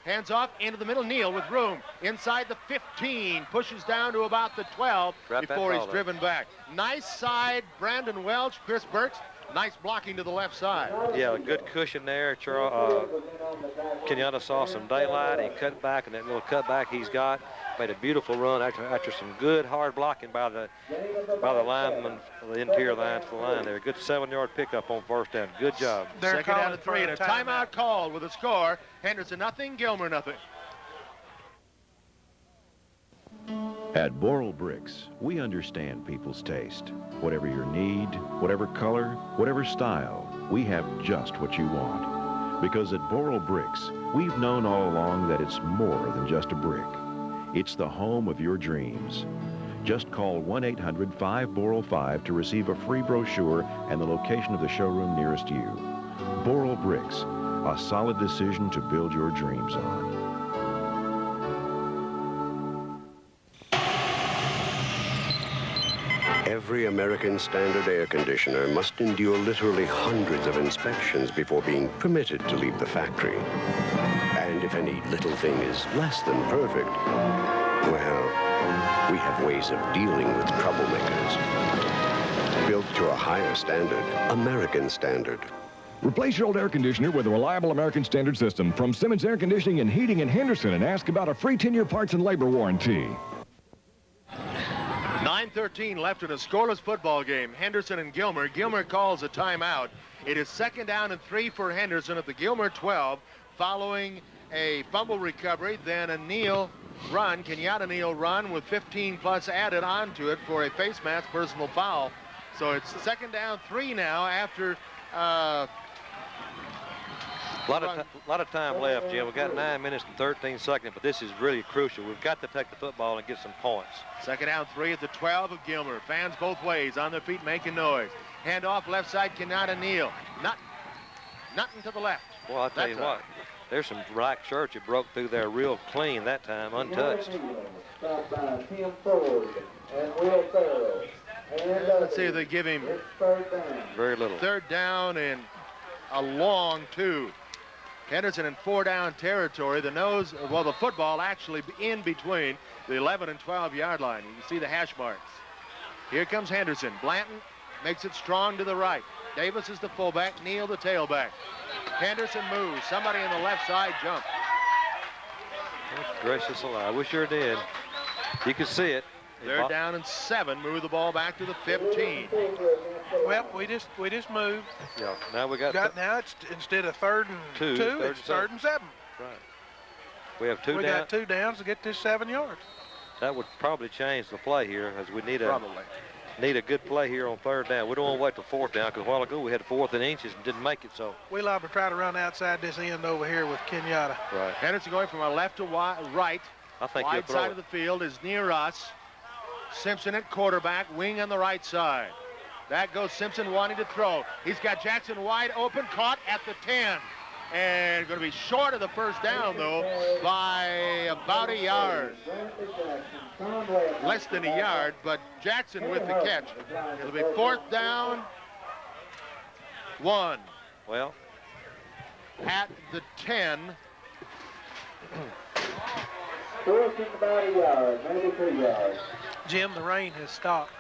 Hands off into the middle. Neal with room inside the 15. Pushes down to about the 12 before he's driven back. Nice side, Brandon Welch, Chris Burks. Nice blocking to the left side. Yeah, a good cushion there. Kenyatta saw some daylight. He cut back, and that little cutback he's got made a beautiful run after some good hard blocking by the lineman, the interior line to the line there. Good 7-yard pickup on 1st down. Good job. Second down to 3 and a timeout called with a score. Henderson nothing, Gilmer nothing. At Boral Bricks, we understand people's taste. Whatever your need, whatever color, whatever style, we have just what you want. Because at Boral Bricks, we've known all along that it's more than just a brick. It's the home of your dreams. Just call 1-800-5-BORAL-5 to receive a free brochure and the location of the showroom nearest you. Boral Bricks, a solid decision to build your dreams on. Every American Standard air conditioner must endure literally hundreds of inspections before being permitted to leave the factory. And if any little thing is less than perfect, well, we have ways of dealing with troublemakers. Built to a higher standard, American Standard. Replace your old air conditioner with a reliable American Standard system from Simmons Air Conditioning and Heating in Henderson, and ask about a free 10-year parts and labor warranty. 9:13 left in a scoreless football game. Henderson and Gilmer. Gilmer calls a timeout. It is 2nd down and 3 for Henderson at the Gilmer 12, following a fumble recovery, then a Neal run, Kenyatta Neal run with 15 plus added onto it for a face mask personal foul. So it's 2nd down 3 now after a lot of time left, Jim. We've got 9 minutes and 13 seconds, but this is really crucial. We've got to take the football and get some points. 2nd down 3 at the 12 of Gilmer. Fans both ways on their feet making noise. Hand off left side, Kenyatta Neal. Nothing to the left. Well, I'll tell you what. There's some black shirts that broke through there real clean that time, untouched. Let's see if they give him very little. 3rd down and a long 2. Henderson in 4-down territory. The football actually in between the 11 and 12-yard line. You can see the hash marks. Here comes Henderson. Blanton makes it strong to the right. Davis is the fullback, Neal the tailback. Henderson moves. Somebody on the left side jump. Gracious alive. We sure did. You can see it. 3rd down and 7. Move the ball back to the 15. Well, we just moved. Yeah. Now we got now it's instead of 3rd and 2, it's 3rd and 7. Right. We have 2 downs. We got 2 downs to get this 7 yards. That would probably change the play here, as we need a good play here on 3rd down. We don't want to wait till 4th down, because a while ago we had 4th and inches and didn't make it. So we love to try to run outside this end over here with Kenyatta. Right. Henderson going from a left to right. I think wide side of the field is near us. Simpson at quarterback, wing on the right side. That goes Simpson wanting to throw. He's got Jackson wide open, caught at the 10. And going to be short of the 1st down, though, by about a yard. Less than a yard, but Jackson with the catch. It'll be 4th down, 1. Well, at the 10. About a yard, maybe 3 yards. Jim, the rain has stopped.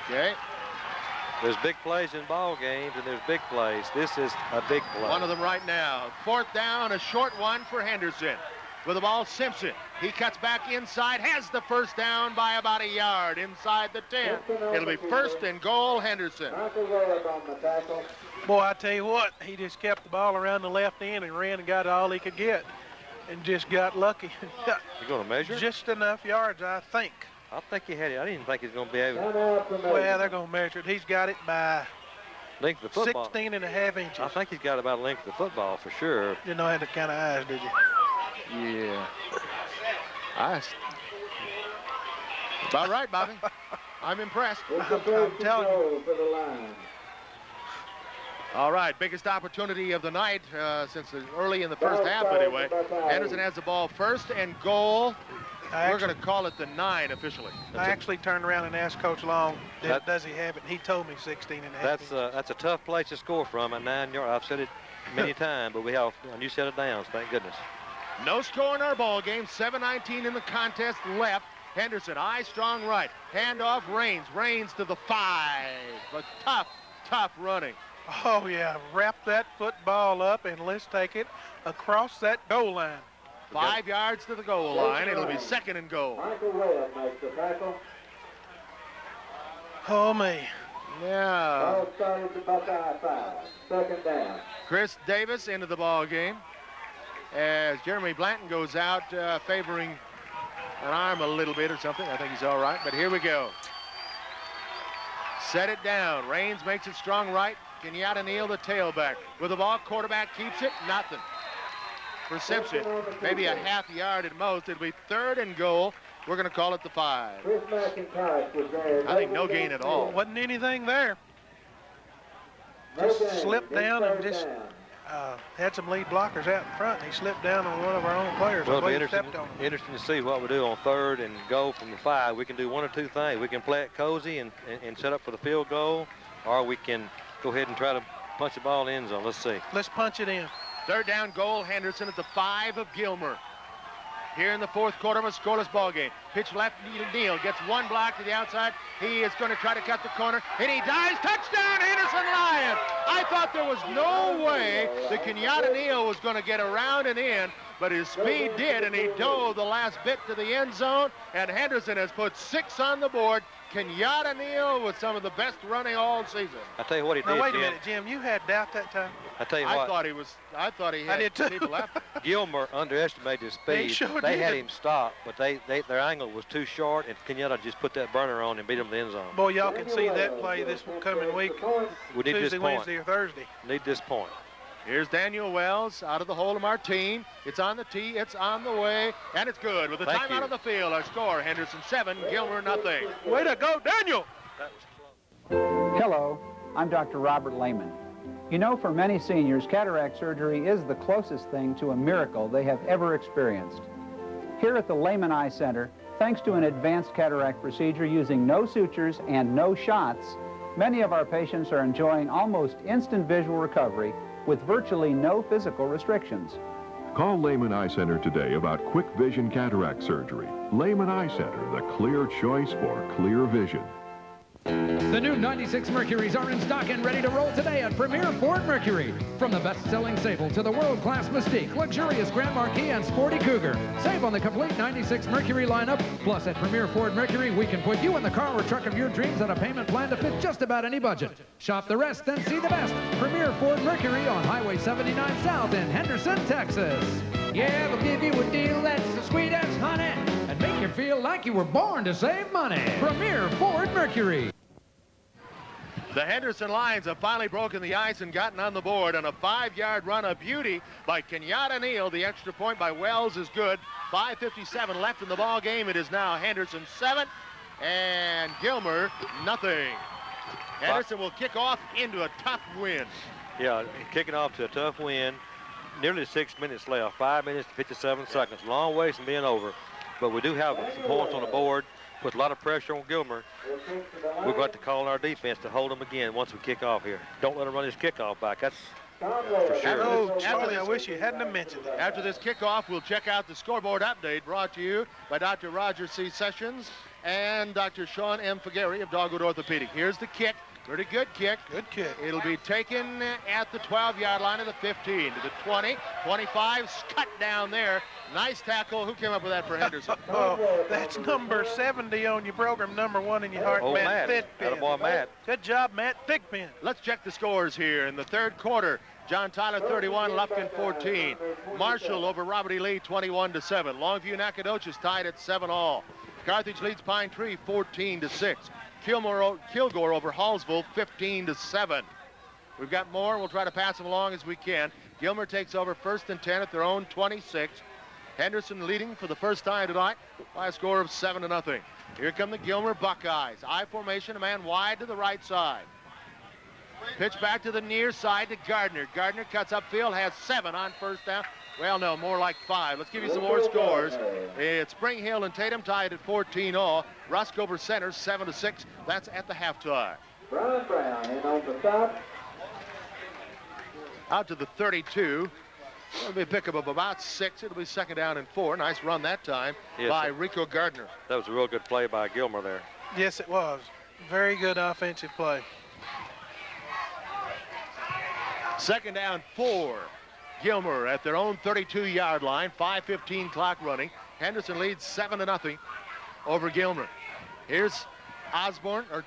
Okay. There's big plays in ball games, and there's big plays. This is a big play. One of them right now. 4th down, a short one for Henderson. With the ball, Simpson. He cuts back inside, has the 1st down by about a yard inside the 10. It'll be 1st and goal, Henderson. Boy, I tell you what, he just kept the ball around the left end and ran and got all he could get and just got lucky. You going to measure? Just enough yards, I think. I think he had it. I didn't think he was going to be able to. Well, they're going to measure it. He's got it by length of the football. 16 and a half inches. I think he's got about a length of the football for sure. Didn't know I had the kind of eyes, did you? Yeah. About right, Bobby. I'm impressed. I'm telling you. For the line. All right, biggest opportunity of the night since early in the first half anyway. Henderson has the ball first and goal. We're going to call it the 9 officially. I actually turned around and asked Coach Long, does he have it? He told me 16 and a half. That's a tough place to score from at 9 yards. I've said it many times, but we have a new set of downs, thank goodness. No score in our ball game. 7:19 in the contest left. Henderson, strong right. Handoff, Raines to the 5. But tough running. Oh, yeah. Wrap that football up, and let's take it across that goal line. 5 yards to the goal line. It'll be 2nd and goal. Michael Webb makes the tackle. Oh, me. Yeah. Ball started to Buckeye 5. 2nd down. Chris Davis into the ball game as Jeremy Blanton goes out favoring an arm a little bit or something. I think he's all right, but here we go. Set it down. Raines makes it strong right. Kenyatta Neal, the tailback. With the ball, quarterback keeps it. Nothing. For Simpson, maybe a half yard at most. It'll be 3rd and goal. We're going to call it the 5. Chris McIntosh was there. I think no gain at all. Wasn't anything there. Just slipped down and just had some lead blockers out in front. He slipped down on one of our own players. Well, it'll be interesting to see what we do on 3rd and goal from the 5. We can do one or two things. We can play it cozy and set up for the field goal, or we can go ahead and try to punch the ball in the end zone. Let's see. Let's punch it in. 3rd down goal, Henderson at the 5 of Gilmer. Here in the 4th quarter of a scoreless ball game. Pitch left, Neal gets one block to the outside. He is going to try to cut the corner, and he dives. Touchdown, Henderson Lions! I thought there was no way that Kenyatta Neal was going to get around and in, but his speed did, and he dove the last bit to the end zone, and Henderson has put 6 on the board. Kenyatta Neal with some of the best running all season. I tell you what he did, Now, wait a Jim. minute, Jim. You had doubt that time? I tell you what. I thought he had people after. Gilmer underestimated his speed. They had him stop, but their angle was too short, and Kenyatta just put that burner on and beat him to the end zone. Boy, y'all can see that play this coming week. We need Tuesday, this point. Wednesday, or Thursday. Need this point. Here's Daniel Wells out of the hole of Martine. It's on the tee, it's on the way, and it's good. With the Thank time out you. of the field, our score, Henderson 7, Gilmer nothing. Way to go, Daniel! Hello, I'm Dr. Robert Lehman. You know, for many seniors, cataract surgery is the closest thing to a miracle they have ever experienced. Here at the Lehman Eye Center, thanks to an advanced cataract procedure using no sutures and no shots, many of our patients are enjoying almost instant visual recovery with virtually no physical restrictions. Call Lehman Eye Center today about quick vision cataract surgery. Lehman Eye Center, the clear choice for clear vision. The new 96 Mercuries are in stock and ready to roll today at Premier Ford Mercury. From the best-selling Sable to the world-class Mystique, luxurious Grand Marquis, and sporty Cougar. Save on the complete 96 Mercury lineup. Plus, at Premier Ford Mercury, we can put you in the car or truck of your dreams on a payment plan to fit just about any budget. Shop the rest, then see the best. Premier Ford Mercury on Highway 79 South in Henderson, Texas. Yeah, they'll give you a deal that's as sweet as honey and make you feel like you were born to save money. Premier Ford Mercury. The Henderson Lions have finally broken the ice and gotten on the board on a 5-yard run of beauty by Kenyatta Neal. The extra point by Wells is good. 5:57 left in the ball game. It is now Henderson 7 and Gilmer nothing. Henderson will kick off into a tough win. Yeah, kicking off to a tough win. Nearly 6 minutes left. 5 minutes to 57 seconds. Long ways from being over. But we do have some points on the board. Put a lot of pressure on Gilmer. We're going to call our defense to hold him again once we kick off here. Don't let him run his kickoff back. That's for sure. Oh, Charlie, I wish you hadn't mentioned that. After this kickoff, we'll check out the scoreboard update brought to you by Dr. Roger C. Sessions and Dr. Sean M. Figueri of Dogwood Orthopedic. Here's the kick. Pretty good kick. Good kick. It'll be taken at the 12-yard line of the 15 to the 20, 25, cut down there. Nice tackle. Who came up with that for Henderson? Oh, that's number 70 on your program, number 1 in your heart, Oh, Matt Matt. Thigpen. Attaboy, Matt. Good job, Matt Thigpen. Let's check the scores here in the third quarter. John Tyler 31, Lufkin 14. Marshall over Robert E. Lee 21-7. Longview Nacogdoches tied at 7-all. Carthage leads Pine Tree 14-6. Kilgore over Hallsville 15-7. We've got more. We'll try to pass them along as we can. Gilmer takes over 1st and 10 at their own 26. Henderson leading for the first time tonight by a score of 7-0. Here come the Gilmer Buckeyes. I formation, a man wide to the right side. Pitch back to the near side to Gardner. Gardner cuts upfield, has 7 on first down. Well, no, more like 5. Let's give you some more scores. It's Spring Hill and Tatum tied at 14-all. Rusk over Center 7-6. That's at the halftime. Brown in on the stop. Out to the 32. It'll be a pickup of about 6. It'll be 2nd down and 4. Nice run that time by Rico Gardner. That was a real good play by Gilmer there. Yes, it was. Very good offensive play. 2nd down 4. Gilmer at their own 32-yard line. 5:15 clock running. Henderson leads 7-0 over Gilmer. Here's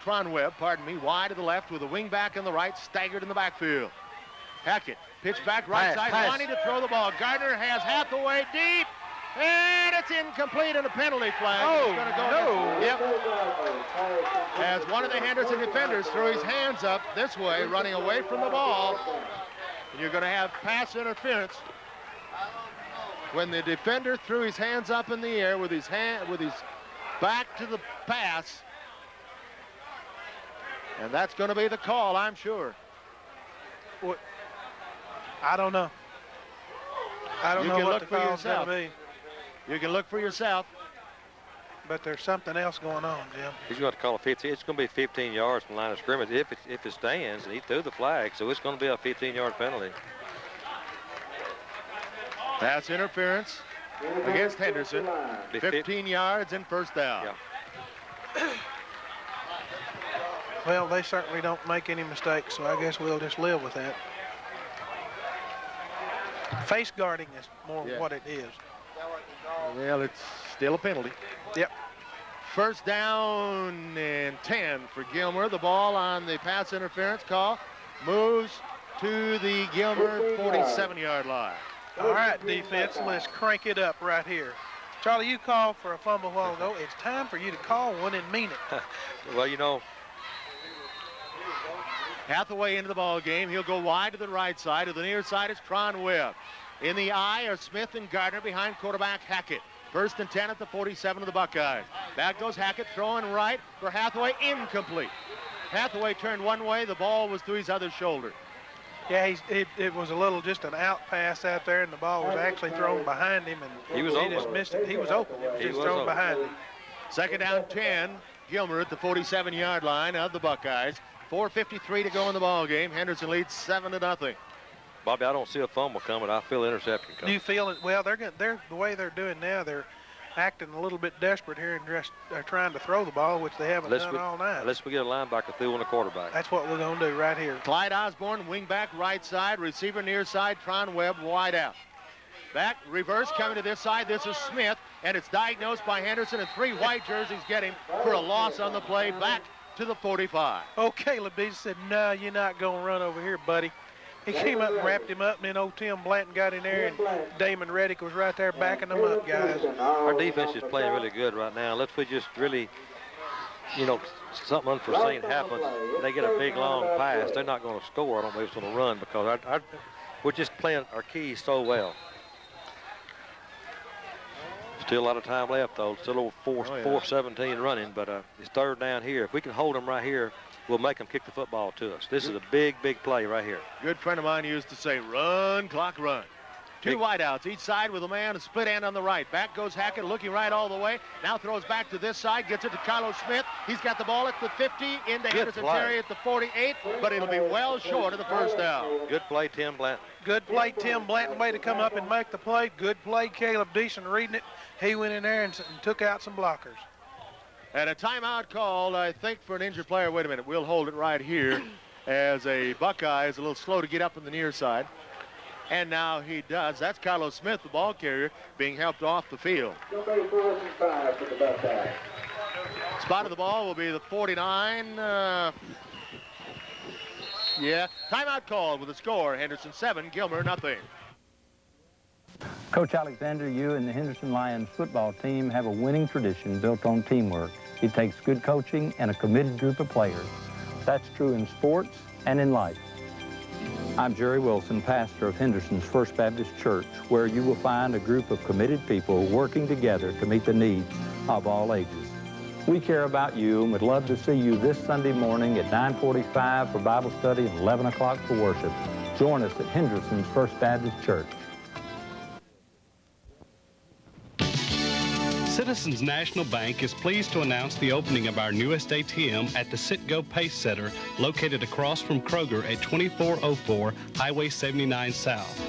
Tron Webb, wide to the left with a wing back on the right, staggered in the backfield. Hackett, pitch back right side, wanting to throw the ball. Gardner has Hathaway deep, and it's incomplete and a penalty flag. Oh, no. Yep. As one of the Henderson defenders threw his hands up this way, running away from the ball. And you're going to have pass interference when the defender threw his hands up in the air with his back to the pass. And that's going to be the call, I'm sure. What? I don't know. I don't know what the call's going to be. You can look for yourself. But there's something else going on, Jim. He's going to call a 15. It's going to be 15 yards from the line of scrimmage if it stands, and he threw the flag, so it's going to be a 15-yard penalty. Pass interference against Henderson. 15 yards and 1st down. Yeah. Well, they certainly don't make any mistakes, so I guess we'll just live with that. Face guarding is more what it is. Well, it's still a penalty. Yep. 1st down and 10 for Gilmer. The ball on the pass interference call moves to the Gilmer 47-yard line. All right, defense, let's crank it up right here. Charlie, you called for a fumble a while ago. It's time for you to call one and mean it. Well, you know. Hathaway into the ball game. He'll go wide to the right side. To the near side is Tron Webb. In the eye are Smith and Gardner behind quarterback Hackett. 1st and 10 at the 47 of the Buckeyes. Back goes Hackett, throwing right for Hathaway, incomplete. Hathaway turned one way, the ball was through his other shoulder. Yeah, it was a little just an out pass out there, and the ball was actually thrown behind him, and he just missed it. He was open. It was just thrown behind him. 2nd down 10. Gilmer at the 47-yard line of the Buckeyes. 4:53 to go in the ball game. Henderson leads 7-0. Bobby, I don't see a fumble coming. I feel interception coming. Do you feel it? Well, they're the way they're doing now. They're acting a little bit desperate here and just trying to throw the ball, which they haven't done all night. Unless we get a linebacker through on the quarterback. That's what we're going to do right here. Clyde Osborne, wing back right side, receiver near side, Tron Webb wide out. Back, reverse, coming to this side. This is Smith, and it's diagnosed by Henderson, and 3 white jerseys get him for a loss on the play back to the 45. Oh, Caleb Dees said, no, you're not going to run over here, buddy. He came up and wrapped him up, and then old Tim Blanton got in there, and Damon Reddick was right there backing them up, guys. Our defense is playing really good right now. Let's we just really, you know, something unforeseen happens. They get a big, long pass. They're not going to score. I don't believe it's going to run because we're just playing our keys so well. Still a lot of time left, though. Still over 4:17 running, but it's 3rd down here. If we can hold them right here, we'll make them kick the football to us. This is a big, big play right here. Good friend of mine used to say, run, clock, run. 2 wideouts each side with a man, a split end on the right. Back goes Hackett, looking right all the way. Now throws back to this side, gets it to Carlos Smith. He's got the ball at the 50, into Henderson Terry at the 48, but it'll be well short of the 1st down. Good play, Tim Blanton. Good play, Tim Blanton, way to come up and make the play. Good play, Caleb Deason reading it. He went in there and took out some blockers. And a timeout called, I think, for an injured player. Wait a minute, we'll hold it right here as a Buckeye is a little slow to get up on the near side. And now he does. That's Carlos Smith, the ball carrier, being helped off the field. Spot of the ball will be the 49. Yeah, timeout called with a score. Henderson 7, Gilmer nothing. Coach Alexander, you and the Henderson Lions football team have a winning tradition built on teamwork. It takes good coaching and a committed group of players. That's true in sports and in life. I'm Jerry Wilson, pastor of Henderson's First Baptist Church, where you will find a group of committed people working together to meet the needs of all ages. We care about you and would love to see you this Sunday morning at 9:45 for Bible study and 11 o'clock for worship. Join us at Henderson's First Baptist Church. Citizens National Bank is pleased to announce the opening of our newest ATM at the Citgo Pace Center, located across from Kroger at 2404 Highway 79 South.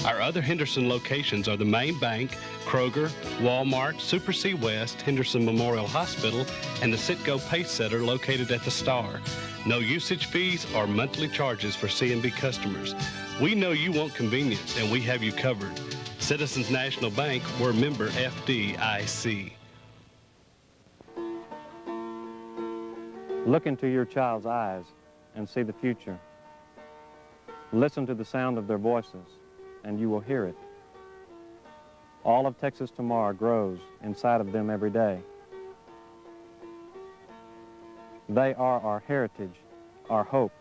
Our other Henderson locations are the main bank, Kroger, Walmart, Super C West, Henderson Memorial Hospital, and the Citgo Pace Center located at the Star. No usage fees or monthly charges for C&B customers. We know you want convenience, and we have you covered. Citizens National Bank, we're member FDIC. Look into your child's eyes and see the future. Listen to the sound of their voices, and you will hear it. All of Texas tomorrow grows inside of them every day. They are our heritage, our hope,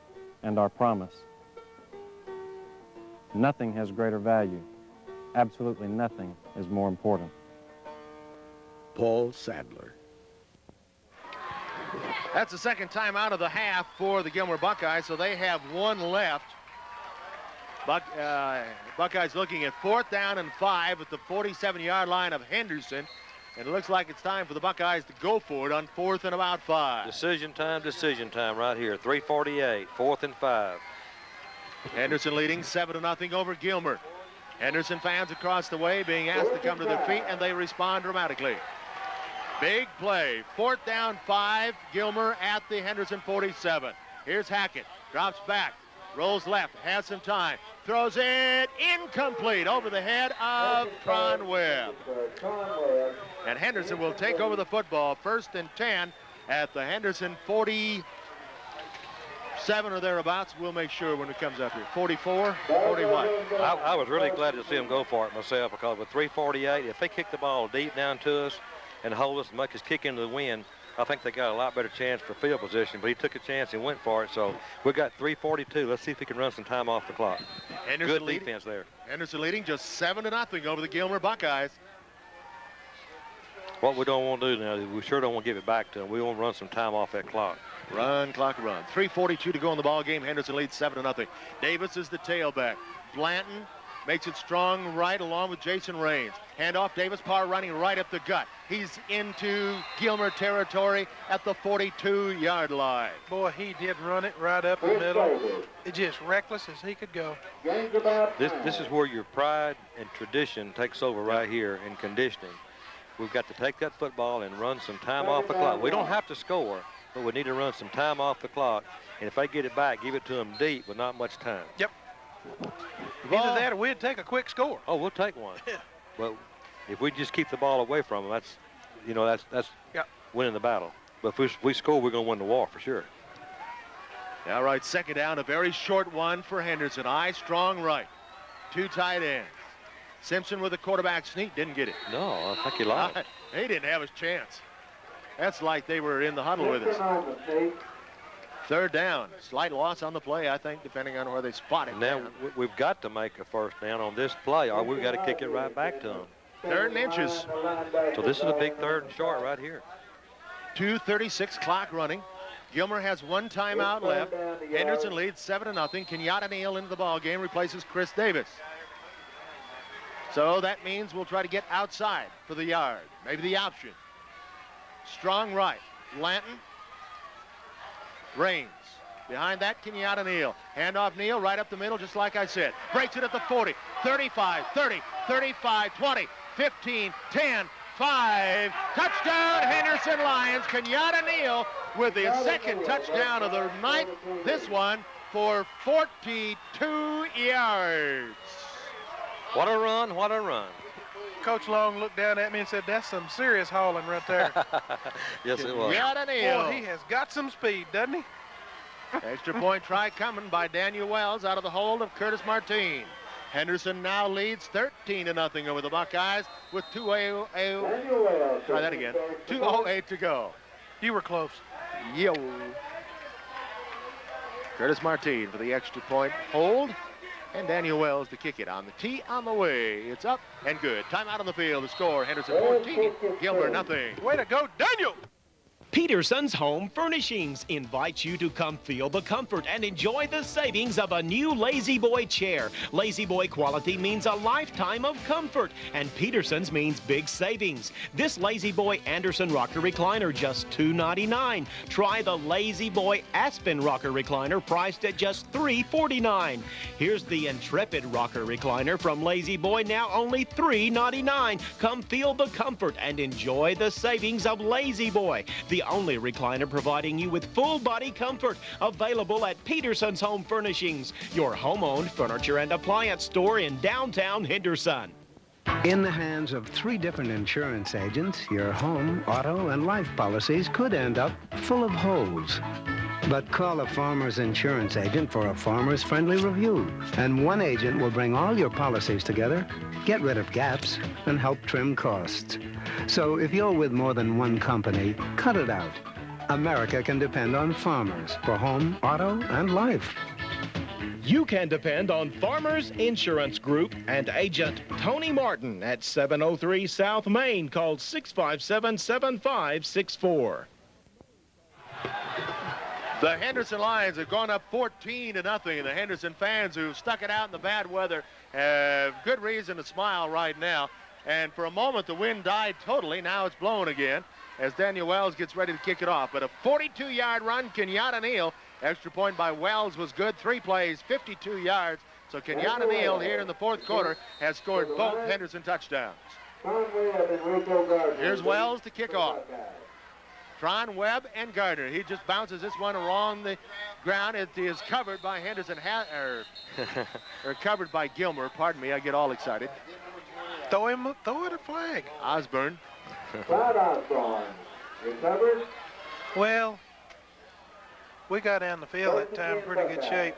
and our promise. Nothing has greater value. Absolutely nothing is more important. Paul Sadler. That's the second time out of the half for the Gilmer Buckeyes, so they have one left. Buckeyes looking at 4th down and 5 at the 47-yard line of Henderson. And it looks like it's time for the Buckeyes to go for it on 4th and about 5. Decision time right here. 3:48, 4th and 5. Henderson leading 7-0 over Gilmer. Henderson fans across the way being asked to come to their feet, and they respond dramatically. Big play. 4th down 5. Gilmer at the Henderson 47. Here's Hackett. Drops back. Rolls left. Has some time. Throws it incomplete over the head of Tron Webb. And Henderson will take over the football. 1st and 10 at the Henderson 47 or thereabouts. We'll make sure when it comes up here. 44, 41. I was really glad to see him go for it myself, because with 3:48, if they kick the ball deep down to us and hold us as much as kick into the wind, I think they got a lot better chance for field position. But he took a chance and went for it, so we got 3:42. Let's see if he can run some time off the clock. Good defense there. Henderson leading just 7-0 over the Gilmer Buckeyes. What we don't want to do now is we sure don't want to give it back to them. We want to run some time off that clock. Run, clock, run. 3:42 to go in the ball game. Henderson leads 7-0. Davis is the tailback. Blanton makes it strong right along with Jason Raines. Handoff, Davis, Parr running right up the gut. He's into Gilmer territory at the 42-yard line. Boy, he did run it right up the middle. It's just reckless as he could go. This is where your pride and tradition takes over right here in conditioning. We've got to take that football and run some time off the clock. We don't have to score, but we need to run some time off the clock. And if they get it back, give it to them deep with not much time. Yep. Either that or we'd take a quick score. Oh, we'll take one. Well, if we just keep the ball away from them, that's winning the battle. But if we score, we're going to win the war for sure. All right, 2nd down, a very short one for Henderson. Strong right. 2 tight ends. Simpson with a quarterback sneak, didn't get it. No, I think he lied. He didn't have his chance. That's like they were in the huddle with us. 3rd down, slight loss on the play, I think, depending on where they spot it. Now, we've got to make a 1st down on this play, or we've got to kick it right back to them. 3rd and inches. So this is a big 3rd and short right here. 2:36 clock running. Gilmer has 1 timeout left. Henderson leads 7-0. Kenyatta Neal into the ball game, replaces Chris Davis. So that means we'll try to get outside for the yard. Maybe the option. Strong right. Lanton. Raines. Behind that, Kenyatta Neal. Handoff Neal right up the middle, just like I said. Breaks it at the 40, 35, 30, 35, 20, 15, 10, 5. Touchdown, Henderson Lions. Kenyatta Neal with the second touchdown of the night. This one for 42 yards. What a run, what a run. Coach Long looked down at me and said, that's some serious hauling right there. Yes, it was. Kenyatta Neal. Boy, he has got some speed, doesn't he? Extra point try coming by Daniel Wells out of the hold of Curtis Martine. Henderson now leads 13-0 over the Buckeyes with 2:08 to go. You were close. Yo. Curtis Martine for the extra point hold. And Daniel Wells to kick it on the tee on the way. It's up and good. Timeout on the field. The score, Henderson 14, Gilmer nothing. Way to go, Daniel! Peterson's Home Furnishings invites you to come feel the comfort and enjoy the savings of a new Lazy Boy chair. Lazy Boy quality means a lifetime of comfort, and Peterson's means big savings. This Lazy Boy Anderson rocker recliner, just $2.99. Try the Lazy Boy Aspen rocker recliner, priced at just $3.49. Here's the Intrepid rocker recliner from Lazy Boy, now only $3.99. Come feel the comfort and enjoy the savings of Lazy Boy, the only recliner providing you with full body comfort. Available at Peterson's Home Furnishings, your home-owned furniture and appliance store in downtown Henderson. In the hands of 3 different insurance agents, your home, auto, and life policies could end up full of holes. But call a Farmers Insurance agent for a farmers-friendly review, and one agent will bring all your policies together, get rid of gaps, and help trim costs. So if you're with more than one company, cut it out. America can depend on Farmers for home, auto, and life. You can depend on Farmers Insurance Group and agent Tony Martin at 703 South Main. Call 657-7564. The Henderson Lions have gone up 14-0. The Henderson fans who stuck it out in the bad weather have good reason to smile right now. And for a moment, the wind died totally. Now it's blowing again as Daniel Wells gets ready to kick it off. But a 42-yard run, Kenyatta Neal. Extra point by Wells was good. 3 plays, 52 yards. So Kenyatta Neal here in the fourth quarter has scored both Henderson touchdowns. Here's Wells to kick off. Tron, Webb, and Gardner. He just bounces this one along the ground. It is covered by Henderson, or covered by Gilmer. Pardon me, I get all excited. Throw it a flag. Osborne. Well, we got down the field that time in pretty good shape.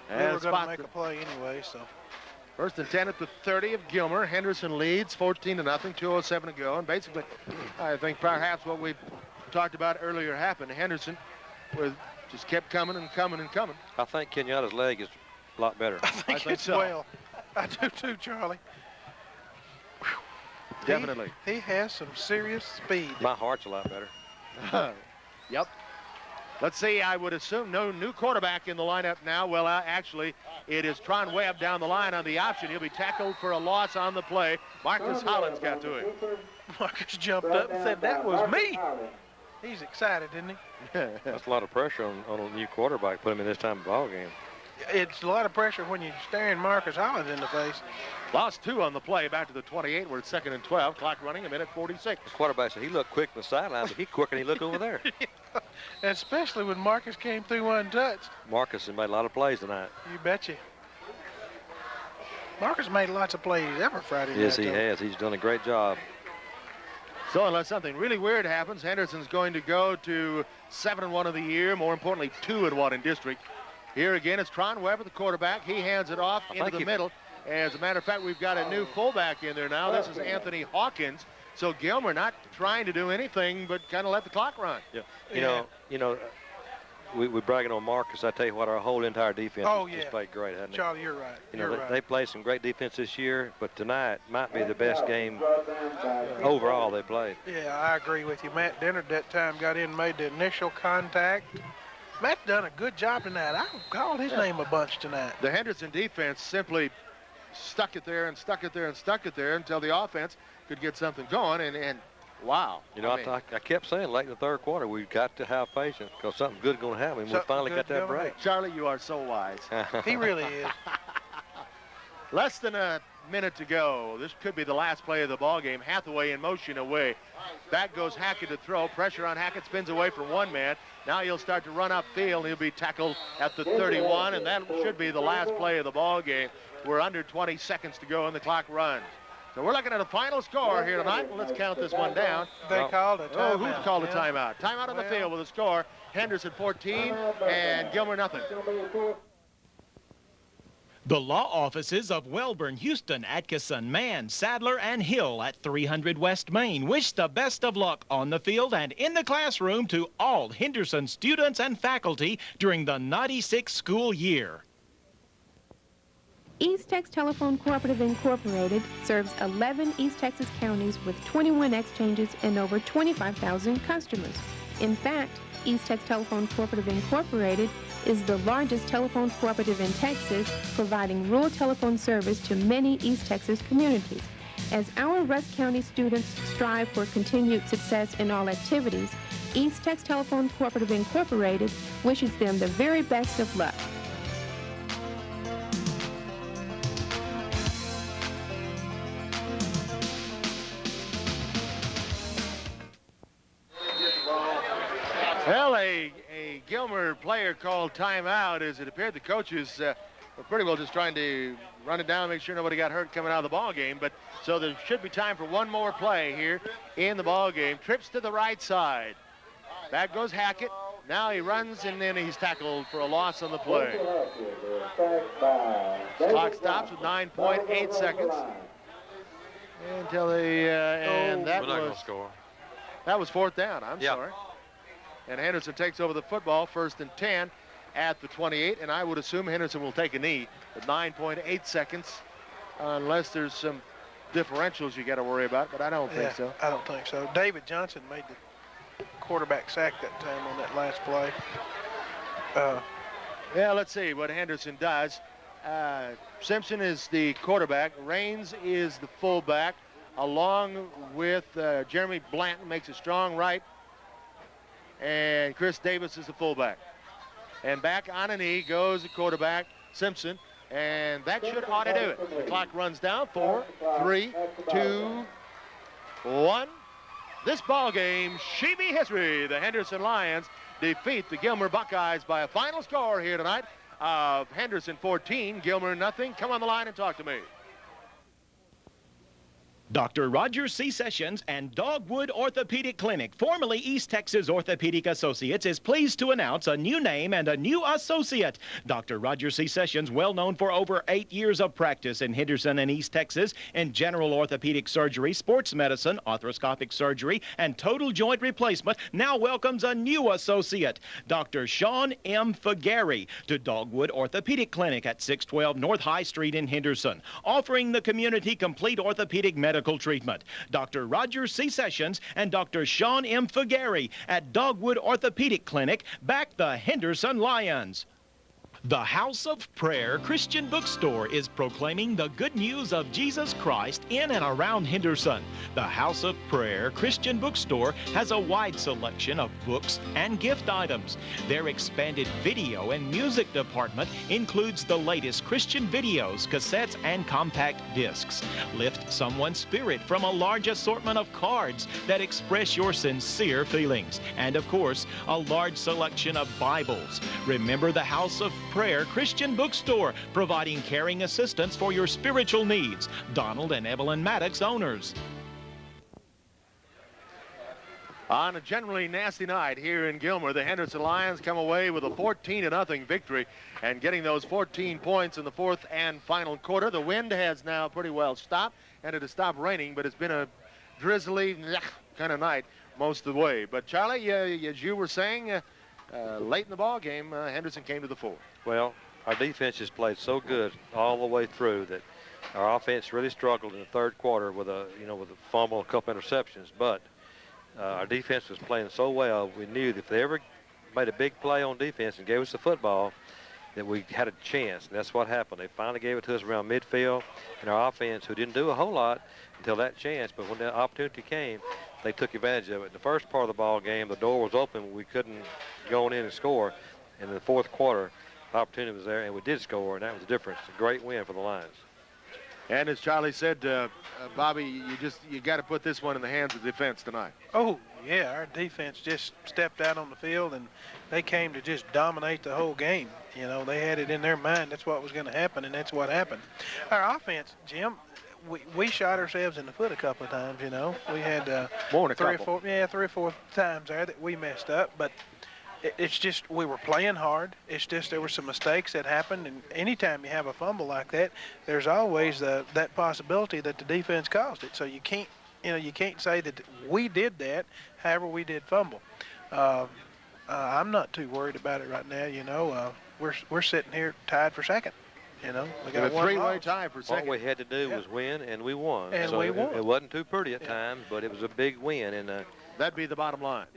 We were going to make a play anyway, so. First and 10 at the 30 of Gilmer. Henderson leads 14-0, 2:07 to go. And basically, I think perhaps what we talked about earlier happened. Henderson just kept coming and coming and coming. I think Kenyatta's leg is a lot better. I think it's so. Well. I do too, Charlie. Definitely. He has some serious speed. My heart's a lot better. Yep. Let's see, I would assume no new quarterback in the lineup now. Well, actually, it is Tron Webb down the line on the option. He'll be tackled for a loss on the play. Marcus Hollins got to him. Marcus jumped up and said, that was me. He's excited, isn't he? That's a lot of pressure on a new quarterback, put him in this time of the ball game. It's a lot of pressure when you're staring Marcus Hollins in the face. Lost 2 on the play, back to the 28. We're at 2nd and 12. Clock running, a minute 46. The quarterback said he looked quick on the sideline, but he quicker than he looked over there. Yeah. Especially when Marcus came through untouched. Marcus has made a lot of plays tonight. You betcha. Marcus made lots of plays every Friday night. Yes, he has. He's done a great job. So unless something really weird happens, Henderson's going to go to 7-1 of the year. More importantly, 2-1 in district. Here again, it's Tron Webber, the quarterback. He hands it off into the middle. As a matter of fact, we've got a new fullback in there now. This is Anthony Hawkins. So Gilmer not trying to do anything but kind of let the clock run. Yeah. You know, we're bragging on Marcus. I tell you what, our whole entire defense has played great, hasn't it? Charlie, you're right. They played some great defense this year, but tonight might be the best game overall they played. Yeah, I agree with you. Matt Dennard that time got in and made the initial contact. Matt's done a good job tonight. I called his name a bunch tonight. The Henderson defense simply stuck it there and stuck it there and stuck it there until the offense could get something going, and wow. You know, I kept saying late in the third quarter, we've got to have patience because something good going to happen. We finally got that break. Charlie, you are so wise. He really is. Less than a minute to go. This could be the last play of the ball game. Hathaway in motion away. Back goes Hackett to throw. Pressure on Hackett. Spins away from one man. Now he'll start to run upfield. He'll be tackled at the 31, and that should be the last play of the ball game. We're under 20 seconds to go, and the clock runs. So we're looking at a final score here tonight. Let's count this one down. They called a timeout. Oh, who's called a timeout? Timeout on the field with a score. Henderson 14 and Gilmer nothing. The law offices of Welborn, Houston, Atkinson, Mann, Sadler, and Hill at 300 West Main wish the best of luck on the field and in the classroom to all Henderson students and faculty during the 96 school year. East Tex Telephone Cooperative Incorporated serves 11 East Texas counties with 21 exchanges and over 25,000 customers. In fact, East Tex Telephone Cooperative Incorporated is the largest telephone cooperative in Texas, providing rural telephone service to many East Texas communities. As our Rusk County students strive for continued success in all activities, East Tex Telephone Cooperative Incorporated wishes them the very best of luck. Well, a Gilmer player called timeout as it appeared the coaches were pretty well just trying to run it down, make sure nobody got hurt coming out of the ball game. But so there should be time for one more play here in the ball game. Trips to the right side. Back goes Hackett. Now he runs and then he's tackled for a loss on the play. Clock stops with 9.8 seconds until and that was fourth down. I'm sorry. And Henderson takes over the football, 1st and 10 at the 28, and I would assume Henderson will take a knee with 9.8 seconds, unless there's some differentials you got to worry about, but I don't think so. I don't think so. David Johnson made the quarterback sack that time on that last play. Yeah, let's see what Henderson does. Simpson is the quarterback. Raines is the fullback, along with Jeremy Blanton makes a strong right. And Chris Davis is the fullback. And back on a knee goes the quarterback, Simpson, and that ought to do it. The clock runs down. 4, 3, 2, 1. This ball game, Shebe history. The Henderson Lions defeat the Gilmer Buckeyes by a final score here tonight of Henderson 14, Gilmer nothing. Come on the line and talk to me. Dr. Roger C. Sessions and Dogwood Orthopedic Clinic, formerly East Texas Orthopedic Associates, is pleased to announce a new name and a new associate. Dr. Roger C. Sessions, well known for over 8 years of practice in Henderson and East Texas in general orthopedic surgery, sports medicine, arthroscopic surgery, and total joint replacement, now welcomes a new associate, Dr. Sean M. Fagari, to Dogwood Orthopedic Clinic at 612 North High Street in Henderson, offering the community complete orthopedic medical treatment. Dr. Roger C. Sessions and Dr. Sean M. Fagari at Dogwood Orthopedic Clinic back the Henderson Lions. The House of Prayer Christian Bookstore is proclaiming the good news of Jesus Christ in and around Henderson. The House of Prayer Christian Bookstore has a wide selection of books and gift items. Their expanded video and music department includes the latest Christian videos, cassettes, and compact discs. Lift someone's spirit from a large assortment of cards that express your sincere feelings. And of course, a large selection of Bibles. Remember the House of Prayer Christian Bookstore, providing caring assistance for your spiritual needs. Donald and Evelyn Maddox, owners. On a generally nasty night here in Gilmer, the Henderson Lions come away with a 14-0 victory and getting those 14 points in the fourth and final quarter. The wind has now pretty well stopped, and it has stopped raining, but it's been a drizzly kind of night most of the way. But Charlie, as you were saying, late in the ball game, Henderson came to the fore. Well, our defense has played so good all the way through that our offense really struggled in the third quarter with a fumble, a couple interceptions. But our defense was playing so well, we knew that if they ever made a big play on defense and gave us the football, that we had a chance. And that's what happened. They finally gave it to us around midfield, and our offense, who didn't do a whole lot until that chance, but when the opportunity came, they took advantage of it. In the first part of the ball game, the door was open. We couldn't go in and score. And in the fourth quarter, the opportunity was there, and we did score, and that was the difference. A great win for the Lions. And as Charlie said, Bobby, you got to put this one in the hands of the defense tonight. Oh, yeah, our defense just stepped out on the field, and they came to just dominate the whole game. You know, they had it in their mind that's what was going to happen, and that's what happened. Our offense, Jim, we shot ourselves in the foot a couple of times, you know. We had three or four times there that we messed up, but it's just we were playing hard. It's just there were some mistakes that happened, and anytime you have a fumble like that, there's always that possibility that the defense caused it. So you can't say that we did that. However, we did fumble. I'm not too worried about it right now. You know, we're sitting here tied for second. You know, we got a three-way tie for second. What we had to do was win, and we won. And so we won. It wasn't too pretty at times, but it was a big win. And that'd be the bottom line.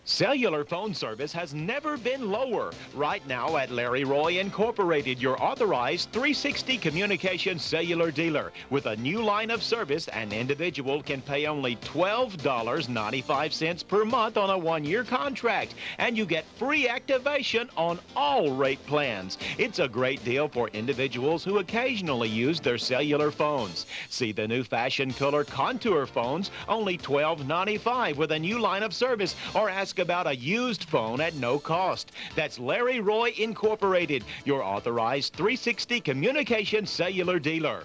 Cellular phone service has never been lower. Right now at Larry Roy Incorporated, your authorized 360 communication cellular dealer. With a new line of service, an individual can pay only $12.95 per month on a one-year contract, and you get free activation on all rate plans. It's a great deal for individuals who occasionally use their cellular phones. See the new fashion color contour phones, only $12.95 with a new line of service, or ask about a used phone at no cost. That's Larry Roy Incorporated, your authorized 360 communication cellular dealer.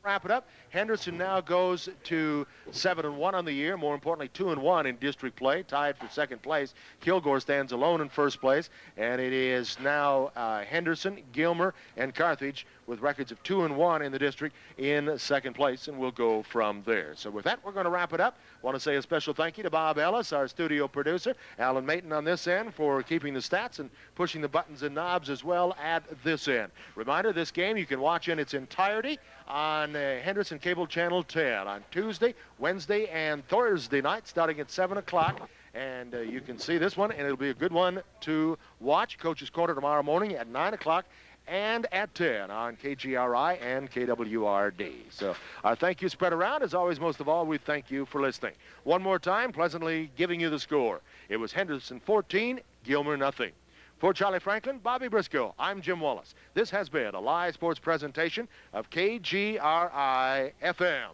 Wrap it up. Henderson now goes to 7-1 on the year. More importantly, 2-1 in district play, tied for second place. Kilgore stands alone in first place, and it is now Henderson, Gilmer, and Carthage with records of 2-1 in the district in second place, and we'll go from there. So with that, we're going to wrap it up. Want to say a special thank you to Bob Ellis, our studio producer, Alan Mayton on this end for keeping the stats and pushing the buttons and knobs as well at this end. Reminder, this game you can watch in its entirety on Henderson Cable Channel 10 on Tuesday, Wednesday, and Thursday night starting at 7 o'clock. And you can see this one, and it'll be a good one to watch. Coach's Corner tomorrow morning at 9 o'clock and at 10 on KGRI and KWRD. So our thank you spread around. As always, most of all, we thank you for listening. One more time, pleasantly giving you the score. It was Henderson 14, Gilmer nothing. For Charlie Franklin, Bobby Briscoe, I'm Jim Wallace. This has been a live sports presentation of KGRI FM.